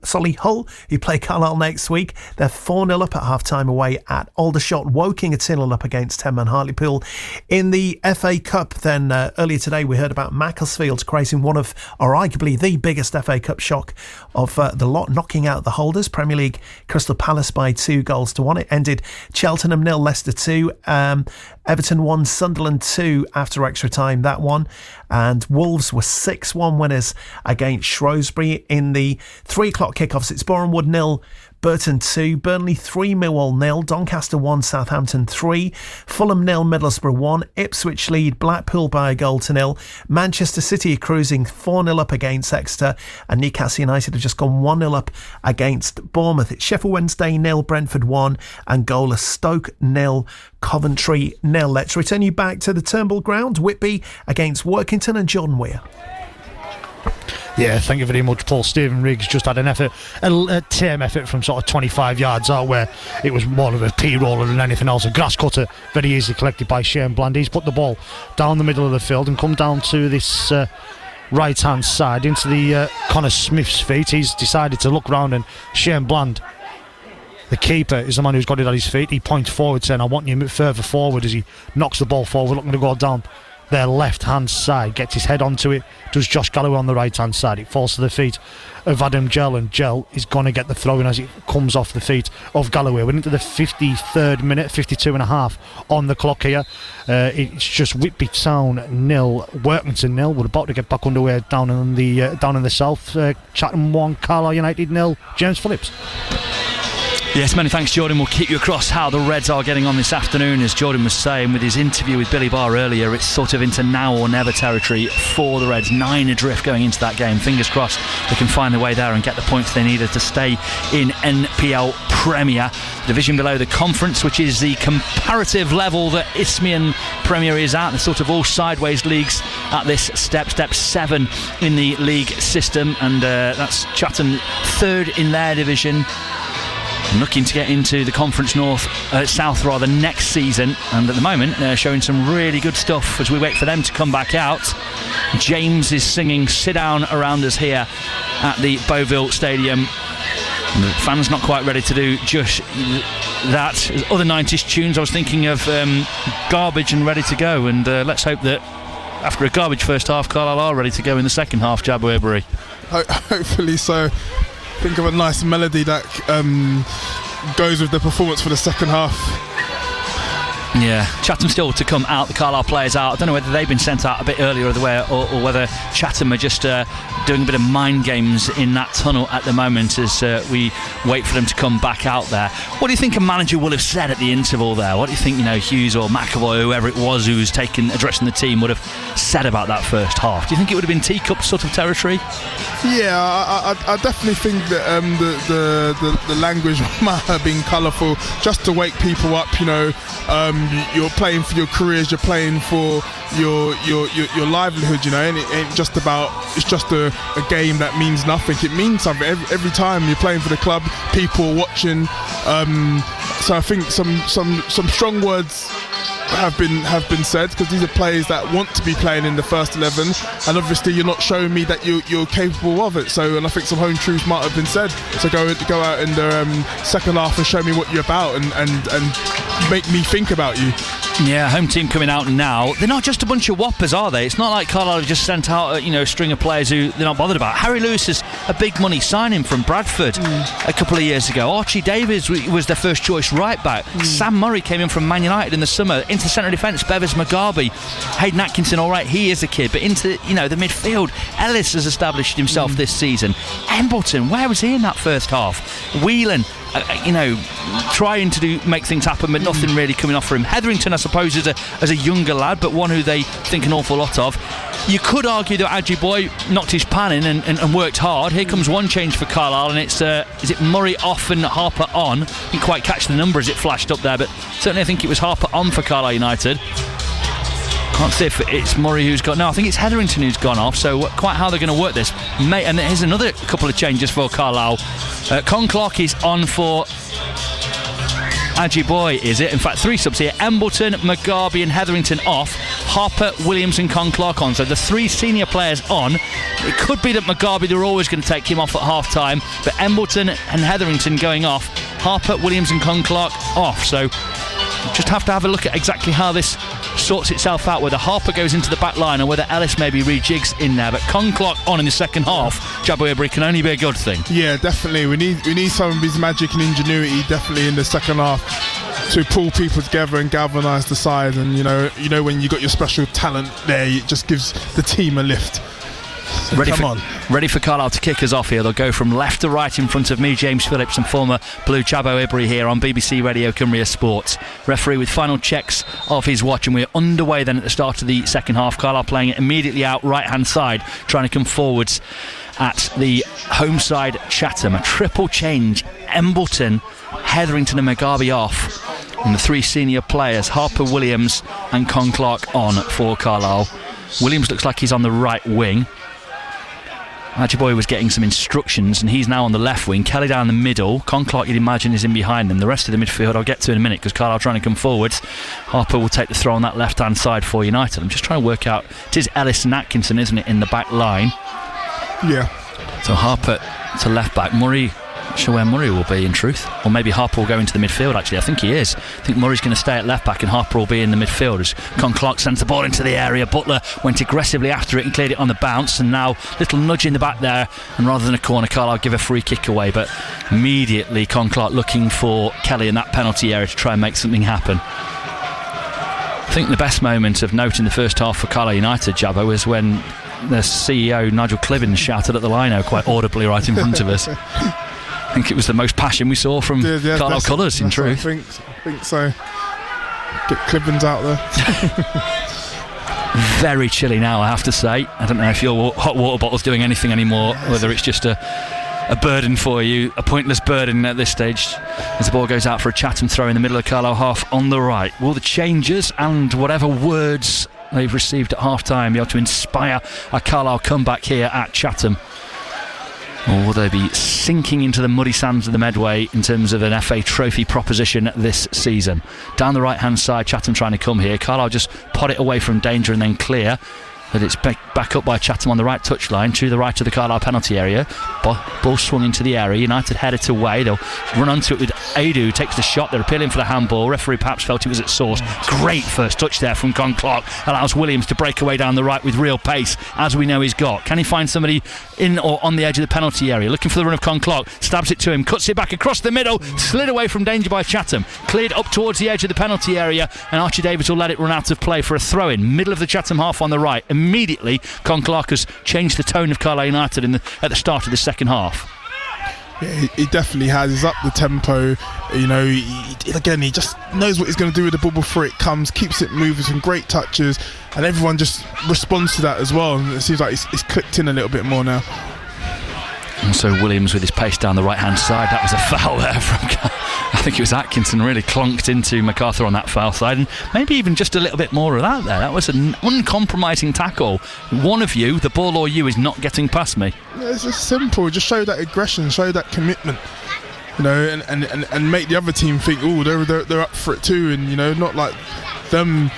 Solihull, who play Carlisle next week, they're 4-0 up at half-time away at Aldershot. Woking are 2-0 up against 10-man Hartlepool. In the FA Cup, then earlier today we heard about Macclesfield creating one of, or arguably the biggest FA Cup shock of the lot, knocking out the holders. Premier League Crystal Palace by 2-1. It ended Cheltenham 0, Leicester 2. Everton 1, Sunderland 2 after extra time, that one. And Wolves were 6-1 winners against Shrewsbury. In the 3 o'clock kickoffs, it's Bournemouth 0, Burton 2, Burnley 3, Millwall 0, Doncaster 1, Southampton 3, Fulham 0, Middlesbrough 1, Ipswich lead Blackpool by 1-0, Manchester City are cruising 4-0 up against Exeter, and Newcastle United have just gone 1-0 up against Bournemouth. It's Sheffield Wednesday 0, Brentford 1, and goalless Stoke 0, Coventry 0. Let's return you back to the Turnbull ground. Whitby against Workington and Jordan Weir. Yeah, thank you very much, Paul. Stephen Riggs just had an effort, a tame effort from sort of 25 yards out, where it was more of a P-roller than anything else. A grass cutter, very easily collected by Shane Bland. He's put the ball down the middle of the field and come down to this right-hand side into the Connor Smith's feet. He's decided to look round, and Shane Bland The keeper is the man who's got it at his feet. He points forward saying, I want you further forward, as he knocks the ball forward, looking to go down their left hand side, gets his head onto it, does Josh Galloway on the right hand side. It falls to the feet of Adam Gell, and Gell is going to get the throw in as it comes off the feet of Galloway. We're into the 53rd minute, 52 and a half on the clock here. It's just Whitby Town 0, Workington 0. We're about to get back underway down in the south. Chatham 1, Carlisle United 0. James Phillips. Yes, many thanks, Jordan. We'll keep you across how the Reds are getting on this afternoon. As Jordan was saying with his interview with Billy Barr earlier, it's sort of into now or never territory for the Reds. 9 adrift going into that game. Fingers crossed they can find their way there and get the points they needed to stay in NPL Premier. Division below the conference, which is the comparative level that Isthmian Premier is at. The sort of all sideways leagues at this step 7 in the league system. And that's Chatham 3rd in their division, looking to get into the Conference South next season, and at the moment they're showing some really good stuff as we wait for them to come back out. James is singing Sit Down Around Us here at the Beauville Stadium. The fans not quite ready to do just that. Other 90s tunes, I was thinking of Garbage and Ready to Go, and let's hope that after a garbage first half, Carlisle are ready to go in the second half, Jabbo Ebery. Hopefully so. Think of a nice melody that goes with the performance for the second half. Yeah, Chatham still to come out, the Carlisle players out. I don't know whether they've been sent out a bit earlier or whether Chatham are just doing a bit of mind games in that tunnel at the moment as we wait for them to come back out there. What do you think a manager will have said at the interval there? What do you think, Hughes or McAvoy or whoever it was who was addressing the team would have said about that first half? Do you think it would have been teacup sort of territory? Yeah, I definitely think that the language might have been colourful just to wake people up. You're playing for your careers, you're playing for your livelihood, and it ain't just about, it's just a game that means nothing. It means something every time you're playing for the club. People are watching, so I think some strong words have been said, because these are players that want to be playing in the first 11, and obviously you're not showing me that you're capable of it. So, and I think some home truths might have been said. So go out in the second half and show me what you're about, and make me think about you. Yeah, home team coming out now. They're not just a bunch of whoppers, are they? It's not like Carlisle have just sent out a string of players who they're not bothered about. Harry Lewis is a big money signing from Bradford a couple of years ago. Archie Davies was their first choice right back. Sam Murray came in from Man United in the summer. Into centre defence, Bevis Mugabe. Hayden Atkinson, all right, he is a kid, but into the midfield, Ellis has established himself this season. Embleton, where was he in that first half? Whelan, trying to make things happen, but nothing really coming off for him. Hetherington, I suppose, as a younger lad, but one who they think an awful lot of. You could argue that Adji Boy knocked his pan in and worked hard. Here comes one change for Carlisle, and it's is it Murray off and Harper on? Didn't quite catch the number as it flashed up there, but certainly I think it was Harper on for Carlisle United. Can't see if it's Murray who's got... No, I think it's Hetherington who's gone off, so quite how they're going to work this. And here's another couple of changes for Carlisle. Conclock is on for Adji Boy, is it? In fact, 3 subs here. Embleton, Mugabe and Hetherington off. Harper, Williams and Conclock on. So the 3 senior players on. It could be that Mugabe, they're always going to take him off at half-time, but Embleton and Hetherington going off. Harper, Williams and Conclock off. So just have to have a look at exactly how this sorts itself out, whether Harper goes into the back line or whether Ellis maybe rejigs in there. But Conclock on in the second half, Jabbo Ebery, can only be a good thing. Yeah, definitely. We need some of his magic and ingenuity definitely in the second half to pull people together and galvanise the side. And when you got your special talent there, it just gives the team a lift. So ready for Carlisle to kick us off here. They'll go from left to right in front of me, James Phillips, and former Blue Jabbo Ebery here on BBC Radio Cumbria Sports. Referee with final checks of his watch, and we're underway then at the start of the second half. Carlisle playing it immediately out right hand side, trying to come forwards at the home side Chatham. A triple change. Embleton, Hetherington and Mugabe off, and the 3 senior players, Harper, Williams and Conclock on for Carlisle. Williams looks like he's on the right wing. Adji Boy was getting some instructions, and he's now on the left wing. Kelly down the middle. Conclock, you'd imagine, is in behind them. The rest of the midfield I'll get to in a minute, because Carlisle trying to come forwards. Harper will take the throw on that left hand side for United. I'm just trying to work out, it is Ellis and Atkinson, isn't it, in the back line? Yeah. So Harper to left back. Murray Not sure where Murray will be in truth, or maybe Harper will go into the midfield. Actually, I think he is. I think Murray's going to stay at left back and Harper will be in the midfield as Con Clark sends the ball into the area. Butler went aggressively after it and cleared it on the bounce, and now little nudge in the back there, and rather than a corner, Carlisle give a free kick away, but immediately Con Clark looking for Kelly in that penalty area to try and make something happen. I think the best moment of note in the first half for Carlisle United, Jabbo, was when the CEO Nigel Cliven shouted at the lino quite audibly right in front of us. I think it was the most passion we saw from Carlisle colours, in truth. I think so. Get Clivens out there. Very chilly now, I have to say. I don't know if your hot water bottle's doing anything anymore, whether it's just a burden for you, a pointless burden at this stage, as the ball goes out for a Chatham throw in the middle of Carlisle half on the right. Will the changes and whatever words they've received at half-time be able to inspire a Carlisle comeback here at Chatham? Or will they be sinking into the muddy sands of the Medway in terms of an FA Trophy proposition this season? Down the right-hand side, Chatham trying to come here. Carlisle just pot it away from danger and then clear. But it's back up by Chatham on the right touchline to the right of the Carlisle penalty area. Ball swung into the area. United head it away. They'll run onto it with Adu, who takes the shot. They're appealing for the handball. Referee perhaps felt it was at source. Great first touch there from Con Clark. Allows Williams to break away down the right with real pace, as we know he's got. Can he find somebody in or on the edge of the penalty area? Looking for the run of Con Clark. Stabs it to him. Cuts it back across the middle. Slid away from danger by Chatham. Cleared up towards the edge of the penalty area, and Archie Davies will let it run out of play for a throw-in. Middle of the Chatham half on the right. Immediately, Con Clark has changed the tone of Carlisle United at the start of the second half. Yeah, he definitely has. He's up the tempo. You know, he just knows what he's going to do with the ball before it comes. Keeps it moving, some great touches, and everyone just responds to that as well. And it seems like it's clicked in a little bit more now. Also Williams with his pace down the right hand side. That was a foul there from I think it was Atkinson really clunked into MacArthur on that foul side, and maybe even just a little bit more of that there. That was an uncompromising tackle. One of you, the ball or you, is not getting past me. Yeah, it's just simple. Just show that aggression, show that commitment, you know, and make the other team think, oh, they're up for it too, and you know, not like them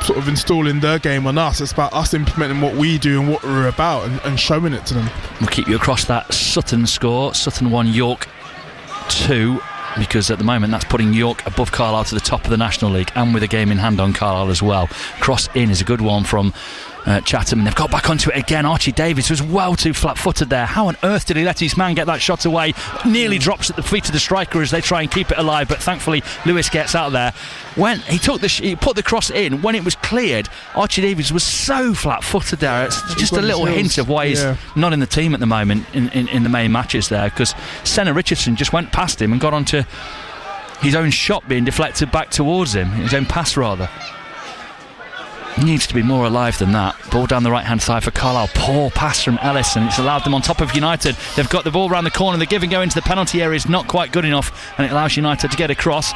sort of installing their game on us. It's about us implementing what we do and what we're about, and showing it to them. We'll keep you across that Sutton score. Sutton 1, York 2, because at the moment that's putting York above Carlisle to the top of the National League, and with a game in hand on Carlisle as well. Cross in is a good one from Chatham, and they've got back onto it again. Archie Davies was well too flat-footed there. How on earth did he let his man get that shot away? Nearly drops at the feet of the striker as they try and keep it alive, but thankfully Lewis gets out there. When he put the cross in, when it was cleared, Archie Davies was so flat-footed there. It's just a little hint of why he's not in the team at the moment in the main matches there, because Senna Richardson just went past him and got onto his own shot being deflected back towards him, his own pass rather. He needs to be more alive than that. Ball down the right hand side for Carlisle. Poor pass from Ellis, and it's allowed them on top of United. They've got the ball around the corner. The give and go into the penalty area is not quite good enough, and it allows United to get across.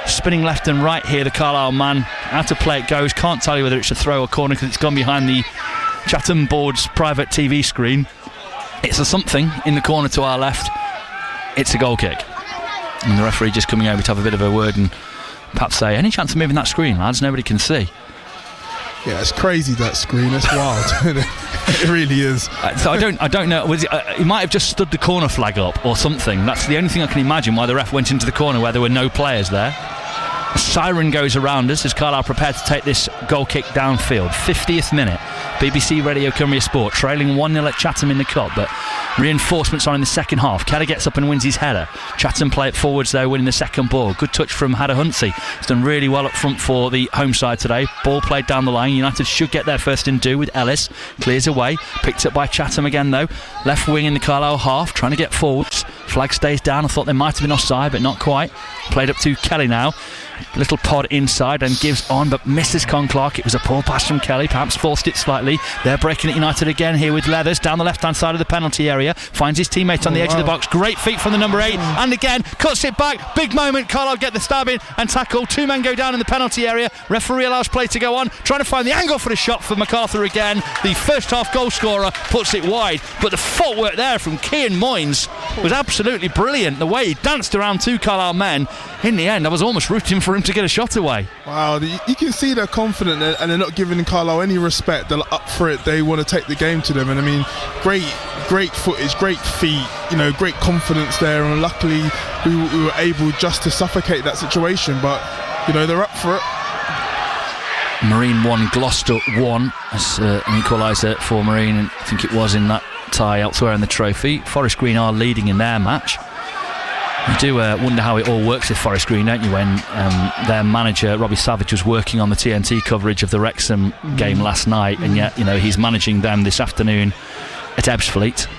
Spinning left and right here, the Carlisle man. Out of play it goes. Can't tell you whether it's a throw or corner because it's gone behind the Chatham board's private TV screen. It's a something in the corner to our left. It's a goal kick. And the referee just coming over to have a bit of a word and perhaps say, any chance of moving that screen, lads? Nobody can see. Yeah, it's crazy, that screen. It's wild. It really is. So I don't know. He might have just stood the corner flag up or something. That's the only thing I can imagine why the ref went into the corner where there were no players there. A siren goes around us as Carlisle prepared to take this goal kick downfield. 50th minute. BBC Radio Cumbria Sport trailing 1-0 at Chatham in the Cup, but reinforcements on in the second half. Kelly gets up and wins his header. Chatham play it forwards though, winning the second ball. Good touch from Hadder Huntsey. He's done really well up front for the home side today. Ball played down the line. United should get their first in do with Ellis. Clears away. Picked up by Chatham again though. Left wing in the Carlisle half, trying to get forwards. Flag stays down. I thought they might have been offside, but not quite. Played up to Kelly now. Little pod inside and gives on, but misses Con Clark. It was a poor pass from Kelly, perhaps forced it slightly. They're breaking it United again here with Leathers down the left hand side of the penalty area. Finds his teammate on the edge of the box. Great feet from the number 8, and again cuts it back. Big moment. Carlisle get the stab in and tackle. 2 men go down in the penalty area. Referee allows play to go on, trying to find the angle for the shot for MacArthur again. The first half goal scorer puts it wide, but the footwork there from Cian Moynes was absolutely brilliant. The way he danced around 2 Carlisle men in the end I was almost rooting for him to get a shot away. Wow, you can see they're confident and they're not giving Carlisle any respect. They're up for it. They want to take the game to them. And I mean, great footage, great feet, great confidence there. And luckily we were able just to suffocate that situation. But, they're up for it. Marine 1, Gloucester 1 as an equaliser for Marine, and I think it was in that tie elsewhere in the trophy. Forest Green are leading in their match. You do wonder how it all works with Forest Green, don't you, when their manager Robbie Savage was working on the TNT coverage of the Wrexham game last night, and yet he's managing them this afternoon at Ebbsfleet.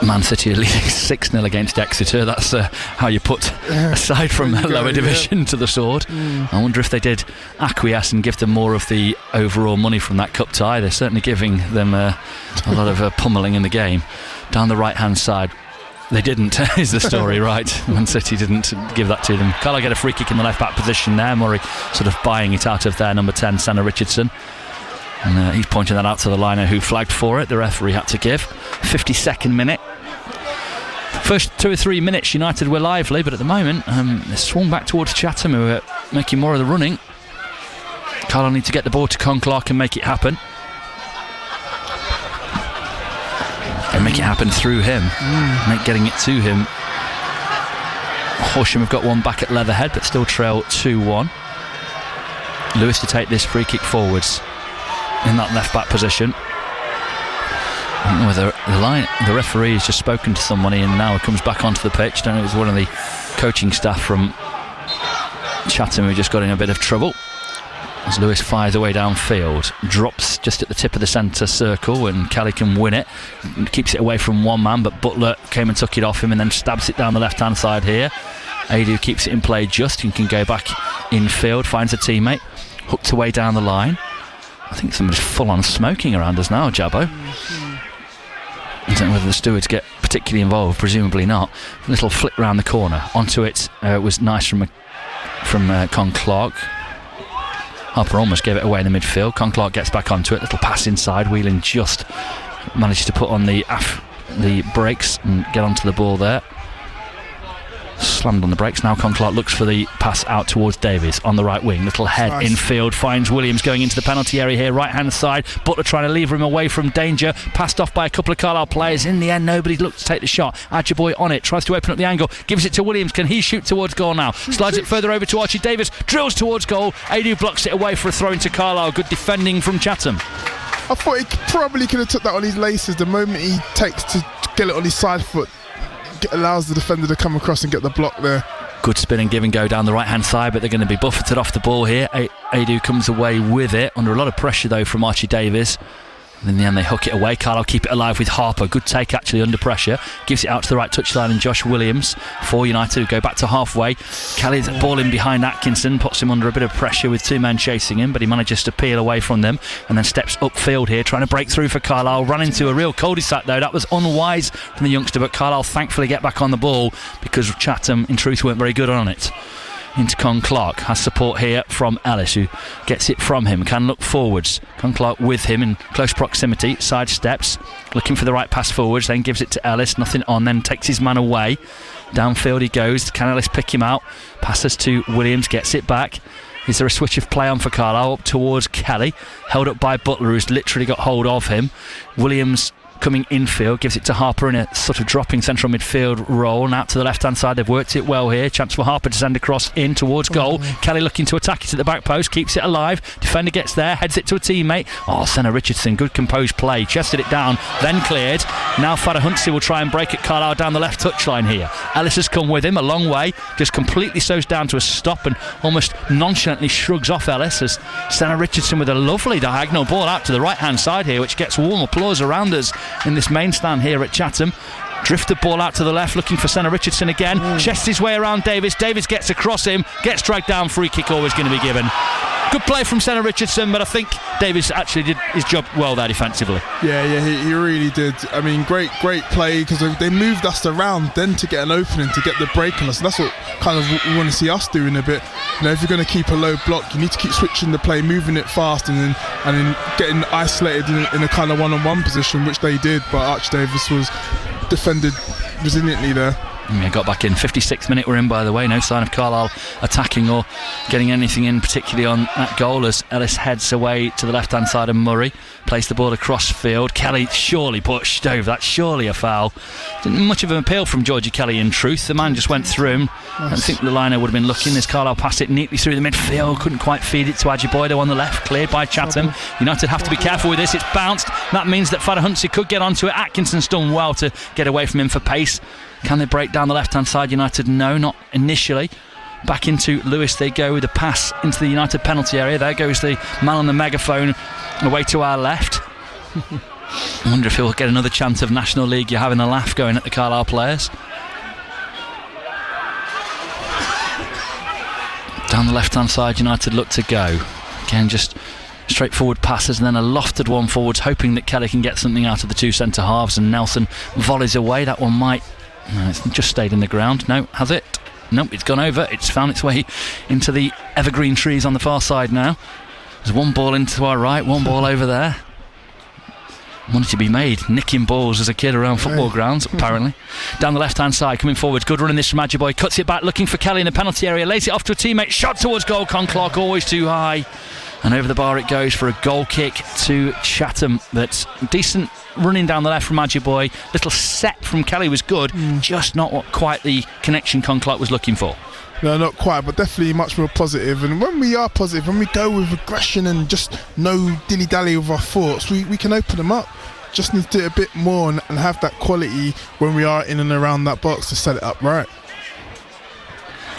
Man City are leading 6-0 against Exeter. That's how you put aside from lower division to the sword. I wonder if they did acquiesce and give them more of the overall money from that cup tie. They're certainly giving them a lot of pummelling in the game. Down the right hand side, they didn't, is the story, right? Man City didn't give that to them. Carlisle get a free kick in the left back position there. Murray sort of buying it out of their number 10, Senna Richardson. And he's pointing that out to the liner who flagged for it. The referee had to give. 52nd minute. First 2 or 3 minutes United were lively, but at the moment they swung back towards Chatham, who are making more of the running. Carlisle need to get the ball to Con Clark and make it happen. And make it happen through him. Getting it to him. Horsham have got one back at Leatherhead, but still trail 2-1. Lewis to take this free kick forwards in that left back position. I don't know whether the referee has just spoken to somebody and now comes back onto the pitch. I don't know, it was one of the coaching staff from Chatham who just got in a bit of trouble. As Lewis fires away downfield, drops just at the tip of the centre circle, and Kelly can win it. Keeps it away from one man, but Butler came and took it off him and then stabs it down the left hand side here. Adu keeps it in play just and can go back infield, finds a teammate, hooked away down the line. I think somebody's full on smoking around us now, Jabbo. I don't know whether the stewards get particularly involved, presumably not. A little flick round the corner. Onto it was nice from Con Clark. Harper almost gave it away in the midfield. Con Clark gets back onto it. Little pass inside. Whelan just managed to put on the brakes and get onto the ball there. Slammed on the brakes. Now Con Clark looks for the pass out towards Davies on the right wing. Little head infield, finds Williams going into the penalty area here, right hand side. Butler trying to lever him away from danger. Passed off by a couple of Carlisle players. In the end, nobody looked to take the shot. Adjaboy on it, tries to open up the angle, gives it to Williams. Can he shoot towards goal now? Slides it further over to Archie Davis, drills towards goal. Adu blocks it away for a throw into Carlisle. Good defending from Chatham. I thought he probably could have took that on his laces. The moment he takes to get it on his side foot, allows the defender to come across and get the block there. Good spin and give and go down the right hand side, but they're going to be buffeted off the ball here. Adu comes away with it under a lot of pressure though from Archie Davis. And in the end they hook it away. Carlisle keep it alive with Harper. Good take actually under pressure. Gives it out to the right touchline, and Josh Williams for United who go back to halfway. Kelly's ball in behind Atkinson, puts him under a bit of pressure with two men chasing him, but he manages to peel away from them and then steps upfield here trying to break through for Carlisle. Ran into a real cul-de-sac though. That was unwise from the youngster, but Carlisle thankfully get back on the ball because Chatham in truth weren't very good on it. Into Con Clark, has support here from Ellis who gets it from him, can look forwards. Con Clark with him in close proximity, side steps, looking for the right pass forwards, then gives it to Ellis, nothing on, then takes his man away. Downfield he goes, can Ellis pick him out? Passes to Williams, gets it back. Is there a switch of play on for Carlisle? Up towards Kelly, held up by Butler who's literally got hold of him. Williams coming infield, gives it to Harper in a sort of dropping central midfield role, and out to the left hand side. They've worked it well here. Chance for Harper to send across in towards goal. Kelly looking to attack it at the back post, keeps it alive. Defender gets there, heads it to a teammate. Senna Richardson, good composed play, chested it down, then cleared. Now Farah Huntsley will try and break at Carlisle down the left touchline here. Ellis has come with him a long way, just completely slows down to a stop and almost nonchalantly shrugs off Ellis as Senna Richardson with a lovely diagonal ball out to the right hand side here, which gets warm applause around us in this main stand here at Chatham. Drifted ball out to the left, looking for Senna Richardson again. Chests his way around Davis. Davis gets across him, gets dragged down. Free kick always going to be given. Good play from Senna Richardson, but I think Davies actually did his job well there defensively. Yeah, he really did. I mean, great play, because they moved us around then to get an opening, to get the break on us. And that's what kind of we want to see us doing a bit. You know, if you're going to keep a low block, you need to keep switching the play, moving it fast, and then getting isolated in a kind of one-on-one position, which they did. But Arch Davies was defended resiliently there. Yeah, got back in. 56th minute we're in, by the way. No sign of Carlisle attacking or getting anything in, particularly on that goal, as Ellis heads away to the left hand side of Murray, plays the ball across field. Kelly surely pushed over. That's surely a foul. Didn't much of an appeal from Georgie Kelly, in truth. The man just went through him. I don't think the liner would have been looking as Carlisle passed it neatly through the midfield. Couldn't quite feed it to Ajiboye on the left, cleared by Chatham. United have to be careful with this. It's bounced. That means that Fadahuntsi could get onto it. Atkinson's done well to get away from him for pace. Can they break down the left-hand side, United? No, not initially. Back into Lewis they go with a pass into the United penalty area. There goes the man on the megaphone away to our left. I wonder if he'll get another chance of National League. You're having a laugh going at the Carlisle players. Down the left-hand side, United look to go. Again, just straightforward passes and then a lofted one forwards, hoping that Kelly can get something out of the two centre halves, and Nelson volleys away. That one might... No, it's just stayed in the ground. No, has it? Nope, it's gone over. It's found its way into the evergreen trees on the far side now. There's one ball into our right, one ball over there. Wanted to be made, nicking balls as a kid around football grounds, apparently. Down the left-hand side, coming forwards, good run in this from Ajiboye, cuts it back, looking for Kelly in the penalty area, lays it off to a teammate, shot towards goal. Clark always too high. And over the bar it goes for a goal kick to Chatham. That's decent running down the left from Ajiboye. Little set from Kelly was good, just not what quite the connection Clark was looking for. No, not quite, but definitely much more positive. And when we are positive, when we go with aggression and just no dilly-dally with our thoughts, we can open them up. Just need to do it a bit more and have that quality when we are in and around that box to set it up right.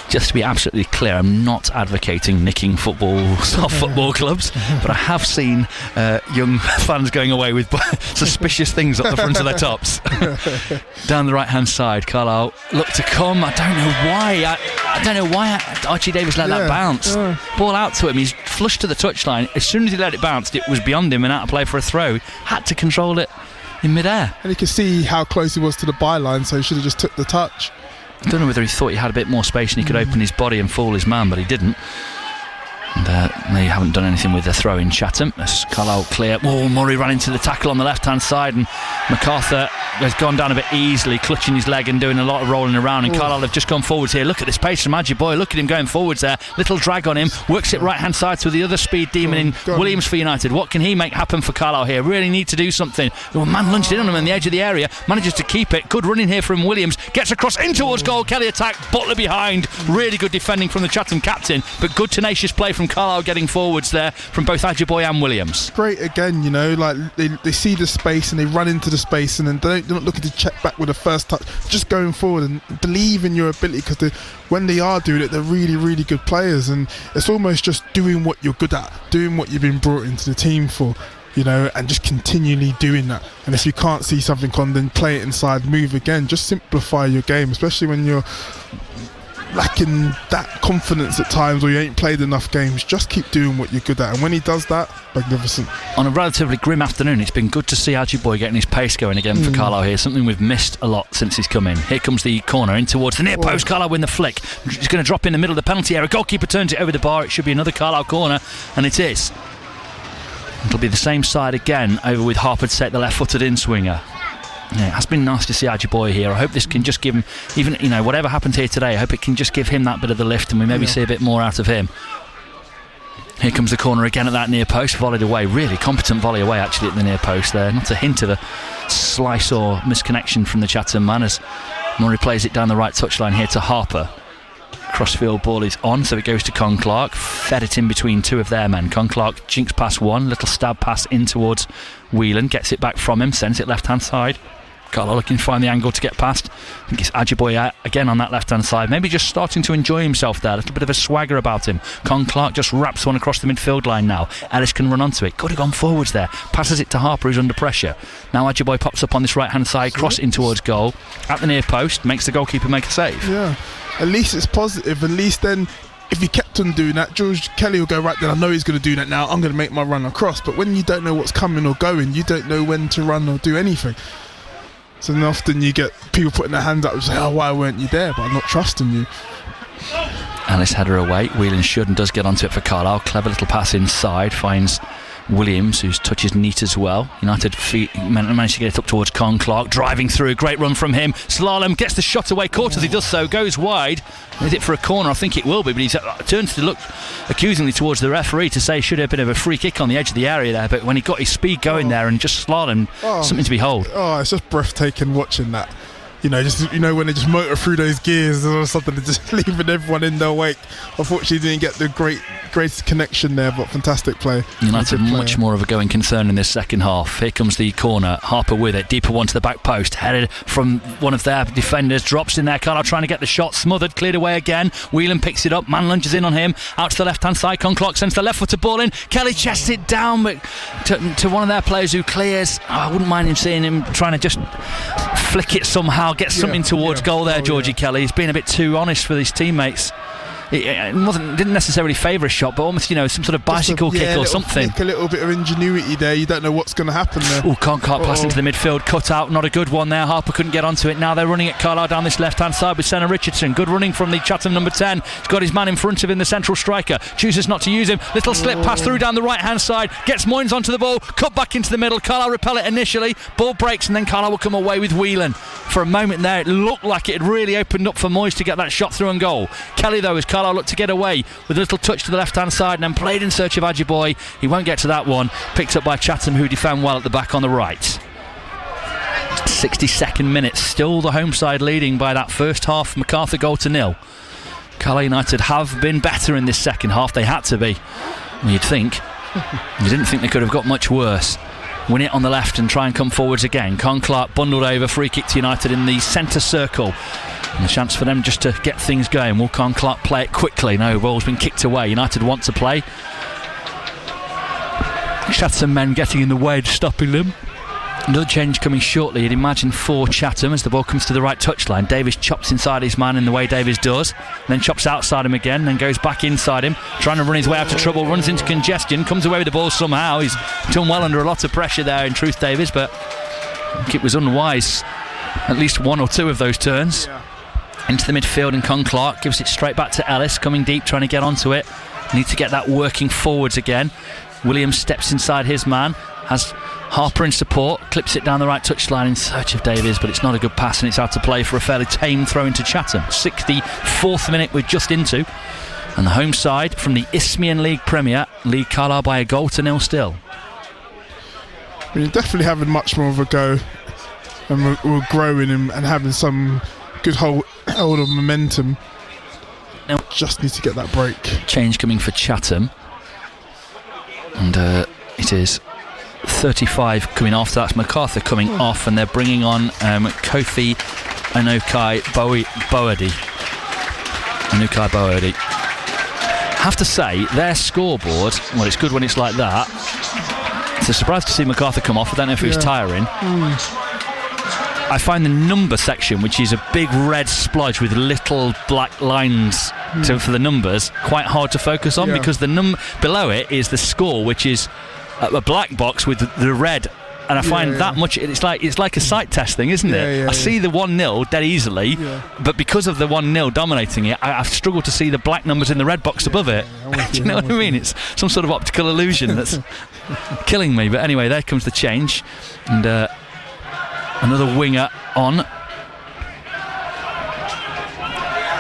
Just to be absolutely clear, I'm not advocating nicking soft football clubs, but I have seen young fans going away with suspicious things up the front of their tops. Down the right-hand side, Carlisle look to come. I don't know why Archie Davies let that bounce. Ball out to him. He's flushed to the touchline. As soon as he let it bounce, it was beyond him and out of play for a throw. Had to control it in midair. And you can see how close he was to the byline, so he should have just took the touch. I don't know whether he thought he had a bit more space and he could open his body and fool his man, but he didn't. And they haven't done anything with the throw in Chatham. As Carlisle clear. Murray ran into the tackle on the left-hand side, and MacArthur has gone down a bit easily, clutching his leg and doing a lot of rolling around. And Carlisle have just gone forwards here. Look at this pace from Ajiboye. Look at him going forwards there. Little drag on him. Works it right-hand side to the other speed demon in Williams for United. What can he make happen for Carlisle here? Really need to do something. The man lunged in on him on the edge of the area. Manages to keep it. Good running here from Williams. Gets across in towards goal. Kelly attack. Butler behind. Really good defending from the Chatham captain, but good tenacious play from Carlisle getting forwards there from both Ajiboye and Williams. Great again, you know, like they see the space and they run into the space, and then they're not looking to check back with the first touch, just going forward and believe in your ability, because when they are doing it, they're really, really good players, and it's almost just doing what you're good at, doing what you've been brought into the team for, you know, and just continually doing that. And if you can't see something on, then play it inside, move again, just simplify your game, especially when you're lacking that confidence at times or you ain't played enough games. Just keep doing what you're good at, and when he does that, magnificent. On a relatively grim afternoon, it's been good to see Ajiboye getting his pace going again for Carlisle here, something we've missed a lot since he's come in. Here comes the corner in towards the near post. Carlisle win the flick. He's going to drop in the middle of the penalty area. Goalkeeper turns it over the bar. It should be another Carlisle corner, and it is. It'll be the same side again, over with Harper to take the left-footed in-swinger. Yeah, it has been nice to see Ajiboye here. I hope this can just give him, even, you know, whatever happens here today, I hope it can just give him that bit of the lift and we maybe see a bit more out of him. Here comes the corner again at that near post, volleyed away. Really competent volley away actually at the near post there. Not a hint of a slice or misconnection from the Chatham man as Murray plays it down the right touchline here to Harper. Crossfield ball is on, so it goes to Clark. Fed it in between two of their men. Clark jinks past one, little stab pass in towards Whelan, gets it back from him, sends it left hand side. Carlisle looking to find the angle to get past. I think it's Ajiboye again on that left hand side, maybe just starting to enjoy himself there, a little bit of a swagger about him. Clark just wraps one across the midfield line now. Ellis can run onto it, could have gone forwards there, passes it to Harper who's under pressure. Now Ajiboye pops up on this right hand side, cross in towards goal, at the near post, makes the goalkeeper make a save. Yeah, at least it's positive, at least then if he kept on doing that, George Kelly will go, right then, I know he's going to do that now, I'm going to make my run across. But when you don't know what's coming or going, you don't know when to run or do anything. So then often you get people putting their hands up and say, oh, why weren't you there? But I'm not trusting you. Alice header away. Whelan should and does get onto it for Carlisle. Clever little pass inside. Finds Williams, whose touch is neat as well. United managed to get it up towards Con Clark. Driving through. Great run from him. Slalom gets the shot away. Caught as he does so. Goes wide. Is it for a corner? I think it will be. But he's turns to look accusingly towards the referee to say should have been a free kick on the edge of the area there. But when he got his speed going there and just slalom, something to behold. Oh, it's just breathtaking watching that. When they just motor through those gears or something, just leaving everyone in their wake. Unfortunately, didn't get the greatest connection there, but fantastic play. United much more of a going concern in this second half. Here comes the corner. Harper with it, deeper one to the back post, headed from one of their defenders, drops in there. Carlisle trying to get the shot, smothered, cleared away again. Whelan picks it up, man lunges in on him, out to the left hand side. Conclock sends the left footed ball in. Kelly chests it down, but to one of their players who clears. I wouldn't mind him seeing him trying to just flick it somehow, get something towards goal there. Georgie Kelly. He's been a bit too honest with his teammates. Didn't necessarily favour a shot, but almost some sort of bicycle kick or something. A little bit of ingenuity there. You don't know what's going to happen there. Concart pass into the midfield, cut out, not a good one there. Harper couldn't get onto it. Now they're running at Carlisle down this left hand side with Senna Richardson. Good running from the Chatham number 10. He's got his man in front of him, the central striker. Chooses not to use him. Little slip pass through down the right hand side. Gets Moynes onto the ball. Cut back into the middle. Carlisle repel it initially. Ball breaks and then Carlisle will come away with Whelan. For a moment there, it looked like it had really opened up for Moyes to get that shot through and goal. Kelly, though, as Carlisle looked to get away with a little touch to the left hand side and then played in search of Ajiboye. He won't get to that one. Picked up by Chatham, who defend well at the back on the right. 62nd minute, still the home side leading by that first half MacArthur goal to 0. Carlisle United have been better in this second half. They had to be. You'd think. You didn't think they could have got much worse. Win it on the left and try and come forwards again. Con Clark bundled over, free kick to United in the centre circle. And a chance for them just to get things going. Will Con Clark play it quickly? No, ball's been kicked away. United want to play. Chatham men getting in the way, stopping them. Another change coming shortly, you'd imagine, for Chatham as the ball comes to the right touchline. Davies chops inside his man in the way Davies does, then chops outside him again, then goes back inside him, trying to run his way out of trouble, runs into congestion, comes away with the ball somehow. He's done well under a lot of pressure there, in truth, Davies, but I think it was unwise. At least one or two of those turns. Into the midfield, and Con Clark gives it straight back to Ellis, coming deep, trying to get onto it. Need to get that working forwards again. Williams steps inside his man, has Harper in support, clips it down the right touchline in search of Davies, but it's not a good pass and it's out to play for a fairly tame throw into Chatham. 64th minute we're just into, and the home side from the Isthmian League Premier lead Carlisle by a goal to 0 still. We're definitely having much more of a go, and we're growing and having some good hold of momentum. Now, just need to get that break. Change coming for Chatham, and it is 35 coming after. That's MacArthur coming off, and they're bringing on Kofi Anukai Boadi. Have to say, their scoreboard, well, it's good when it's like that. It's a surprise to see MacArthur come off. I don't know if he was tiring. I find the number section, which is a big red splodge with little black lines for the numbers, quite hard to focus on, because the below it is the score, which is a black box with the red, and I find that much. It's like a sight test thing, isn't it? I see the 1-0 dead easily, but because of the 1-0 dominating it, I've struggled to see the black numbers in the red box above it. Do you know what I mean? It's some sort of optical illusion that's killing me. But anyway, there comes the change, and another winger on,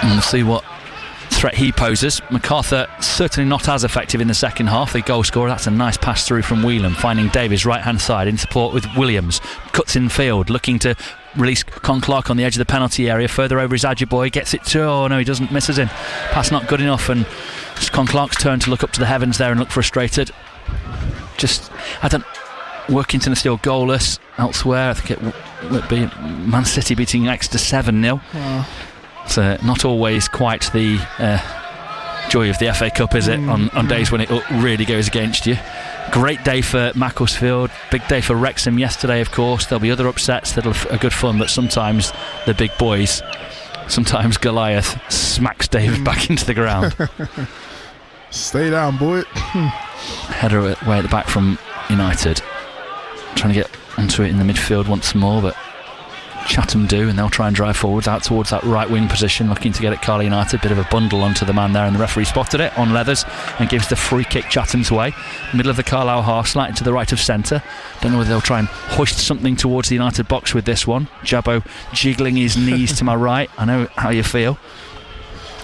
and we'll see what threat he poses. MacArthur certainly not as effective in the second half. The goal scorer, that's a nice pass through from Whelan, finding Davies right hand side in support with Williams. Cuts in field, looking to release Con Clark on the edge of the penalty area. Further over is Ajiboye, gets it to, oh no, he doesn't, misses him. Pass not good enough, and it's Con Clark's turn to look up to the heavens there and look frustrated. Workington are still goalless elsewhere. I think it would be Man City beating Exeter 7-0. So not always quite the joy of the FA Cup, is it, on days when it really goes against you. Great day for Macclesfield, big day for Wrexham yesterday, of course. There'll be other upsets that are good fun, but sometimes the big boys Sometimes Goliath smacks David back into the ground. Stay down, boy. Header away at the back from United. Trying to get onto it in the midfield once more, but Chatham do, and they'll try and drive forwards out towards that right wing position, looking to get at Carlisle United. Bit of a bundle onto the man there, and the referee spotted it on Leathers and gives the free kick Chatham's way. Middle of the Carlisle half, slightly to the right of centre. Don't know whether they'll try and hoist something towards the United box with this one. Jabbo jiggling his knees to my right. I know how you feel.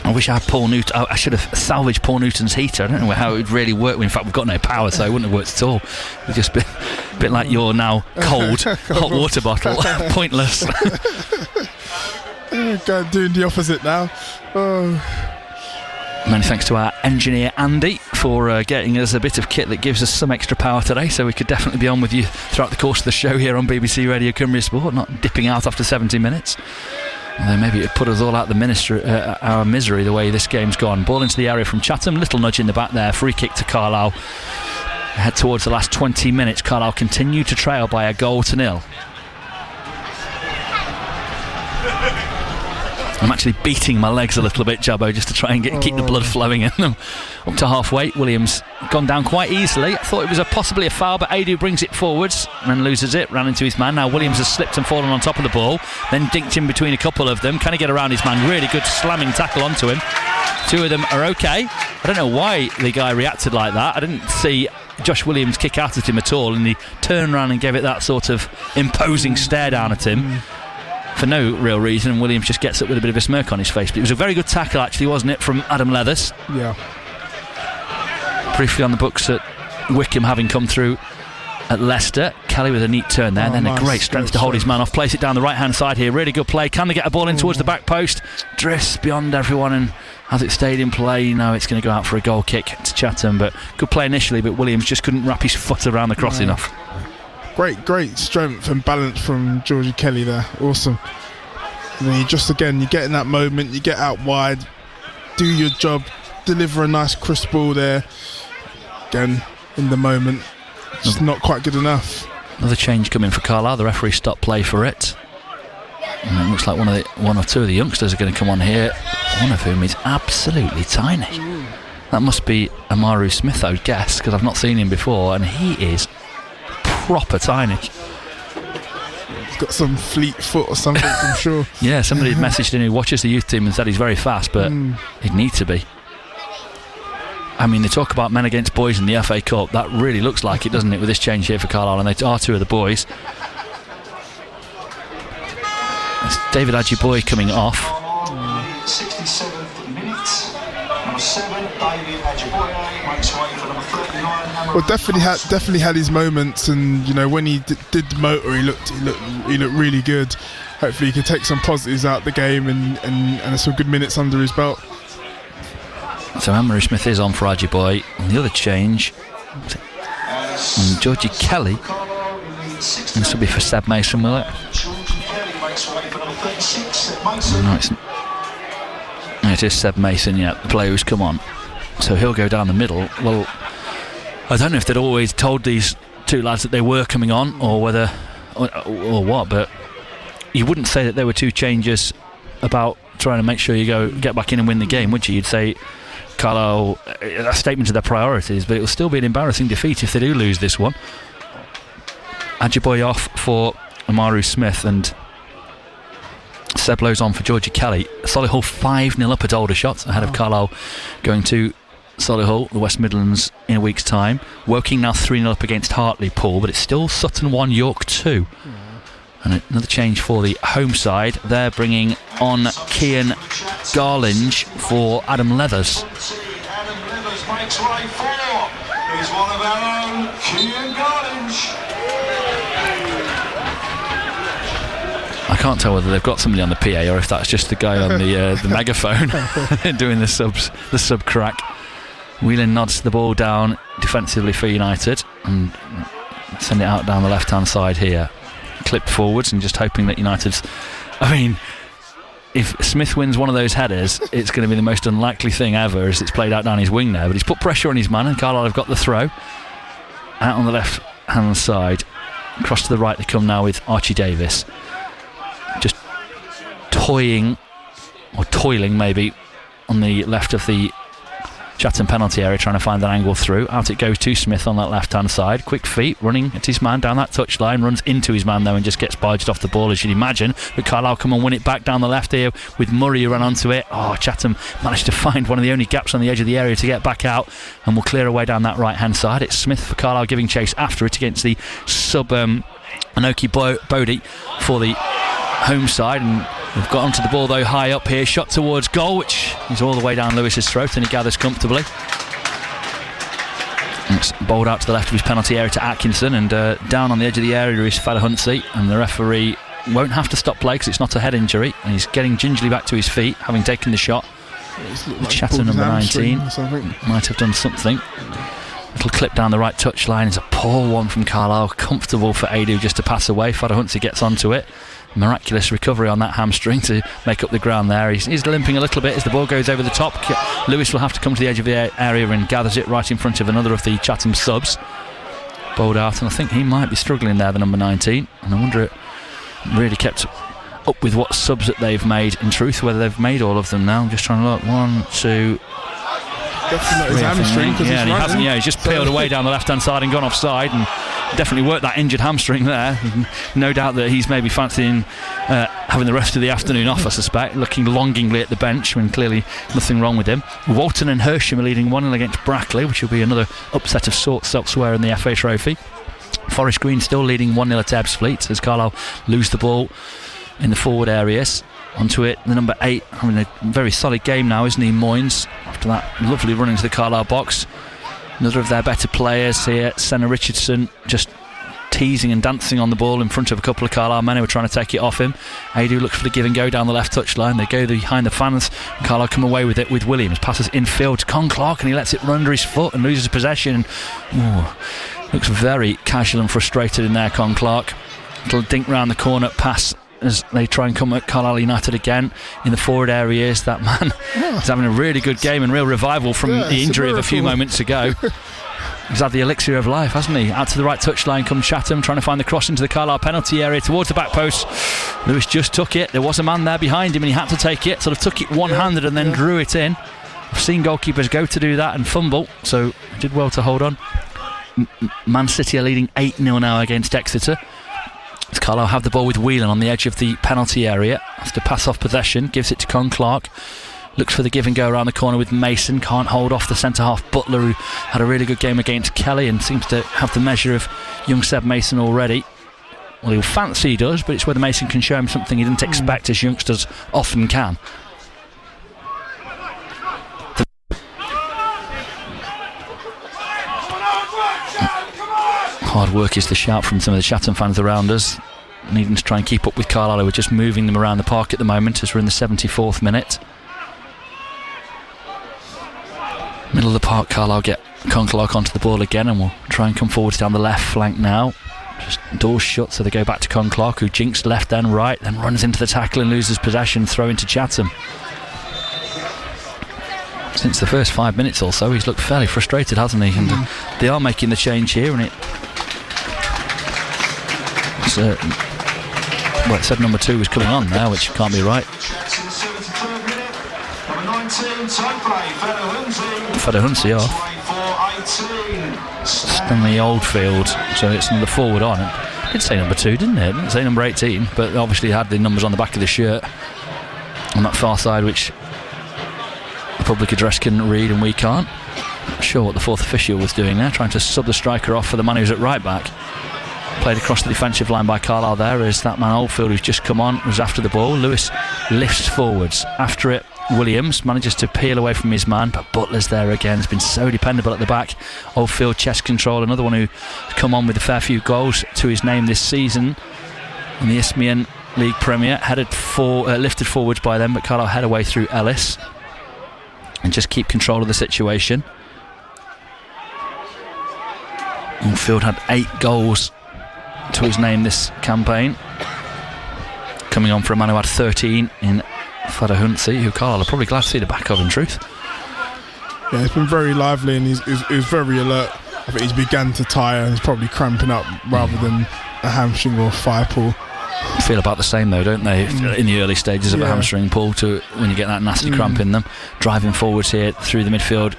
I wish I had Paul Newton. I should have salvaged Paul Newton's heater. I don't know how it would really work. In fact, we've got no power, so it wouldn't have worked at all. It would just be a bit like your now cold hot water bottle. Pointless. Doing the opposite now. Many thanks to our engineer Andy for getting us a bit of kit that gives us some extra power today, so we could definitely be on with you throughout the course of the show here on BBC Radio Cumbria Sport, not dipping out after 70 minutes. Although maybe it put us all out our misery the way this game's gone. Ball into the area from Chatham, little nudge in the back there, free kick to Carlisle. Head towards the last 20 minutes. Carlisle continue to trail by 1-0. I'm actually beating my legs a little bit, Jabbo, just to try and keep the blood flowing in them. Up to halfway, Williams gone down quite easily. I thought it was possibly a foul, but Adu brings it forwards and loses it, ran into his man. Now Williams has slipped and fallen on top of the ball, then dinked in between a couple of them. Can he get around his man? Really good slamming tackle onto him. Two of them are okay. I don't know why the guy reacted like that. I didn't see Josh Williams kick out at him at all, and he turned around and gave it that sort of imposing stare down at him. For no real reason, and Williams just gets up with a bit of a smirk on his face. But it was a very good tackle, actually, wasn't it, from Adam Leathers? Yeah. Briefly on the books at Wickham, having come through at Leicester. Kelly with a neat turn there, and then nice. a great strength to hold his man off. Plays it down the right-hand side here. Really good play. Can they get a ball in towards the back post? Drifts beyond everyone, and has it stayed in play? No, it's going to go out for a goal kick to Chatham. But good play initially, but Williams just couldn't wrap his foot around the cross enough. Great strength and balance from Georgie Kelly there. Awesome. And then you get in that moment, you get out wide, do your job, deliver a nice crisp ball there. Again, in the moment, just not quite good enough. Another change coming for Carlisle. The referee stopped play for it. And it looks like one or two of the youngsters are going to come on here, one of whom is absolutely tiny. That must be Amaru Smith, I would guess, because I've not seen him before, and he is proper tiny. He's got some fleet foot or something, I'm sure. Yeah, somebody had messaged in who watches the youth team and said he's very fast, but he'd need to be. I mean, they talk about men against boys in the FA Cup. That really looks like it, doesn't it, with this change here for Carlisle, and they are two of the boys. It's David Ajiboye coming off. 67th minute. Number 7, David Ajiboye makes way for number 39. Well, definitely had his moments, and you know, when he did the motor, he looked really good. Hopefully, he can take some positives out the game and some good minutes under his belt. So Amaru Smith is on for Ajiboye. And the other change, and Georgie Kelly, and this will be for Seb Mason, will it? No, it is Seb Mason, yeah, the player who's come on. So he'll go down the middle. Well, I don't know if they'd always told these two lads that they were coming on, or whether, or what, but you wouldn't say that there were two changes about trying to make sure you get back in and win the game, would you? You'd say Carlisle, a statement of their priorities, but it will still be an embarrassing defeat if they do lose this one. Ajiboye off for Amaru Smith, and Seb Lowe's on for Georgie Kelly. Solihull 5-0 up at Aldershot, ahead of Carlisle going to Solihull, the West Midlands, in a week's time. Woking now 3-0 up against Hartlepool, but it's still Sutton 1, York 2. And another change for the home side. They're bringing on Cian Garlinge for Adam Leathers. Adam Leathers makes way for. He's one of our own, Cian Garlinge. I can't tell whether they've got somebody on the PA or if that's just the guy on the megaphone doing the sub crack. Whelan nods the ball down defensively for United and send it out down the left hand side here. Clipped forwards and just hoping that United's... I mean, if Smith wins one of those headers, it's going to be the most unlikely thing ever as it's played out down his wing there. But he's put pressure on his man, and Carlisle have got the throw. Out on the left hand side. Across to the right they come now with Archie Davis. Just toying or toiling maybe, on the left of the Chatham penalty area, trying to find that angle through. Out it goes to Smith on that left-hand side. Quick feet, running at his man down that touchline, runs into his man though and just gets barged off the ball, as you'd imagine. But Carlisle come and win it back down the left here with Murray who ran onto it. Chatham managed to find one of the only gaps on the edge of the area to get back out, and will clear away down that right-hand side. It's Smith for Carlisle giving chase after it against the Anoki Bodie for the home side, and we've got onto the ball though high up here, shot towards goal, which is all the way down Lewis's throat, and he gathers comfortably. And it's bowled out to the left of his penalty area to Atkinson, and down on the edge of the area is Fadahunsi, and the referee won't have to stop play because it's not a head injury, and he's getting gingerly back to his feet having taken the shot. Like Chatham number 19 might have done something. Little clip down the right touchline is a poor one from Carlisle, comfortable for Adu just to pass away. Fadahunsi gets onto it. Miraculous recovery on that hamstring to make up the ground there. He's limping a little bit as the ball goes over the top. Lewis will have to come to the edge of the area and gathers it right in front of another of the Chatham subs. Bowled out, and I think he might be struggling there, the number 19, and I wonder it really kept up with what subs that they've made, in truth, whether they've made all of them now. I'm just trying to look. 1, 2... Definitely his hamstring, and he hasn't. Yeah, he's just peeled away down the left-hand side and gone offside, and definitely worked that injured hamstring there. No doubt that he's maybe fancying having the rest of the afternoon off, I suspect, looking longingly at the bench when clearly nothing wrong with him. Walton and Hersham are leading 1-0 against Brackley, which will be another upset of sorts elsewhere in the FA Trophy. Forest Green still leading 1-0 at Ebbsfleet as Carlisle lose the ball in the forward areas. Onto it, the number 8 having a very solid game now, isn't he, Moynes, after that lovely run into the Carlisle box. Another of their better players here, Senna Richardson, just teasing and dancing on the ball in front of a couple of Carlisle men who were trying to take it off him. Adu looks for the give and go down the left touchline. They go behind the fans, and Carlisle come away with it with Williams. Passes infield to Con Clark, and he lets it run under his foot and loses possession. Looks very casual and frustrated in there, Con Clark. Little dink round the corner pass as they try and come at Carlisle United again in the forward areas. That man is having a really good game and real revival from the injury of a few moments ago. He's had the elixir of life, hasn't he? Out to the right touchline comes Chatham, trying to find the cross into the Carlisle penalty area towards the back post. Lewis just took it. There was a man there behind him and he had to take it, sort of took it one-handed and then drew it in. I've seen goalkeepers go to do that and fumble, so did well to hold on. Man City are leading 8-0 now against Exeter. As Carlisle have the ball with Whelan on the edge of the penalty area. Has to pass off possession, gives it to Con Clark. Looks for the give and go around the corner with Mason. Can't hold off the centre half Butler, who had a really good game against Kelly and seems to have the measure of young Seb Mason already. Well, he'll fancy he does, but it's whether Mason can show him something he didn't expect, as youngsters often can. Hard work is the shout from some of the Chatham fans around us, needing to try and keep up with Carlisle, who are just moving them around the park at the moment as we're in the 74th minute. Middle of the park, Carlisle get Con Clark onto the ball again, and we'll try and come forwards down the left flank now. Just doors shut, so they go back to Con Clark, who jinks left then right, then runs into the tackle and loses possession, throw into Chatham. Since the first 5 minutes or so, he's looked fairly frustrated, hasn't he? And they are making the change here, and it said number 2 was coming on now, which can't be right. Fadahunsi off. Stanley Oldfield, so it's the forward on. It did say number 2, didn't it? It didn't say number 18, but obviously it had the numbers on the back of the shirt on that far side, which the public address can read and we can't. Not sure what the fourth official was doing there, trying to sub the striker off for the man who's at right back. Played across the defensive line by Carlisle there as that man Oldfield, who's just come on, was after the ball. Lewis lifts forwards. After it, Williams manages to peel away from his man, but Butler's there again. Has been so dependable at the back. Oldfield chest control, another one who's come on with a fair few goals to his name this season in the Isthmian League Premier. Lifted forwards by them, but Carlisle head away through Ellis and just keep control of the situation. Oldfield had 8 goals to his name this campaign, coming on for a man who had 13 in Fadahunsi, who Carlisle are probably glad to see the back of, in truth. Yeah, he's been very lively and he's very alert. I think he's began to tire and he's probably cramping up rather than a hamstring or a thigh pull. feel about the same though, don't they? In the early stages of a hamstring pull, to when you get that nasty cramp in them. Driving forwards here through the midfield.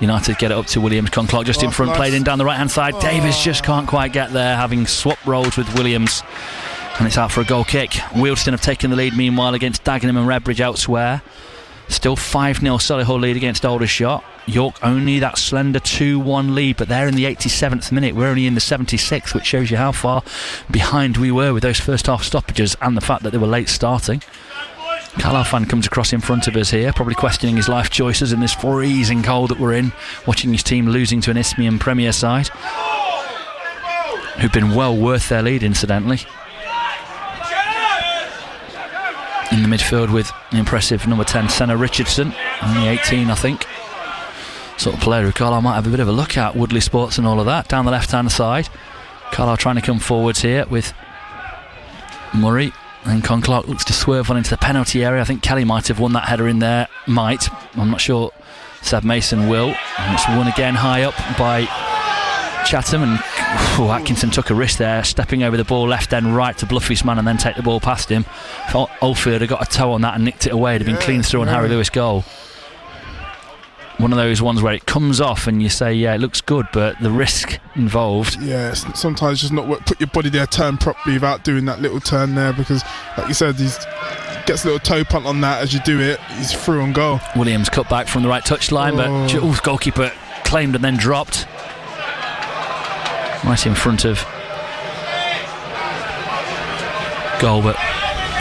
United get it up to Williams. Conclock just in front, played in down the right hand side. Davis just can't quite get there, having swapped roles with Williams, and it's out for a goal kick. Wealdstone have taken the lead meanwhile against Dagenham and Redbridge elsewhere. Still 5-0 Solihull lead against Aldershot. York only that slender 2-1 lead, but they're in the 87th minute. We're only in the 76th, which shows you how far behind we were with those first half stoppages and the fact that they were late starting. Carlisle fan comes across in front of us here, probably questioning his life choices in this freezing cold that we're in, watching his team losing to an Isthmian Premier side, who've been well worth their lead, incidentally. In the midfield with the impressive number 10 Senna Richardson, only 18 I think. Sort of player who Carlisle might have a bit of a look at, Woodley Sports and all of that. Down the left hand side, Carlisle trying to come forwards here with Murray, and Conclark looks to swerve on into the penalty area. I think Kelly might have won that header in there, I'm not sure. Seb Mason will, and it's won again high up by Chatham, and Atkinson took a risk there, stepping over the ball left end right to bluff his man and then take the ball past him. Thought Oldfield had got a toe on that and nicked it away. It had been clean through on Harry Lewis goal. One of those ones where it comes off and you say, yeah, it looks good, but the risk involved. Yeah, sometimes just not put your body there, turn properly without doing that little turn there, because like you said, he gets a little toe punt on that as you do it, he's through on goal. Williams cut back from the right touchline, but goalkeeper claimed and then dropped. Right in front of goal, but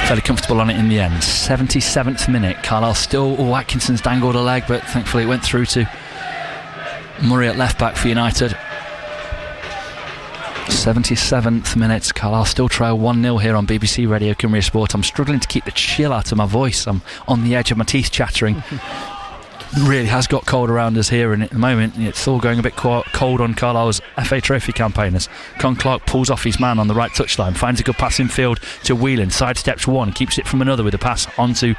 fairly comfortable on it in the end. 77th minute, Carlisle still, Atkinson's dangled a leg, but thankfully it went through to Murray at left back for United. 77th minute, Carlisle still trail 1-0 here on BBC Radio Cumbria Sport. I'm struggling to keep the chill out of my voice. I'm on the edge of my teeth chattering. Really has got cold around us here, and at the moment it's all going a bit cold on Carlisle's FA Trophy campaigners. Conclark pulls off his man on the right touchline, finds a good pass in field to Whelan, sidesteps one, keeps it from another with a pass onto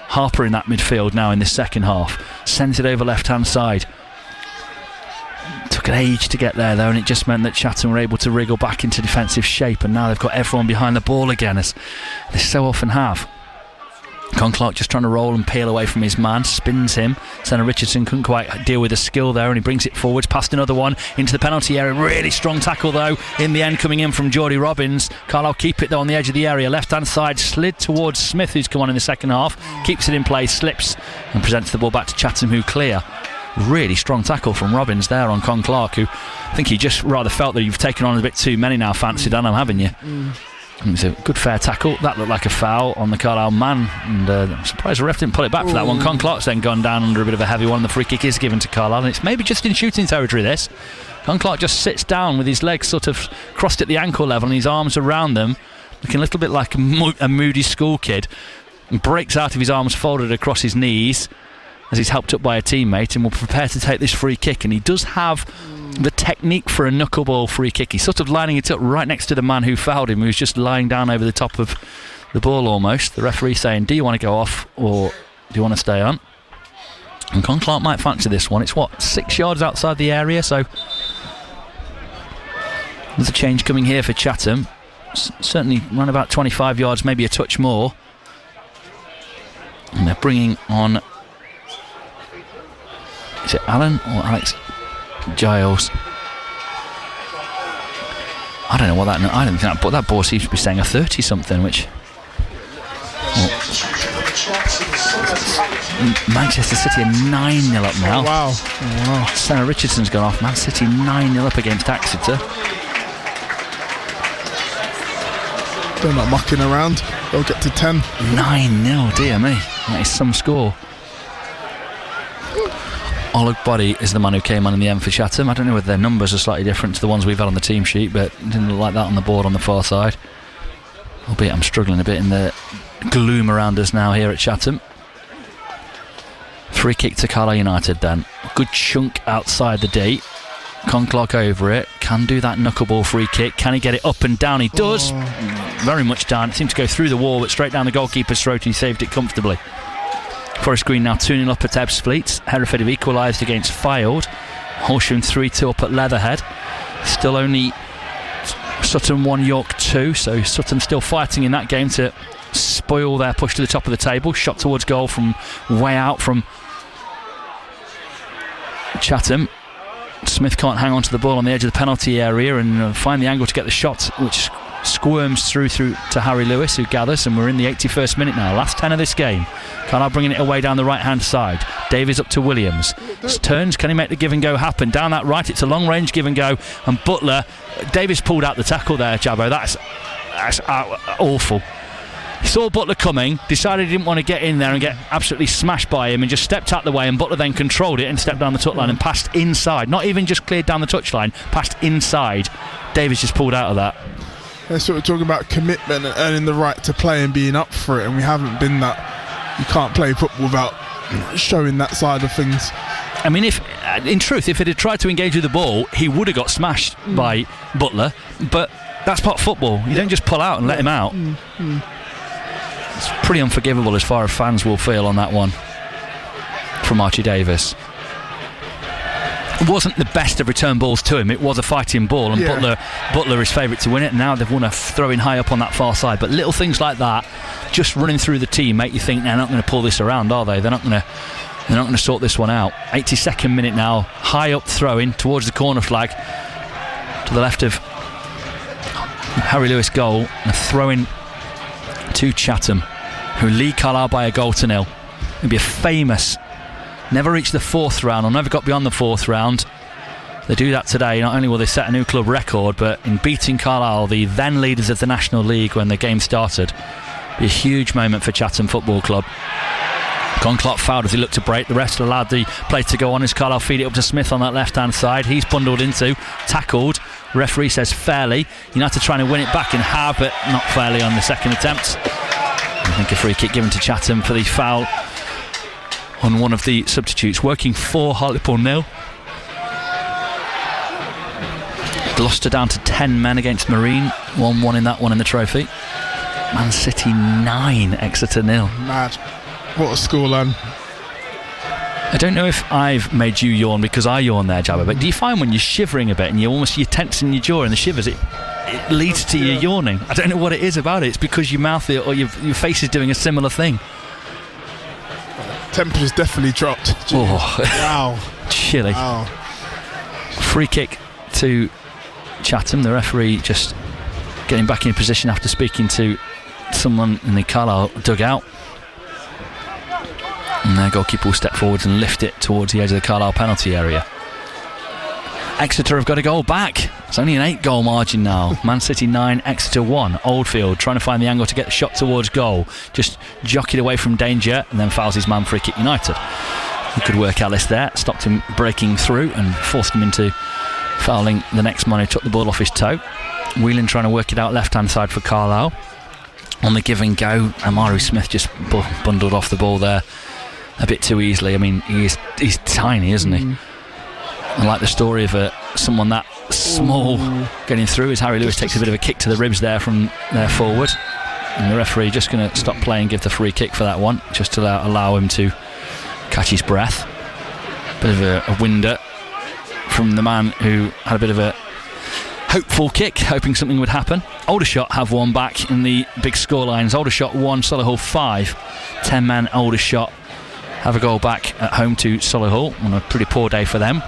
Harper in that midfield now in this second half. Sends it over left hand side. Took an age to get there though, and it just meant that Chatham were able to wriggle back into defensive shape, and now they've got everyone behind the ball again, as they so often have. Conclark just trying to roll and peel away from his man, spins him. Senna Richardson couldn't quite deal with the skill there, and he brings it forwards past another one into the penalty area. Really strong tackle though in the end, coming in from Geordie Robbins. Carlisle keep it though on the edge of the area, left hand side, slid towards Smith, who's come on in the second half, keeps it in place, slips and presents the ball back to Chatham, who clear. Really strong tackle from Robbins there on Conclark, who I think he just rather felt that you've taken on a bit too many now, Fancy Dunham, haven't you? It was a good fair tackle. That looked like a foul on the Carlisle man, and I'm surprised the ref didn't pull it back for that one. Conclark's then gone down under a bit of a heavy one. The free kick is given to Carlisle, and it's maybe just in shooting territory this. Conclark just sits down with his legs sort of crossed at the ankle level and his arms around them, looking a little bit like a moody school kid, and breaks out of his arms folded across his knees as he's helped up by a teammate, and will prepare to take this free kick. And he does have the technique for a knuckleball free kick. He's sort of lining it up right next to the man who fouled him, who's just lying down over the top of the ball almost. The referee saying, do you want to go off or do you want to stay on? And Conclark might fancy this one. It's 6 yards outside the area, so there's a change coming here for Chatham. Certainly run about 25 yards, maybe a touch more. And they're bringing on, is it Alan or Alex Giles? I don't know what that. I don't think that ball seems to be saying a 30 something, which. Manchester City are 9-0 up now. Wow. Senna Richardson's gone off. Man City 9-0 up against Exeter. They're not mucking around. They'll get to 10. 9-0, dear me. That is some score. Olugbody is the man who came on in the end for Chatham. I don't know whether their numbers are slightly different to the ones we've had on the team sheet, but it didn't look like that on the board on the far side. Albeit I'm struggling a bit in the gloom around us now here at Chatham. Free kick to Carlisle United then. Good chunk outside the D. Conclark over it. Can do that knuckleball free kick. Can he get it up and down? He does. Very much down. It seemed to go through the wall, but straight down the goalkeeper's throat, and he saved it comfortably. Forest Green now 2-0 up at Ebbsfleet. Hereford have equalised against Fylde. Horsham 3-2 up at Leatherhead. Still only Sutton 1, York 2. So Sutton still fighting in that game to spoil their push to the top of the table. Shot towards goal from way out from Chatham. Smith can't hang on to the ball on the edge of the penalty area and find the angle to get the shot, which squirms through to Harry Lewis, who gathers, and we're in the 81st minute now. Last 10 of this game. Carlisle bringing it away down the right hand side. Davies up to Williams. Turns, can he make the give and go happen? Down that right, it's a long range give and go, and Butler, Davies pulled out the tackle there, Jabbo. That's awful. He saw Butler coming, decided he didn't want to get in there and get absolutely smashed by him, and just stepped out the way, and Butler then controlled it and stepped down the touchline and passed inside. Not even just cleared down the touchline, passed inside. Davies just pulled out of that. They're sort of talking about commitment and earning the right to play and being up for it, and we haven't been that. You can't play football without showing that side of things. I mean, if in truth, if it had tried to engage with the ball, he would have got smashed by Butler, but that's part of football. You don't just pull out and let him out. It's pretty unforgivable as far as fans will feel on that one from Archie Davis. It wasn't the best of return balls to him. It was a fighting ball, and Butler is favourite to win it. Now they've won a throw-in high up on that far side, but little things like that just running through the team make you think they're not going to pull this around, are they? They're not going to sort this one out. 82nd minute now, high up throw-in towards the corner flag to the left of Harry Lewis goal, and a throw-in to Chatham, who lead Carlisle by a goal to nil. It'd be a famous, never reached the fourth round, or never got beyond the fourth round. They do that today. Not only will they set a new club record, but in beating Carlisle, the then leaders of the National League when the game started. Be a huge moment for Chatham Football Club. Conclot fouled as he looked to break. The rest allowed the play to go on as Carlisle feed it up to Smith on that left hand side. He's bundled into, tackled. Referee says fairly. United trying to win it back and have, but not fairly on the second attempt. I think a free kick given to Chatham for the foul on one of the substitutes. Working for Hartlepool 0. Gloucester down to 10 men against Marine. 1-1 in that one in the trophy. Man City 9, Exeter 0. Mad. What a scoreline. I don't know if I've made you yawn because I yawn there, Jabba, but do you find when you're shivering a bit and you're tensing your jaw and the shivers, it leads to you yawning? I don't know what it is about it. It's because your mouth or your face is doing a similar thing. Temperature's definitely dropped. Oh. Wow. Chilly. Wow. Free kick to Chatham. The referee just getting back in position after speaking to someone in the Carlisle dugout. And their goalkeeper will step forwards and lift it towards the edge of the Carlisle penalty area. Exeter have got a goal back. It's only an 8-goal margin now. Man City 9, Exeter 1. Oldfield trying to find the angle to get the shot towards goal. Just jockeyed away from danger and then fouls his man for a kick United. He could work Ellis there. Stopped him breaking through and forced him into fouling the next man who took the ball off his toe. Whelan trying to work it out left-hand side for Carlisle. On the give and go, Amaru Smith just bundled off the ball there a bit too easily. I mean, he's tiny, isn't he? I like the story of someone that small getting through as Harry Lewis takes a bit of a kick to the ribs there from there forward, and the referee just going to stop play and give the free kick for that one, just to allow him to catch his breath. Bit of a winder from the man who had a bit of a hopeful kick, hoping something would happen. Aldershot have one back in the big scorelines. Aldershot 1, Solihull 5. 10-man Aldershot have a goal back at home to Solihull on a pretty poor day for them.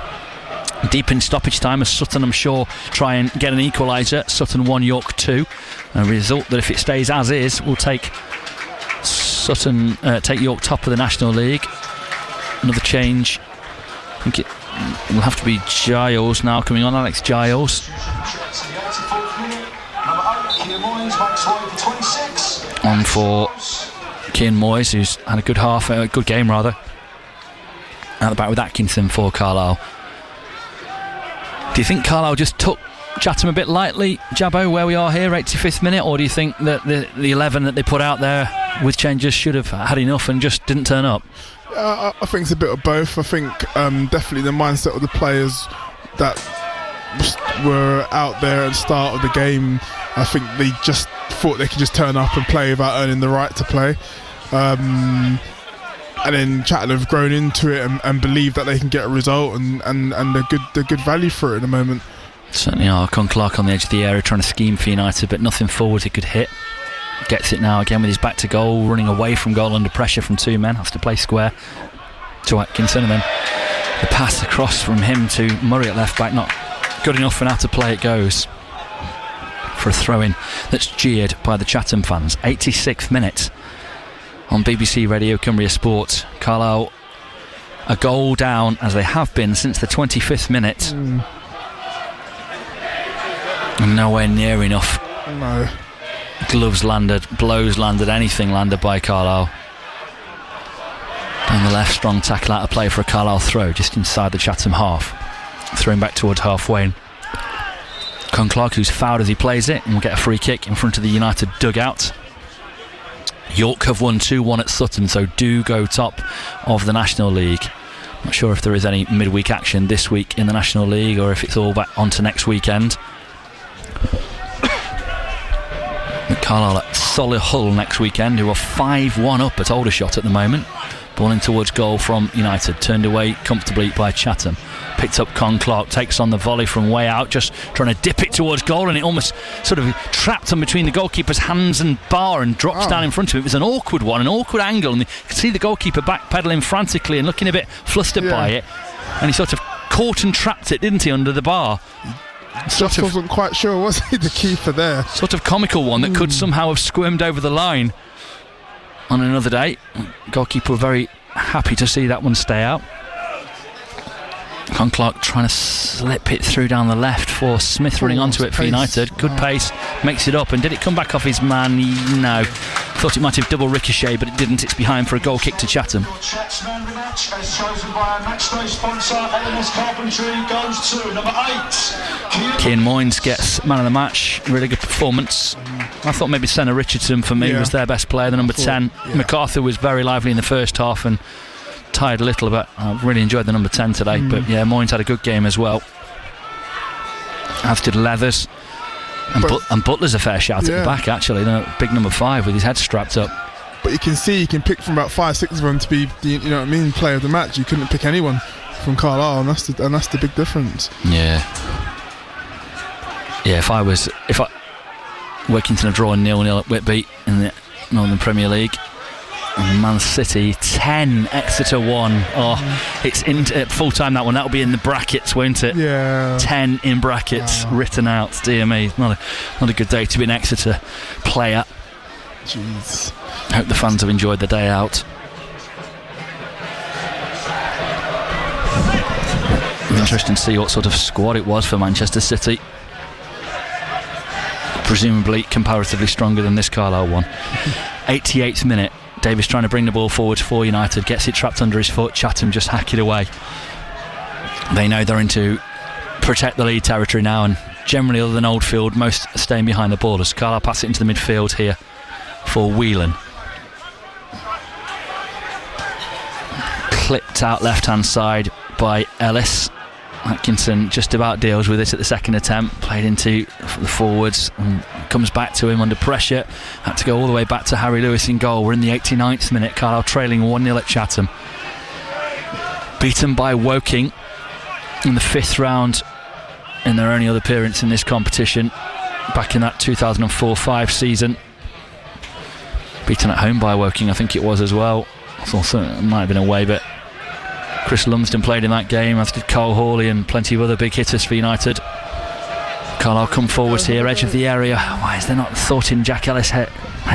Deep in stoppage time as Sutton, I'm sure, try and get an equaliser. Sutton 1, York 2. A result that, if it stays as is, will take take York top of the National League. Another change. I think it will have to be Giles now coming on. Alex Giles. On for Cian Moyes, who's had a good game rather. Out the back with Atkinson for Carlisle. Do you think Carlisle just took Chatham a bit lightly, Jabbo, where we are here, 85th minute, or do you think that the 11 that they put out there with changes should have had enough and just didn't turn up? I think it's a bit of both. I think definitely the mindset of the players that were out there at the start of the game, I think they just thought they could just turn up and play without earning the right to play. And then Chatham have grown into it and believe that they can get a result and they're good value for it at the moment. Certainly are. Con Clark on the edge of the area trying to scheme for United, but nothing forward he could hit. Gets it now again with his back to goal, running away from goal under pressure from two men. Has to play square to Atkinson, and then the pass across from him to Murray at left back. Not good enough, and out to play it goes for a throw-in that's jeered by the Chatham fans. 86th minute on BBC Radio Cumbria Sport. Carlisle a goal down, as they have been since the 25th minute. And nowhere near enough. No. Gloves landed, blows landed, anything landed by Carlisle. Down the left, strong tackle out of play for a Carlisle throw just inside the Chatham half. Throwing back towards halfway. Con Clark, who's fouled as he plays it, and will get a free kick in front of the United dugout. York have won 2-1 at Sutton, so do go top of the National League. Not sure if there is any midweek action this week in the National League, or if it's all back onto next weekend. Carlisle at Solihull next weekend, who are 5-1 up at Aldershot at the moment. Ball in towards goal from United, turned away comfortably by Chatham. Picked up Con Clark, takes on the volley from way out, just trying to dip it towards goal, and it almost sort of trapped on between the goalkeeper's hands and bar and drops down in front of him. It was an awkward one, an awkward angle, and you could see the goalkeeper backpedaling frantically and looking a bit flustered by it, and he sort of caught and trapped it, didn't he, under the bar. Just wasn't quite sure, was he, the keeper there? Sort of comical one that could somehow have squirmed over the line on another day. Goalkeeper were very happy to see that one stay out. Con Clark trying to slip it through down the left for Smith, running onto it for United. Good pace, makes it up, and did it come back off his man? No. Thought it might have double ricochet, but it didn't. It's behind for a goal kick to Chatham. Cian Moynes gets man of the match. Really good performance. I thought maybe Senna Richardson for me was their best player, the number 10. MacArthur was very lively in the first half and tired a little bit. I really enjoyed the number 10 today, but Moynes had a good game as well, as did Leathers, and Butler's a fair shout at the back, actually, the big number 5 with his head strapped up. But you can see you can pick from about 5-6 of them to be the, you know what I mean, player of the match. You couldn't pick anyone from Carlisle, and that's the big difference. If Workington have drawn 0-0 at Whitby in the Northern Premier League, and Man City 10, Exeter 1. It's in full time, that one. That'll be in the brackets, won't it? 10 in brackets written out. Dear me, not a good day to be an Exeter player. Jeez. Hope the fans have enjoyed the day out. Interesting to see what sort of squad it was for Manchester City. Presumably comparatively stronger than this Carlisle one. 88th minute. Davis trying to bring the ball forward for United, gets it trapped under his foot. Chatham just hack it away. They know they're into protect the lead territory now, and generally, other than Oldfield, most are staying behind the ball as Carlisle pass it into the midfield here for Whelan. Clipped out left hand side by Ellis. Atkinson just about deals with it at the second attempt, played into the forwards and comes back to him under pressure. Had to go all the way back to Harry Lewis in goal. We're in the 89th minute, Carlisle trailing 1-0 at Chatham. Beaten by Woking in the 5th round in their only other appearance in this competition back in that 2004-05 season. Beaten at home by Woking, I think it was as well. I thought it might have been away, but Chris Lumsden played in that game, as did Cole Hawley and plenty of other big hitters for United. Carlisle come forwards here, edge of the area. Why is there not thought in Jack Ellis head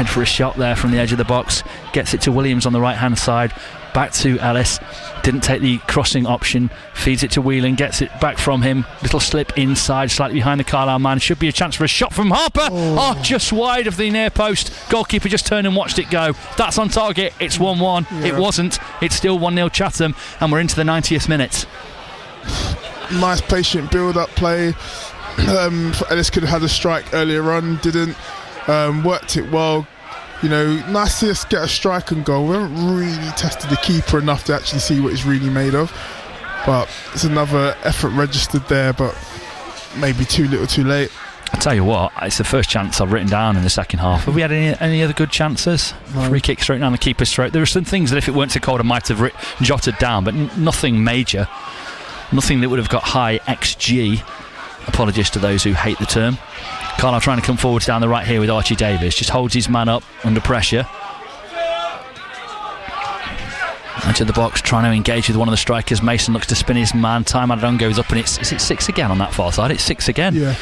for a shot there from the edge of the box? Gets it to Williams on the right hand side, back to Ellis. Didn't take the crossing option, feeds it to Whelan, gets it back from him. Little slip inside, slightly behind the Carlisle man. Should be a chance for a shot from Harper. Just wide of the near post. Goalkeeper just turned and watched it go. That's on target. It's 1-1. It wasn't. It's still 1-0 Chatham, and we're into the 90th minute. Nice patient build-up play. Ellis could have had a strike earlier on, didn't. Worked it well. You know, nice to get a strike and goal. We haven't really tested the keeper enough to actually see what he's really made of. But it's another effort registered there, but maybe too little too late. I'll tell you what, it's the first chance I've written down in the second half. Have we had any other good chances? No. Free kick straight down the keeper's throat. There are some things that if it weren't so cold I might have jotted down, but nothing major. Nothing that would have got high XG. Apologies to those who hate the term. Carlisle trying to come forwards down the right here with Archie Davis. Just holds his man up under pressure. Into the box, trying to engage with one of the strikers. Mason looks to spin his man. Time added on goes up, and is it 6 again on that far side? It's 6 again. Yeah.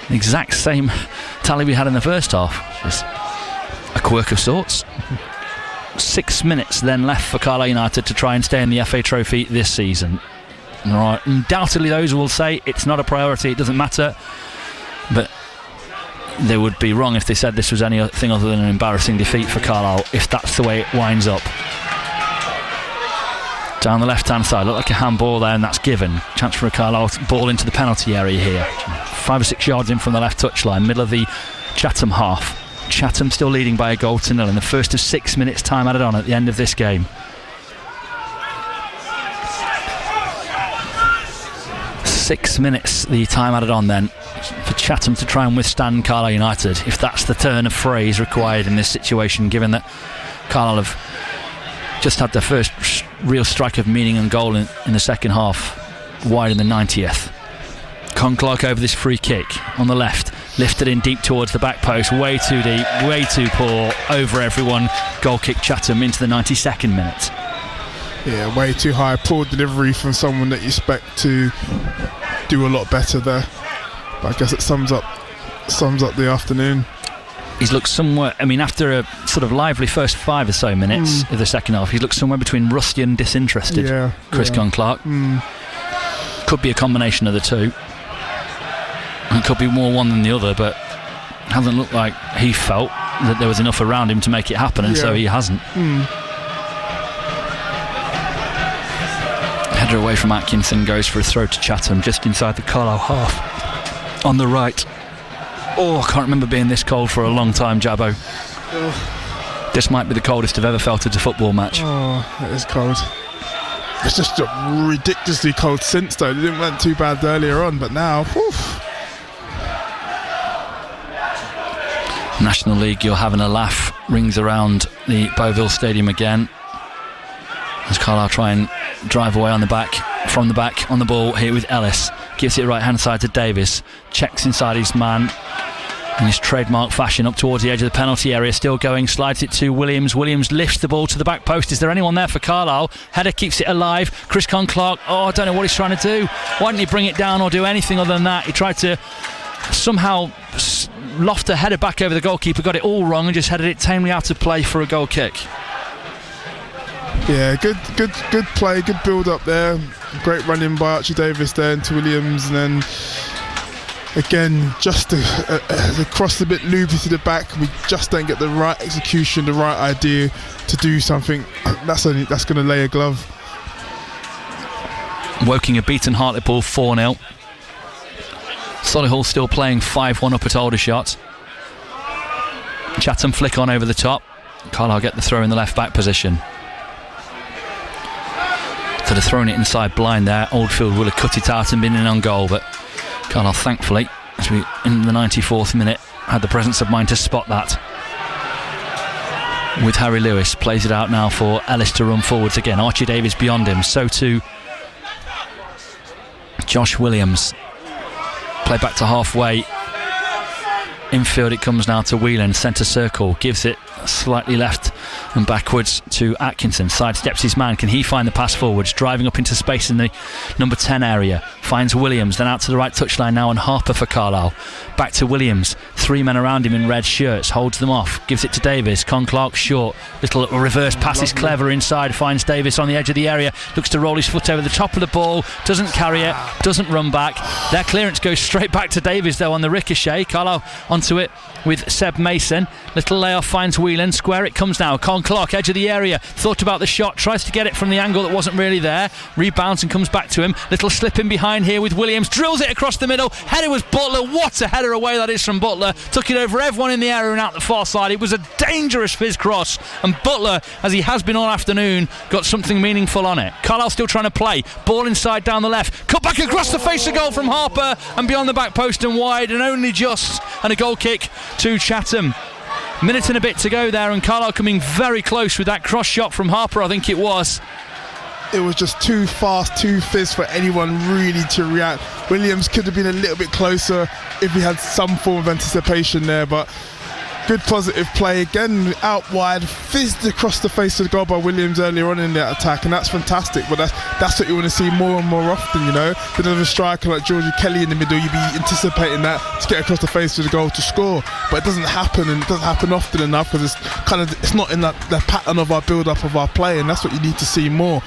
The exact same tally we had in the first half. Just a quirk of sorts. 6 minutes then left for Carlisle United to try and stay in the FA Trophy this season. Right. Undoubtedly those will say it's not a priority, it doesn't matter, but they would be wrong if they said this was anything other than an embarrassing defeat for Carlisle if that's the way it winds up. Down the left hand side, look like a handball there, and that's given. Chance for a Carlisle ball into the penalty area here. 5 or 6 yards in from the left touchline, middle of the Chatham half. Chatham still leading by a goal to 0 in the first of 6 minutes time added on at the end of this game. 6 minutes the time added on then for Chatham to try and withstand Carlisle United, if that's the turn of phrase required in this situation, given that Carlisle have just had their first real strike of meaning and goal in the second half, wide in the 90th. Clark over this free kick on the left, lifted in deep towards the back post, way too deep, way too poor, over everyone. Goal kick Chatham into the 92nd minute. Yeah, way too high. Poor delivery from someone that you expect to do a lot better there. But I guess it sums up the afternoon. He's looked somewhere, I mean, after a sort of lively first 5 or so minutes of the second half, he's looked somewhere between rusty and disinterested. Chris Clark. Could be a combination of the two. It could be more one than the other, but hasn't looked like he felt that there was enough around him to make it happen, and so he hasn't. Header away from Atkinson, goes for a throw to Chatham just inside the Carlisle half on the right. Oh, I can't remember being this cold for a long time, Jabbo. This might be the coldest I've ever felt at a football match. Oh, it is cold. It's just ridiculously cold since, though. It didn't went too bad earlier on, but now, whew. National League, you're having a laugh, rings around the Beauville Stadium again as Carlisle try and drive away on the back, from the back on the ball here with Ellis. Gives it right hand side to Davis, checks inside his man in his trademark fashion up towards the edge of the penalty area, still going, slides it to Williams. Williams lifts the ball to the back post. Is there anyone there for Carlisle? Header keeps it alive. Chris Clark, I don't know what he's trying to do. Why didn't he bring it down or do anything other than that? He tried to somehow loft a header back over the goalkeeper, got it all wrong and just headed it tamely out of play for a goal kick. Yeah, good play, good build up there. Great running by Archie Davis there into Williams, and then again just the cross a bit loopy to the back. We just don't get the right execution, the right idea to do something. That's going to lay a glove. Woking a beaten Hartlepool 4-0. Solihull still playing 5-1 up at Aldershot. Chatham flick on over the top. Carlisle get the throw in the left back position. Could have thrown it inside blind there. Oldfield would have cut it out and been in on goal, but Carlisle thankfully, as we in the 94th minute, had the presence of mind to spot that. With Harry Lewis, plays it out now for Ellis to run forwards again. Archie Davis beyond him, so too Josh Williams. Play back to halfway. Infield it comes now to Whelan, centre circle, gives it slightly left and backwards to Atkinson, sidesteps his man. Can he find the pass forwards? Driving up into space in the number 10 area, finds Williams, then out to the right touchline now, and Harper for Carlisle. Back to Williams, 3 men around him in red shirts, holds them off, gives it to Davis. Clark short, little reverse pass is clever inside, finds Davis on the edge of the area, looks to roll his foot over the top of the ball, doesn't carry it, doesn't run back. Their clearance goes straight back to Davis though on the ricochet. Carlisle onto it with Seb Mason, little layoff, finds Whelan, square it comes now. Clark, edge of the area, thought about the shot, tries to get it from the angle that wasn't really there, rebounds and comes back to him. Little slip in behind here with Williams, drills it across the middle. Header was Butler. What a header away that is from Butler. Took it over everyone in the area and out the far side. It was a dangerous fizz cross, and Butler, as he has been all afternoon, got something meaningful on it. Carlisle still trying to play, ball inside down the left, cut back across the face of goal from Harper and beyond the back post and wide, and only just, and a goal kick to Chatham. Minute and a bit to go there, and Carlisle coming very close with that cross shot from Harper, I think it was. it was just too fast, too fierce for anyone really to react. Williams could have been a little bit closer if he had some form of anticipation there, but good positive play again, out wide, fizzed across the face of the goal by Williams earlier on in that attack, and that's fantastic. But that's what you want to see more and more often, you know. Instead of a striker like Georgie Kelly in the middle, you'd be anticipating that to get across the face of the goal to score, but it doesn't happen, and it doesn't happen often enough because it's not in the pattern of our build-up of our play, and that's what you need to see more.